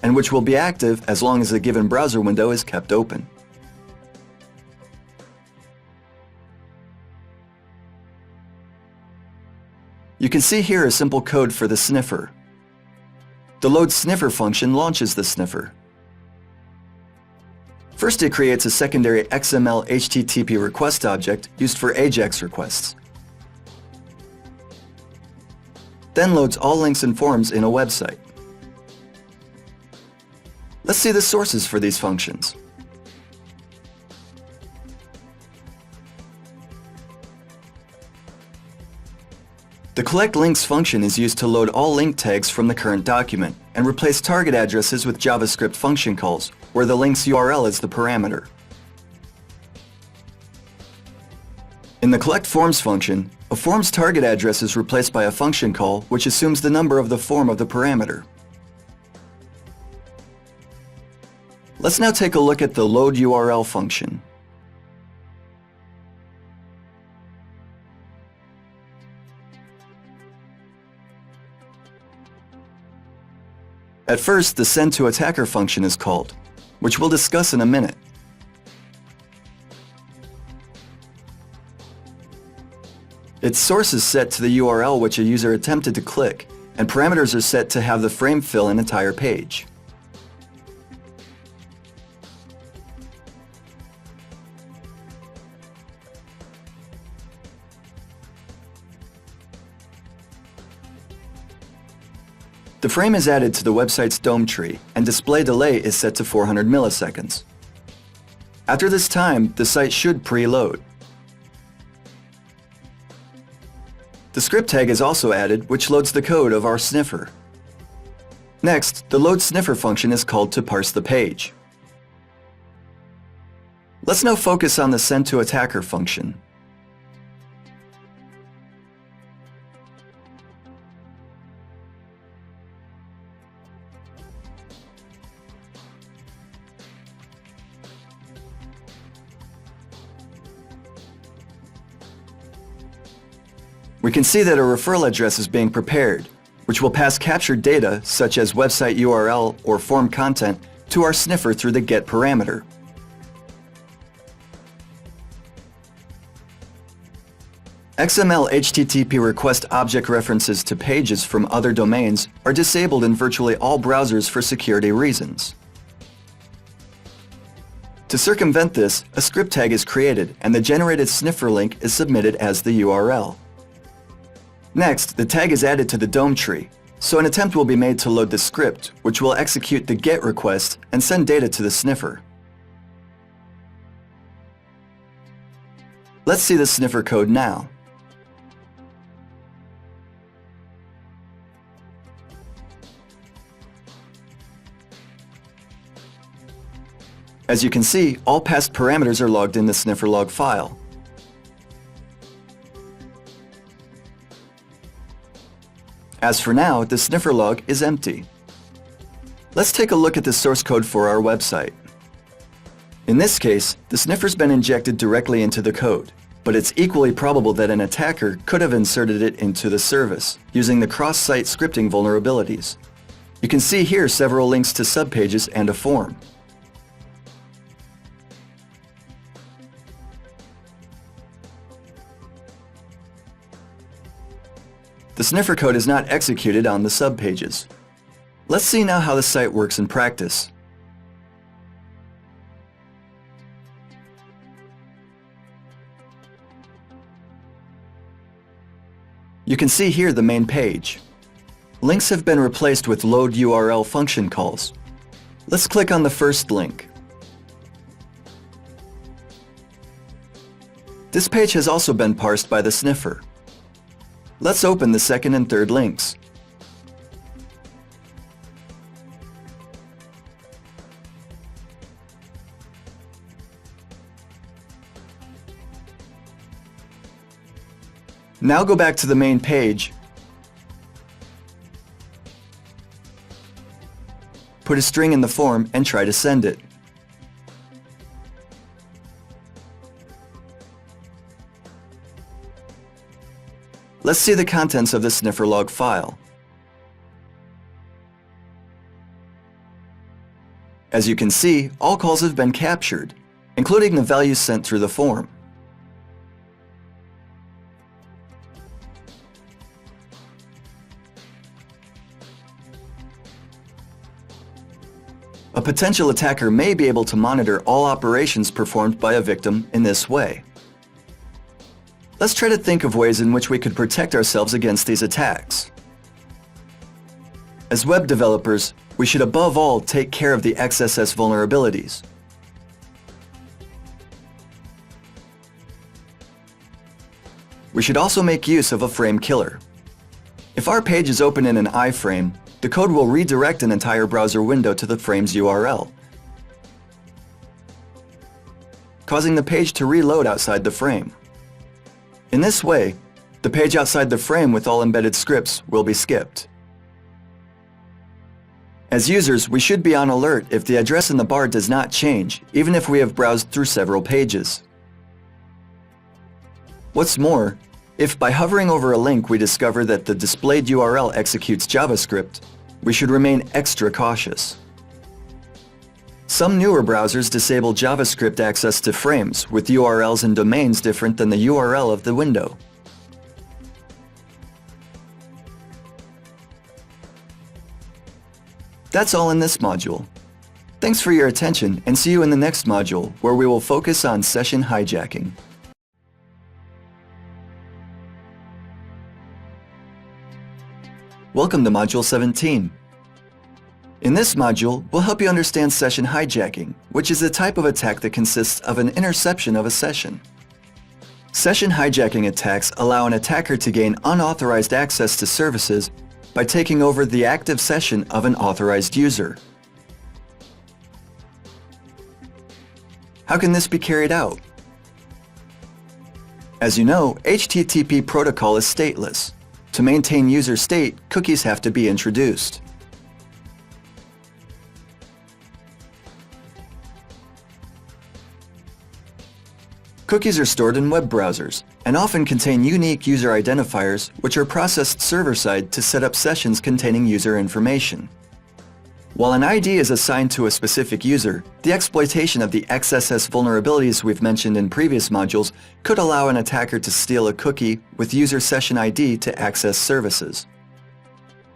and which will be active as long as a given browser window is kept open. You can see here a simple code for the sniffer. The load sniffer function launches the sniffer. First, it creates a secondary XML HTTP request object used for AJAX requests. Then loads all links and forms in a website. Let's see the sources for these functions. The collect links function is used to load all link tags from the current document and replace target addresses with JavaScript function calls, where the link's URL is the parameter. In the collect forms function, a form's target address is replaced by a function call which assumes the number of the form of the parameter. Let's now take a look at the load URL function. At first, the send to attacker function is called, which we'll discuss in a minute. Its source is set to the URL which a user attempted to click, and parameters are set to have the frame fill an entire page. The frame is added to the website's DOM tree, and display delay is set to 400 milliseconds. After this time, the site should preload. The script tag is also added, which loads the code of our sniffer. Next, the load sniffer function is called to parse the page. Let's now focus on the send to attacker function. We can see that a referral address is being prepared, which will pass captured data, such as website URL or form content, to our sniffer through the GET parameter. XML HTTP request object references to pages from other domains are disabled in virtually all browsers for security reasons. To circumvent this, a script tag is created and the generated sniffer link is submitted as the URL. Next, the tag is added to the DOM tree, so an attempt will be made to load the script, which will execute the GET request and send data to the sniffer. Let's see the sniffer code now. As you can see, all past parameters are logged in the sniffer log file. As for now, the sniffer log is empty. Let's take a look at the source code for our website. In this case, the sniffer's been injected directly into the code, but it's equally probable that an attacker could have inserted it into the service, using the cross-site scripting vulnerabilities. You can see here several links to subpages and a form. The sniffer code is not executed on the subpages. Let's see now how the site works in practice. You can see here the main page. Links have been replaced with load URL function calls. Let's click on the first link. This page has also been parsed by the sniffer. Let's open the second and third links. Now go back to the main page, put a string in the form and try to send it. Let's see the contents of the sniffer log file. As you can see, all calls have been captured, including the values sent through the form. A A potential attacker may be able to monitor all operations performed by a victim in this way. Let's try to think of ways in which we could protect ourselves against these attacks. As web developers, we should above all take care of the XSS vulnerabilities. We should also make use of a frame killer. If our page is open in an iframe, the code will redirect an entire browser window to the frame's URL, causing the page to reload outside the frame. In this way, the page outside the frame with all embedded scripts will be skipped. As users, we should be on alert if the address in the bar does not change, even if we have browsed through several pages. What's more, if by hovering over a link we discover that the displayed URL executes JavaScript, we should remain extra cautious. Some newer browsers disable JavaScript access to frames with URLs and domains different than the URL of the window. That's all in this module. Thanks for your attention and see you in the next module where we will focus on session hijacking. Welcome to Module 17. In this module, we'll help you understand session hijacking, which is a type of attack that consists of an interception of a session. Session hijacking attacks allow an attacker to gain unauthorized access to services by taking over the active session of an authorized user. How can this be carried out? As you know, HTTP protocol is stateless. To maintain user state, cookies have to be introduced. Cookies are stored in web browsers and often contain unique user identifiers which are processed server-side to set up sessions containing user information. While an ID is assigned to a specific user, the exploitation of the XSS vulnerabilities we've mentioned in previous modules could allow an attacker to steal a cookie with user session ID to access services.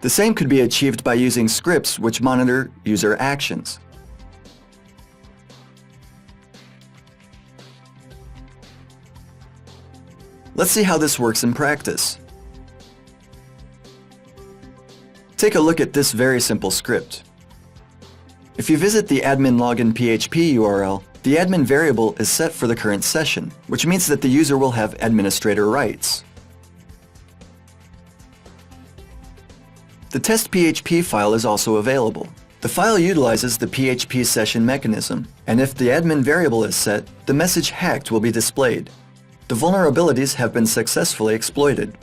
The same could be achieved by using scripts which monitor user actions. Let's see how this works in practice. Take a look at this very simple script. If you visit the admin login PHP URL, the admin variable is set for the current session, which means that the user will have administrator rights. The test.php file is also available. The file utilizes the PHP session mechanism, and if the admin variable is set, the message hacked will be displayed. The vulnerabilities have been successfully exploited.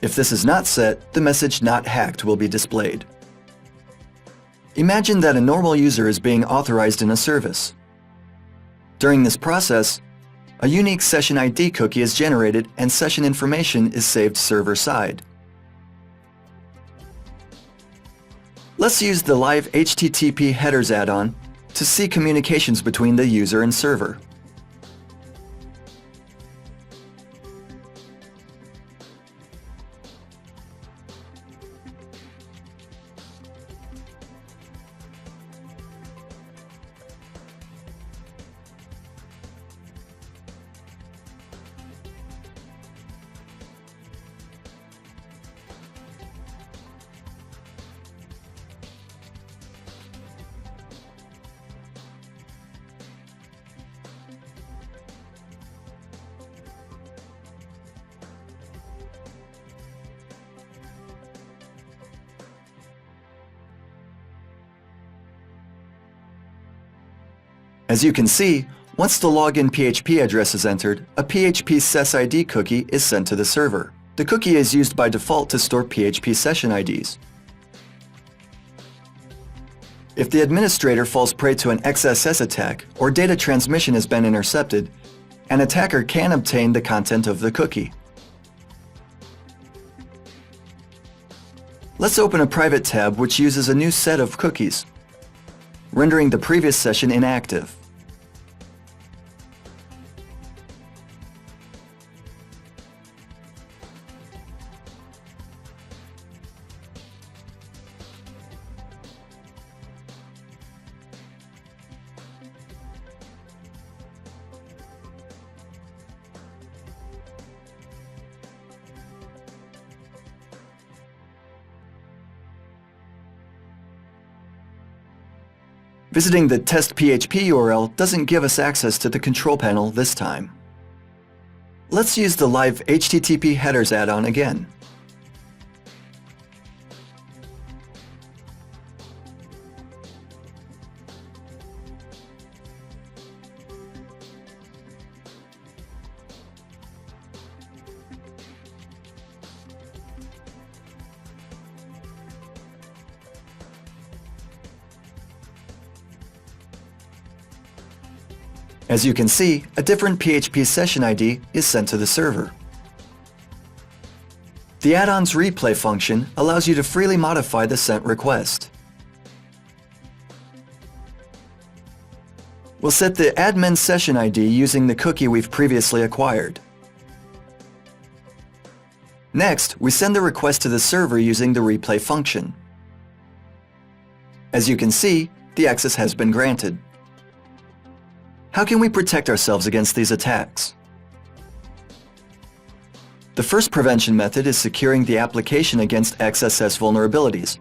If this is not set, the message not hacked will be displayed. Imagine that a normal user is being authorized in a service. During this process, a unique session ID cookie is generated and session information is saved server-side. Let's use the live HTTP headers add-on to see communications between the user and server. As you can see, once the login PHP address is entered, a PHP SesID cookie is sent to the server. The cookie is used by default to store PHP session IDs. If the administrator falls prey to an XSS attack or data transmission has been intercepted, an attacker can obtain the content of the cookie. Let's open a private tab which uses a new set of cookies, rendering the previous session inactive. Visiting the test PHP URL doesn't give us access to the control panel this time. Let's use the live HTTP headers add-on again. As you can see, a different PHP session ID is sent to the server. The add-on's replay function allows you to freely modify the sent request. We'll set the admin session ID using the cookie we've previously acquired. Next, we send the request to the server using the replay function. As you can see, the access has been granted. How can we protect ourselves against these attacks? The first prevention method is securing the application against XSS vulnerabilities,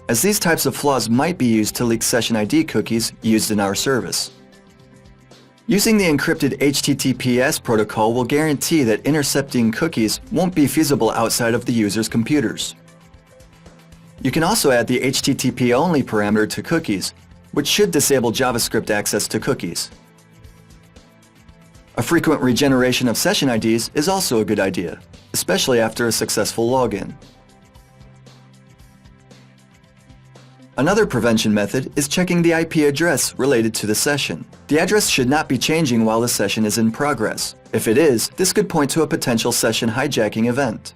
as these types of flaws might be used to leak session ID cookies used in our service. Using the encrypted HTTPS protocol will guarantee that intercepting cookies won't be feasible outside of the user's computers. You can also add the HTTP-only parameter to cookies, which should disable JavaScript access to cookies. A frequent regeneration of session IDs is also a good idea, especially after a successful login. Another prevention method is checking the IP address related to the session. The address should not be changing while the session is in progress. If it is, this could point to a potential session hijacking event.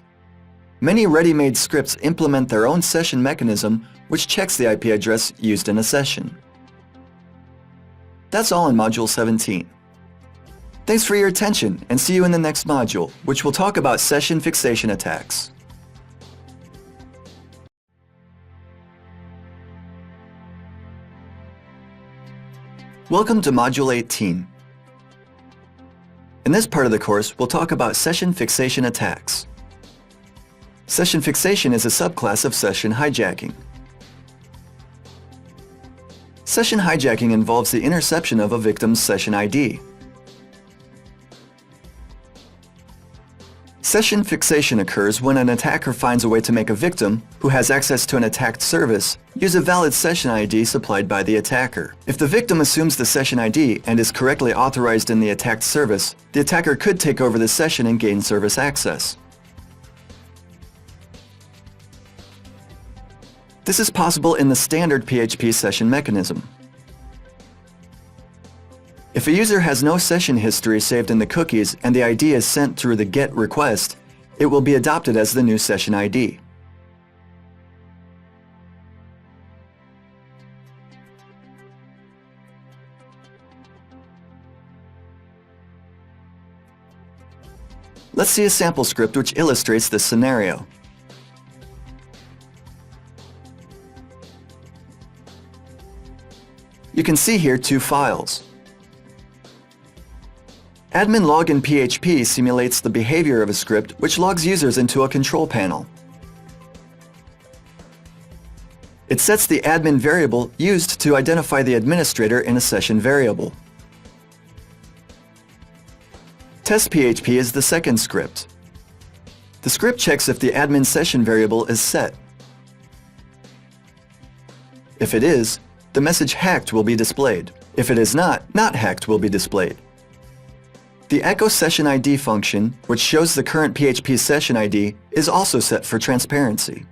Many ready-made scripts implement their own session mechanism which checks the IP address used in a session. That's all in Module 17. Thanks for your attention, and see you in the next module, which will talk about session fixation attacks. Welcome to Module 18. In this part of the course, we'll talk about session fixation attacks. Session fixation is a subclass of session hijacking. Session hijacking involves the interception of a victim's session ID. Session fixation occurs when an attacker finds a way to make a victim, who has access to an attacked service, use a valid session ID supplied by the attacker. If the victim assumes the session ID and is correctly authorized in the attacked service, the attacker could take over the session and gain service access. This is possible in the standard PHP session mechanism. If a user has no session history saved in the cookies and the ID is sent through the GET request, it will be adopted as the new session ID. Let's see a sample script which illustrates this scenario. You can see here two files. Admin login PHP simulates the behavior of a script which logs users into a control panel. It sets the admin variable used to identify the administrator in a session variable. Test PHP is the second script. The script checks if the admin session variable is set. If it is, the message hacked will be displayed. If it is not hacked will be displayed. The echo session ID function, which shows the current PHP session ID, is also set for transparency.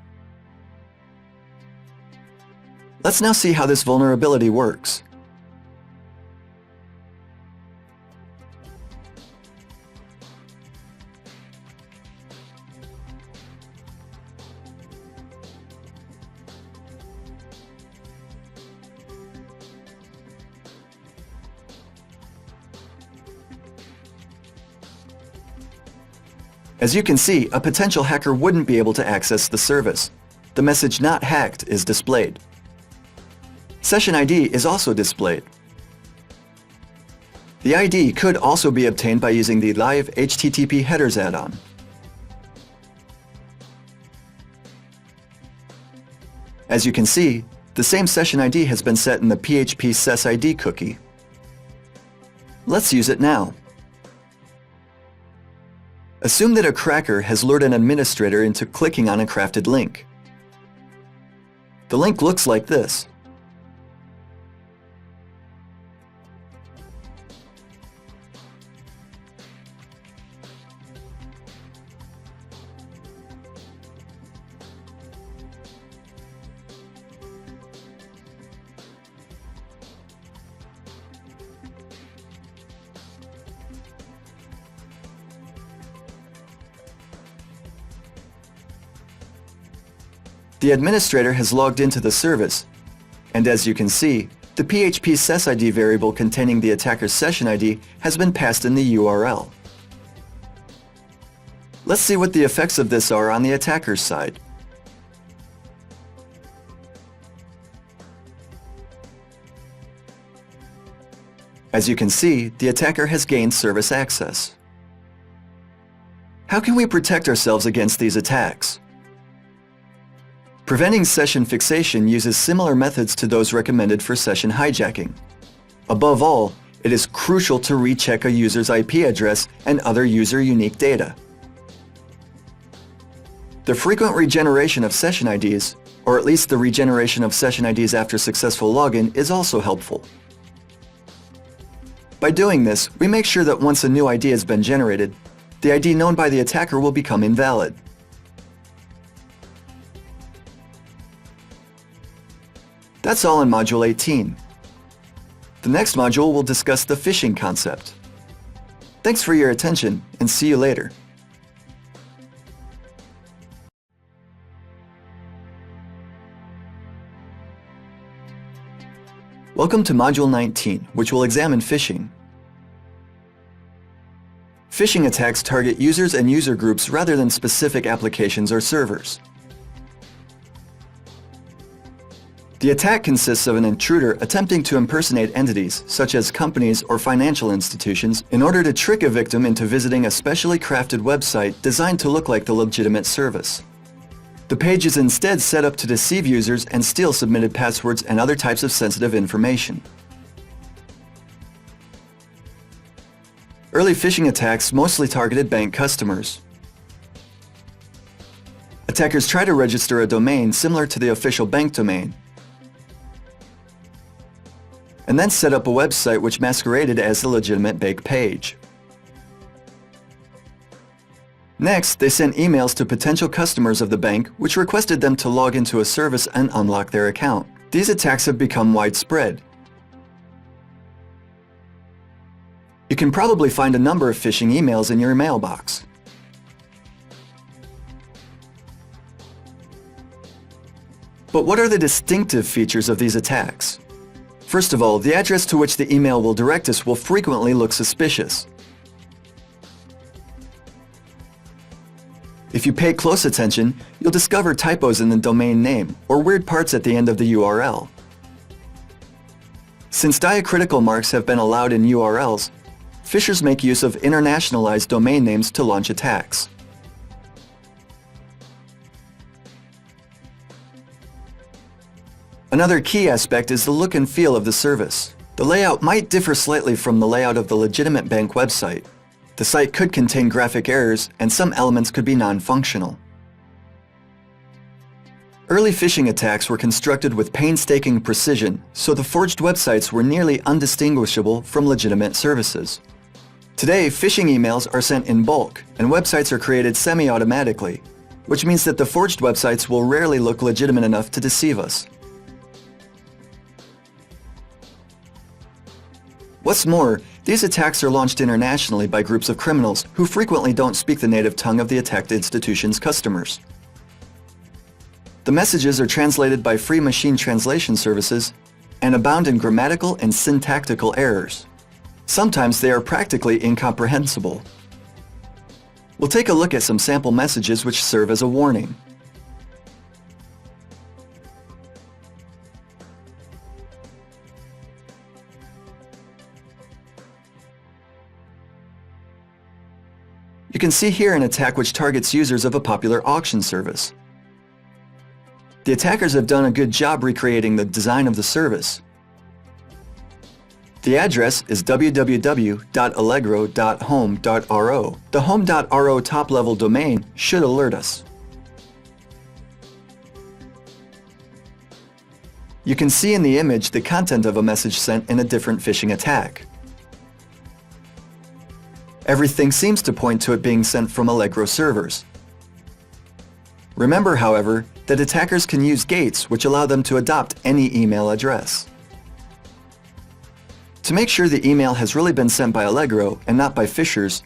Let's now see how this vulnerability works. As you can see, a potential hacker wouldn't be able to access the service. The message "not hacked" is displayed. Session ID is also displayed. The ID could also be obtained by using the live HTTP headers add-on. As you can see, the same session ID has been set in the PHP sesID cookie. Let's use it now. Assume that a cracker has lured an administrator into clicking on a crafted link. The link looks like this. The administrator has logged into the service, and as you can see, the PHP sesID variable containing the attacker's session ID has been passed in the URL. Let's see what the effects of this are on the attacker's side. As you can see, the attacker has gained service access. How can we protect ourselves against these attacks? Preventing session fixation uses similar methods to those recommended for session hijacking. Above all, it is crucial to recheck a user's IP address and other user-unique data. The frequent regeneration of session IDs, or at least the regeneration of session IDs after successful login, is also helpful. By doing this, we make sure that once a new ID has been generated, the ID known by the attacker will become invalid. That's all in Module 18. The next module will discuss the phishing concept. Thanks for your attention, and see you later. Welcome to Module 19, which will examine phishing. Phishing attacks target users and user groups rather than specific applications or servers. The attack consists of an intruder attempting to impersonate entities, such as companies or financial institutions, in order to trick a victim into visiting a specially crafted website designed to look like the legitimate service. The page is instead set up to deceive users and steal submitted passwords and other types of sensitive information. Early phishing attacks mostly targeted bank customers. Attackers try to register a domain similar to the official bank domain, and then set up a website which masqueraded as the legitimate bank page. Next, they sent emails to potential customers of the bank which requested them to log into a service and unlock their account. These attacks have become widespread. You can probably find a number of phishing emails in your mailbox. But what are the distinctive features of these attacks? First of all, the address to which the email will direct us will frequently look suspicious. If you pay close attention, you'll discover typos in the domain name or weird parts at the end of the URL. Since diacritical marks have been allowed in URLs, phishers make use of internationalized domain names to launch attacks. Another key aspect is the look and feel of the service. The layout might differ slightly from the layout of the legitimate bank website. The site could contain graphic errors, and some elements could be non-functional. Early phishing attacks were constructed with painstaking precision, so the forged websites were nearly undistinguishable from legitimate services. Today, phishing emails are sent in bulk, and websites are created semi-automatically, which means that the forged websites will rarely look legitimate enough to deceive us. What's more, these attacks are launched internationally by groups of criminals who frequently don't speak the native tongue of the attacked institution's customers. The messages are translated by free machine translation services and abound in grammatical and syntactical errors. Sometimes they are practically incomprehensible. We'll take a look at some sample messages which serve as a warning. You can see here an attack which targets users of a popular auction service. The attackers have done a good job recreating the design of the service. The address is www.allegro.home.ro. The home.ro top-level domain should alert us. You can see in the image the content of a message sent in a different phishing attack. Everything seems to point to it being sent from Allegro servers. Remember, however, that attackers can use gates which allow them to adopt any email address. To make sure the email has really been sent by Allegro and not by phishers,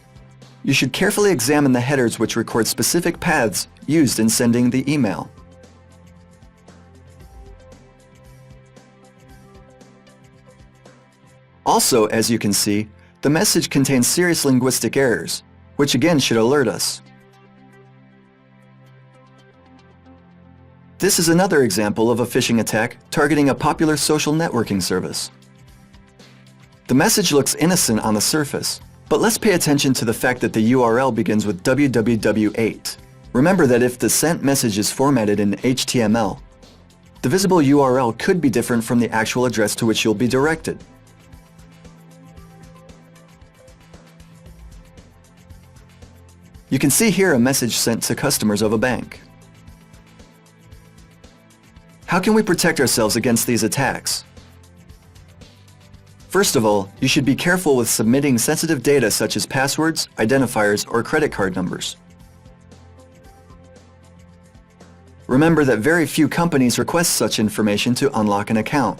you should carefully examine the headers which record specific paths used in sending the email. Also, as you can see, the message contains serious linguistic errors, which again should alert us. This is another example of a phishing attack targeting a popular social networking service. The message looks innocent on the surface, but let's pay attention to the fact that the URL begins with www8. Remember that if the sent message is formatted in HTML, the visible URL could be different from the actual address to which you'll be directed. You can see here a message sent to customers of a bank. How can we protect ourselves against these attacks? First of all, you should be careful with submitting sensitive data such as passwords, identifiers, or credit card numbers. Remember that very few companies request such information to unlock an account.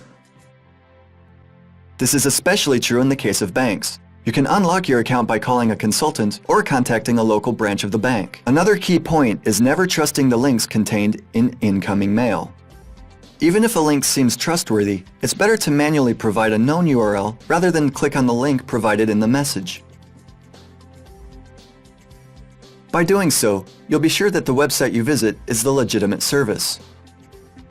This is especially true in the case of banks. You can unlock your account by calling a consultant or contacting a local branch of the bank. Another key point is never trusting the links contained in incoming mail. Even if a link seems trustworthy, it's better to manually provide a known URL rather than click on the link provided in the message. By doing so, you'll be sure that the website you visit is the legitimate service.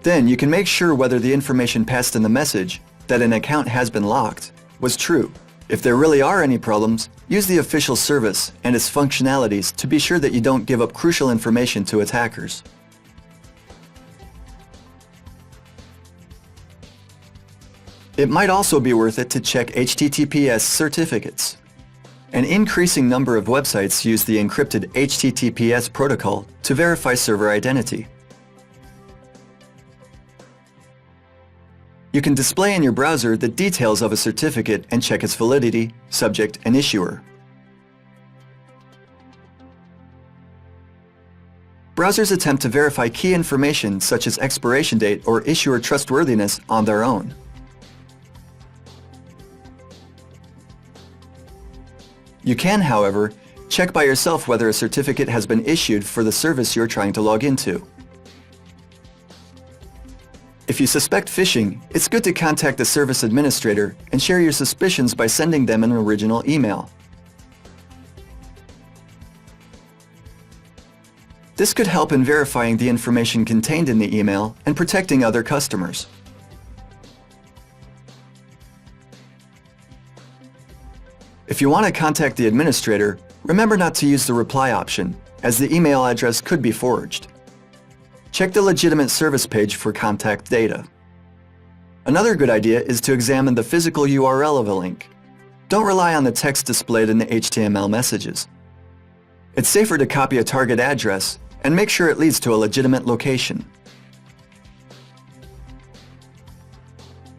Then you can make sure whether the information passed in the message, that an account has been locked, was true. If there really are any problems, use the official service and its functionalities to be sure that you don't give up crucial information to attackers. It might also be worth it to check HTTPS certificates. An increasing number of websites use the encrypted HTTPS protocol to verify server identity. You can display in your browser the details of a certificate and check its validity, subject, and issuer. Browsers attempt to verify key information such as expiration date or issuer trustworthiness on their own. You can, however, check by yourself whether a certificate has been issued for the service you're trying to log into. If you suspect phishing, it's good to contact the service administrator and share your suspicions by sending them an original email. This could help in verifying the information contained in the email and protecting other customers. If you want to contact the administrator, remember not to use the reply option, as the email address could be forged. Check the legitimate service page for contact data. Another good idea is to examine the physical URL of a link. Don't rely on the text displayed in the HTML messages. It's safer to copy a target address and make sure it leads to a legitimate location.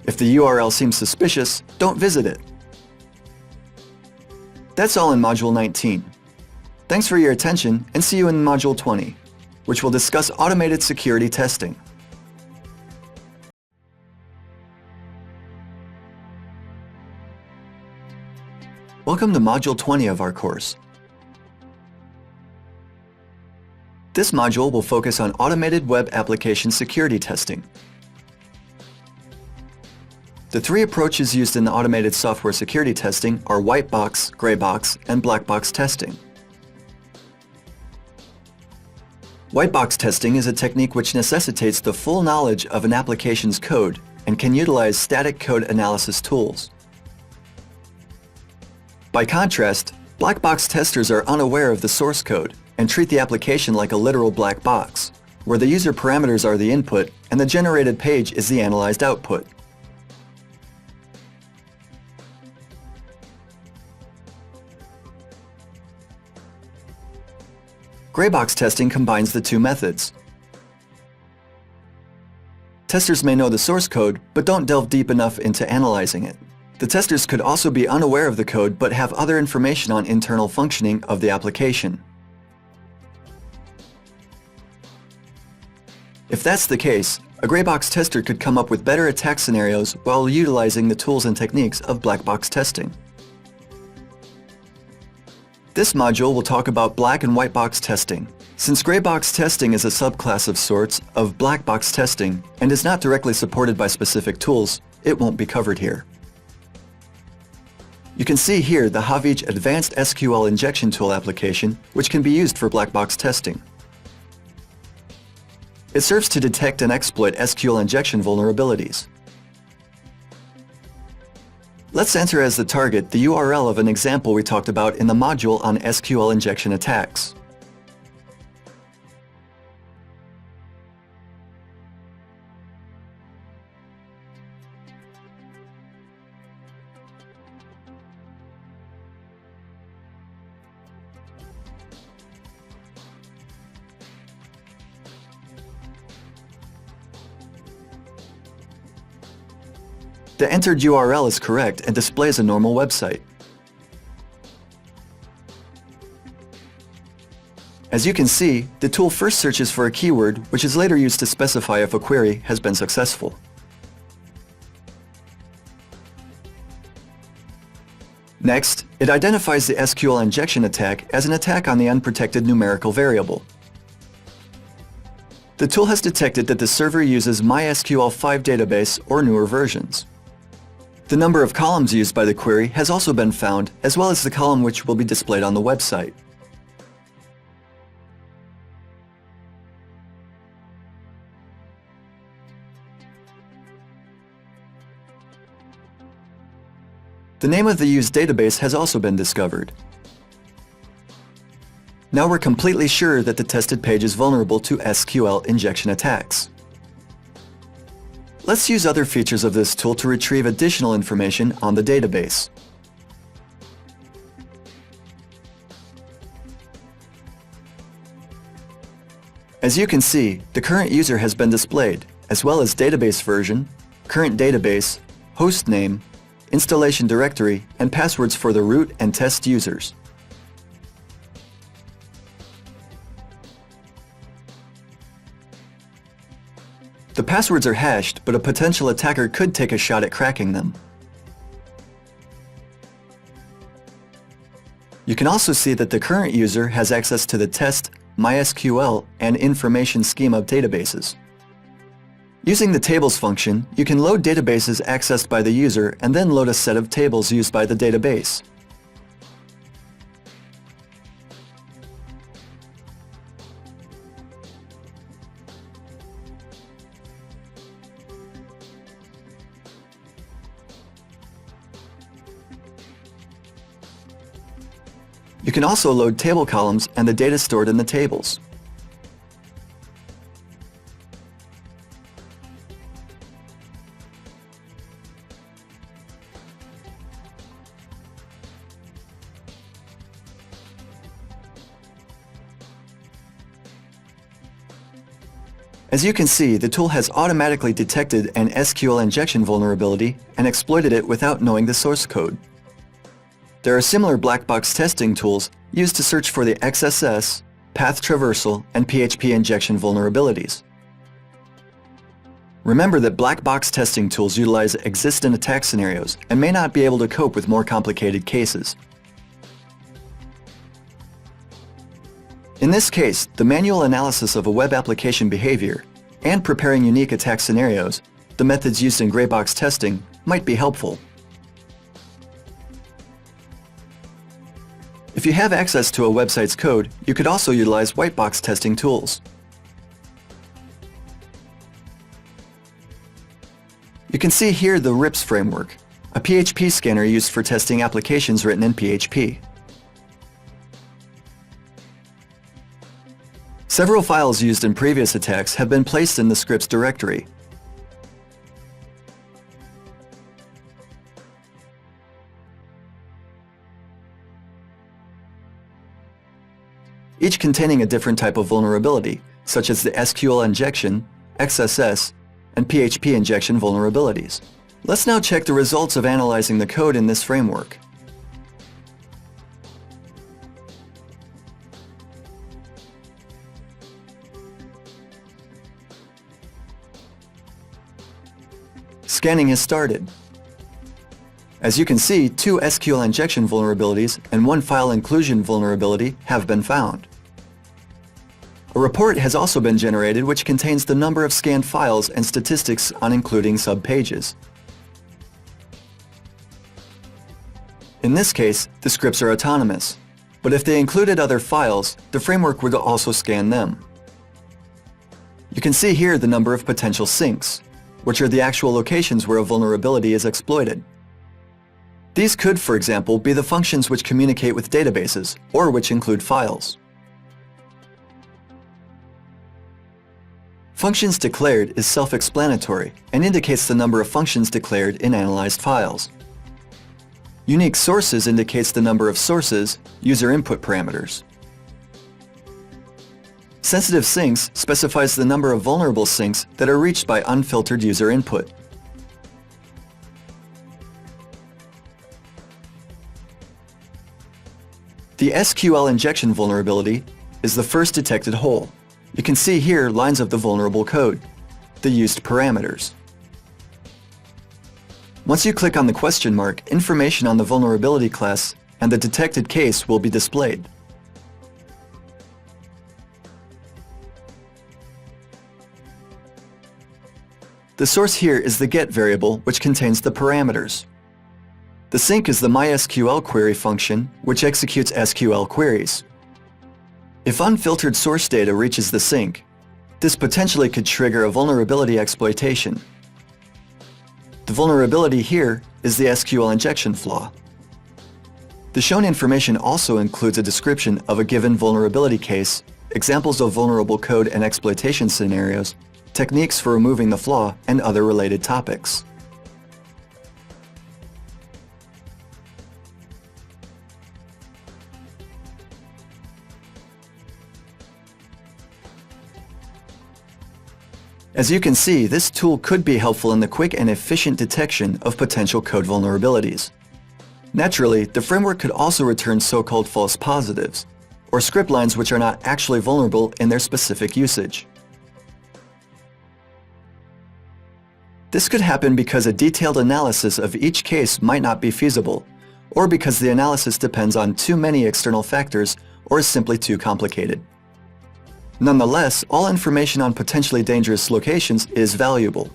If the URL seems suspicious, don't visit it. That's all in Module 19. Thanks for your attention and see you in Module 20, which will discuss automated security testing. Welcome to Module 20 of our course. This module will focus on automated web application security testing. The three approaches used in the automated software security testing are white box, gray box, and black box testing. White box testing is a technique which necessitates the full knowledge of an application's code and can utilize static code analysis tools. By contrast, black box testers are unaware of the source code and treat the application like a literal black box. where the user parameters are the input and the generated page is the analyzed output. Gray box testing combines the two methods. Testers may know the source code, but don't delve deep enough into analyzing it. The testers could also be unaware of the code but have other information on internal functioning of the application. If that's the case, a gray box tester could come up with better attack scenarios while utilizing the tools and techniques of black box testing. This module will talk about black and white box testing. Since gray box testing is a subclass of sorts of black box testing and is not directly supported by specific tools, it won't be covered here. You can see here the Hijacking Advanced SQL Injection Tool application, which can be used for black box testing. It serves to detect and exploit SQL injection vulnerabilities. Let's enter as the target the URL of an example we talked about in the module on SQL injection attacks. The entered URL is correct and displays a normal website. As you can see, the tool first searches for a keyword, which is later used to specify if a query has been successful. Next, it identifies the SQL injection attack as an attack on the unprotected numerical variable. The tool has detected that the server uses MySQL 5 database or newer versions. The number of columns used by the query has also been found, as well as the column which will be displayed on the website. The name of the used database has also been discovered. Now we're completely sure that the tested page is vulnerable to SQL injection attacks. Let's use other features of this tool to retrieve additional information on the database. As you can see, the current user has been displayed, as well as database version, current database, host name, installation directory, and passwords for the root and test users. The passwords are hashed, but a potential attacker could take a shot at cracking them. You can also see that the current user has access to the test, MySQL, and information schema databases. Using the tables function, you can load databases accessed by the user and then load a set of tables used by the database. You can also load table columns and the data stored in the tables. As you can see, the tool has automatically detected an SQL injection vulnerability and exploited it without knowing the source code. There are similar black box testing tools used to search for the XSS, path traversal, and PHP injection vulnerabilities. Remember that black box testing tools utilize existent attack scenarios and may not be able to cope with more complicated cases. In this case, the manual analysis of a web application behavior and preparing unique attack scenarios, the methods used in gray box testing, might be helpful. If you have access to a website's code, you could also utilize white box testing tools. You can see here the RIPS framework, a PHP scanner used for testing applications written in PHP. Several files used in previous attacks have been placed in the scripts directory. Each containing a different type of vulnerability, such as the SQL injection, XSS, and PHP injection vulnerabilities. Let's now check the results of analyzing the code in this framework. Scanning has started. As you can see, 2 SQL injection vulnerabilities and 1 file inclusion vulnerability have been found. A report has also been generated which contains the number of scanned files and statistics on including subpages. In this case, the scripts are autonomous, but if they included other files, the framework would also scan them. You can see here the number of potential sinks, which are the actual locations where a vulnerability is exploited. These could, for example, be the functions which communicate with databases, or which include files. Functions declared is self-explanatory and indicates the number of functions declared in analyzed files. Unique sources indicates the number of sources, user input parameters. Sensitive sinks specifies the number of vulnerable sinks that are reached by unfiltered user input. The SQL injection vulnerability is the first detected hole. You can see here lines of the vulnerable code, the used parameters. Once you click on the question mark, information on the vulnerability class and the detected case will be displayed. The source here is the get variable, which contains the parameters. The sink is the MySQL query function, which executes SQL queries. If unfiltered source data reaches the sink, this potentially could trigger a vulnerability exploitation. The vulnerability here is the SQL injection flaw. The shown information also includes a description of a given vulnerability case, examples of vulnerable code and exploitation scenarios, techniques for removing the flaw, and other related topics. As you can see, this tool could be helpful in the quick and efficient detection of potential code vulnerabilities. Naturally, the framework could also return so-called false positives, or script lines which are not actually vulnerable in their specific usage. This could happen because a detailed analysis of each case might not be feasible, or because the analysis depends on too many external factors or is simply too complicated. Nonetheless, all information on potentially dangerous locations is valuable.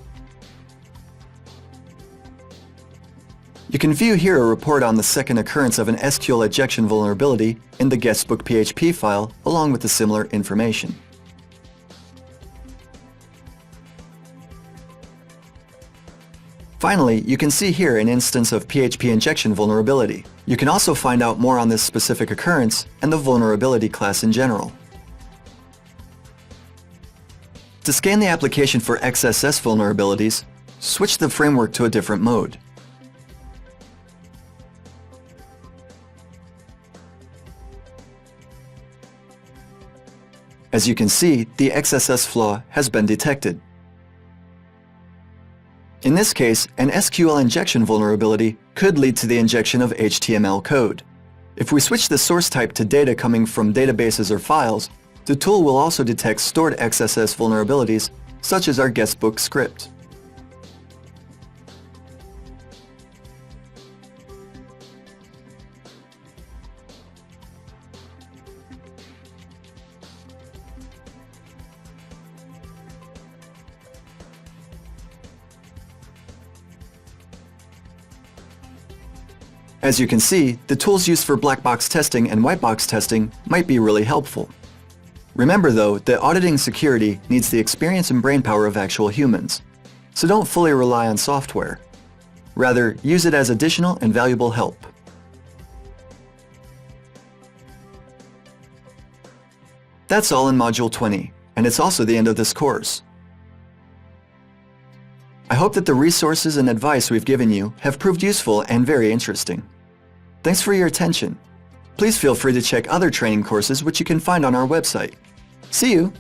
You can view here a report on the second occurrence of an SQL injection vulnerability in the guestbook PHP file along with the similar information. Finally, you can see here an instance of PHP injection vulnerability. You can also find out more on this specific occurrence and the vulnerability class in general. To scan the application for XSS vulnerabilities, switch the framework to a different mode. As you can see, the XSS flaw has been detected. In this case, an SQL injection vulnerability could lead to the injection of HTML code. If we switch the source type to data coming from databases or files, the tool will also detect stored XSS vulnerabilities, such as our guestbook script. As you can see, the tools used for black box testing and white box testing might be really helpful. Remember though, that auditing security needs the experience and brainpower of actual humans, so don't fully rely on software. Rather, use it as additional and valuable help. That's all in Module 20, and it's also the end of this course. I hope that the resources and advice we've given you have proved useful and very interesting. Thanks for your attention. Please feel free to check other training courses which you can find on our website. See you!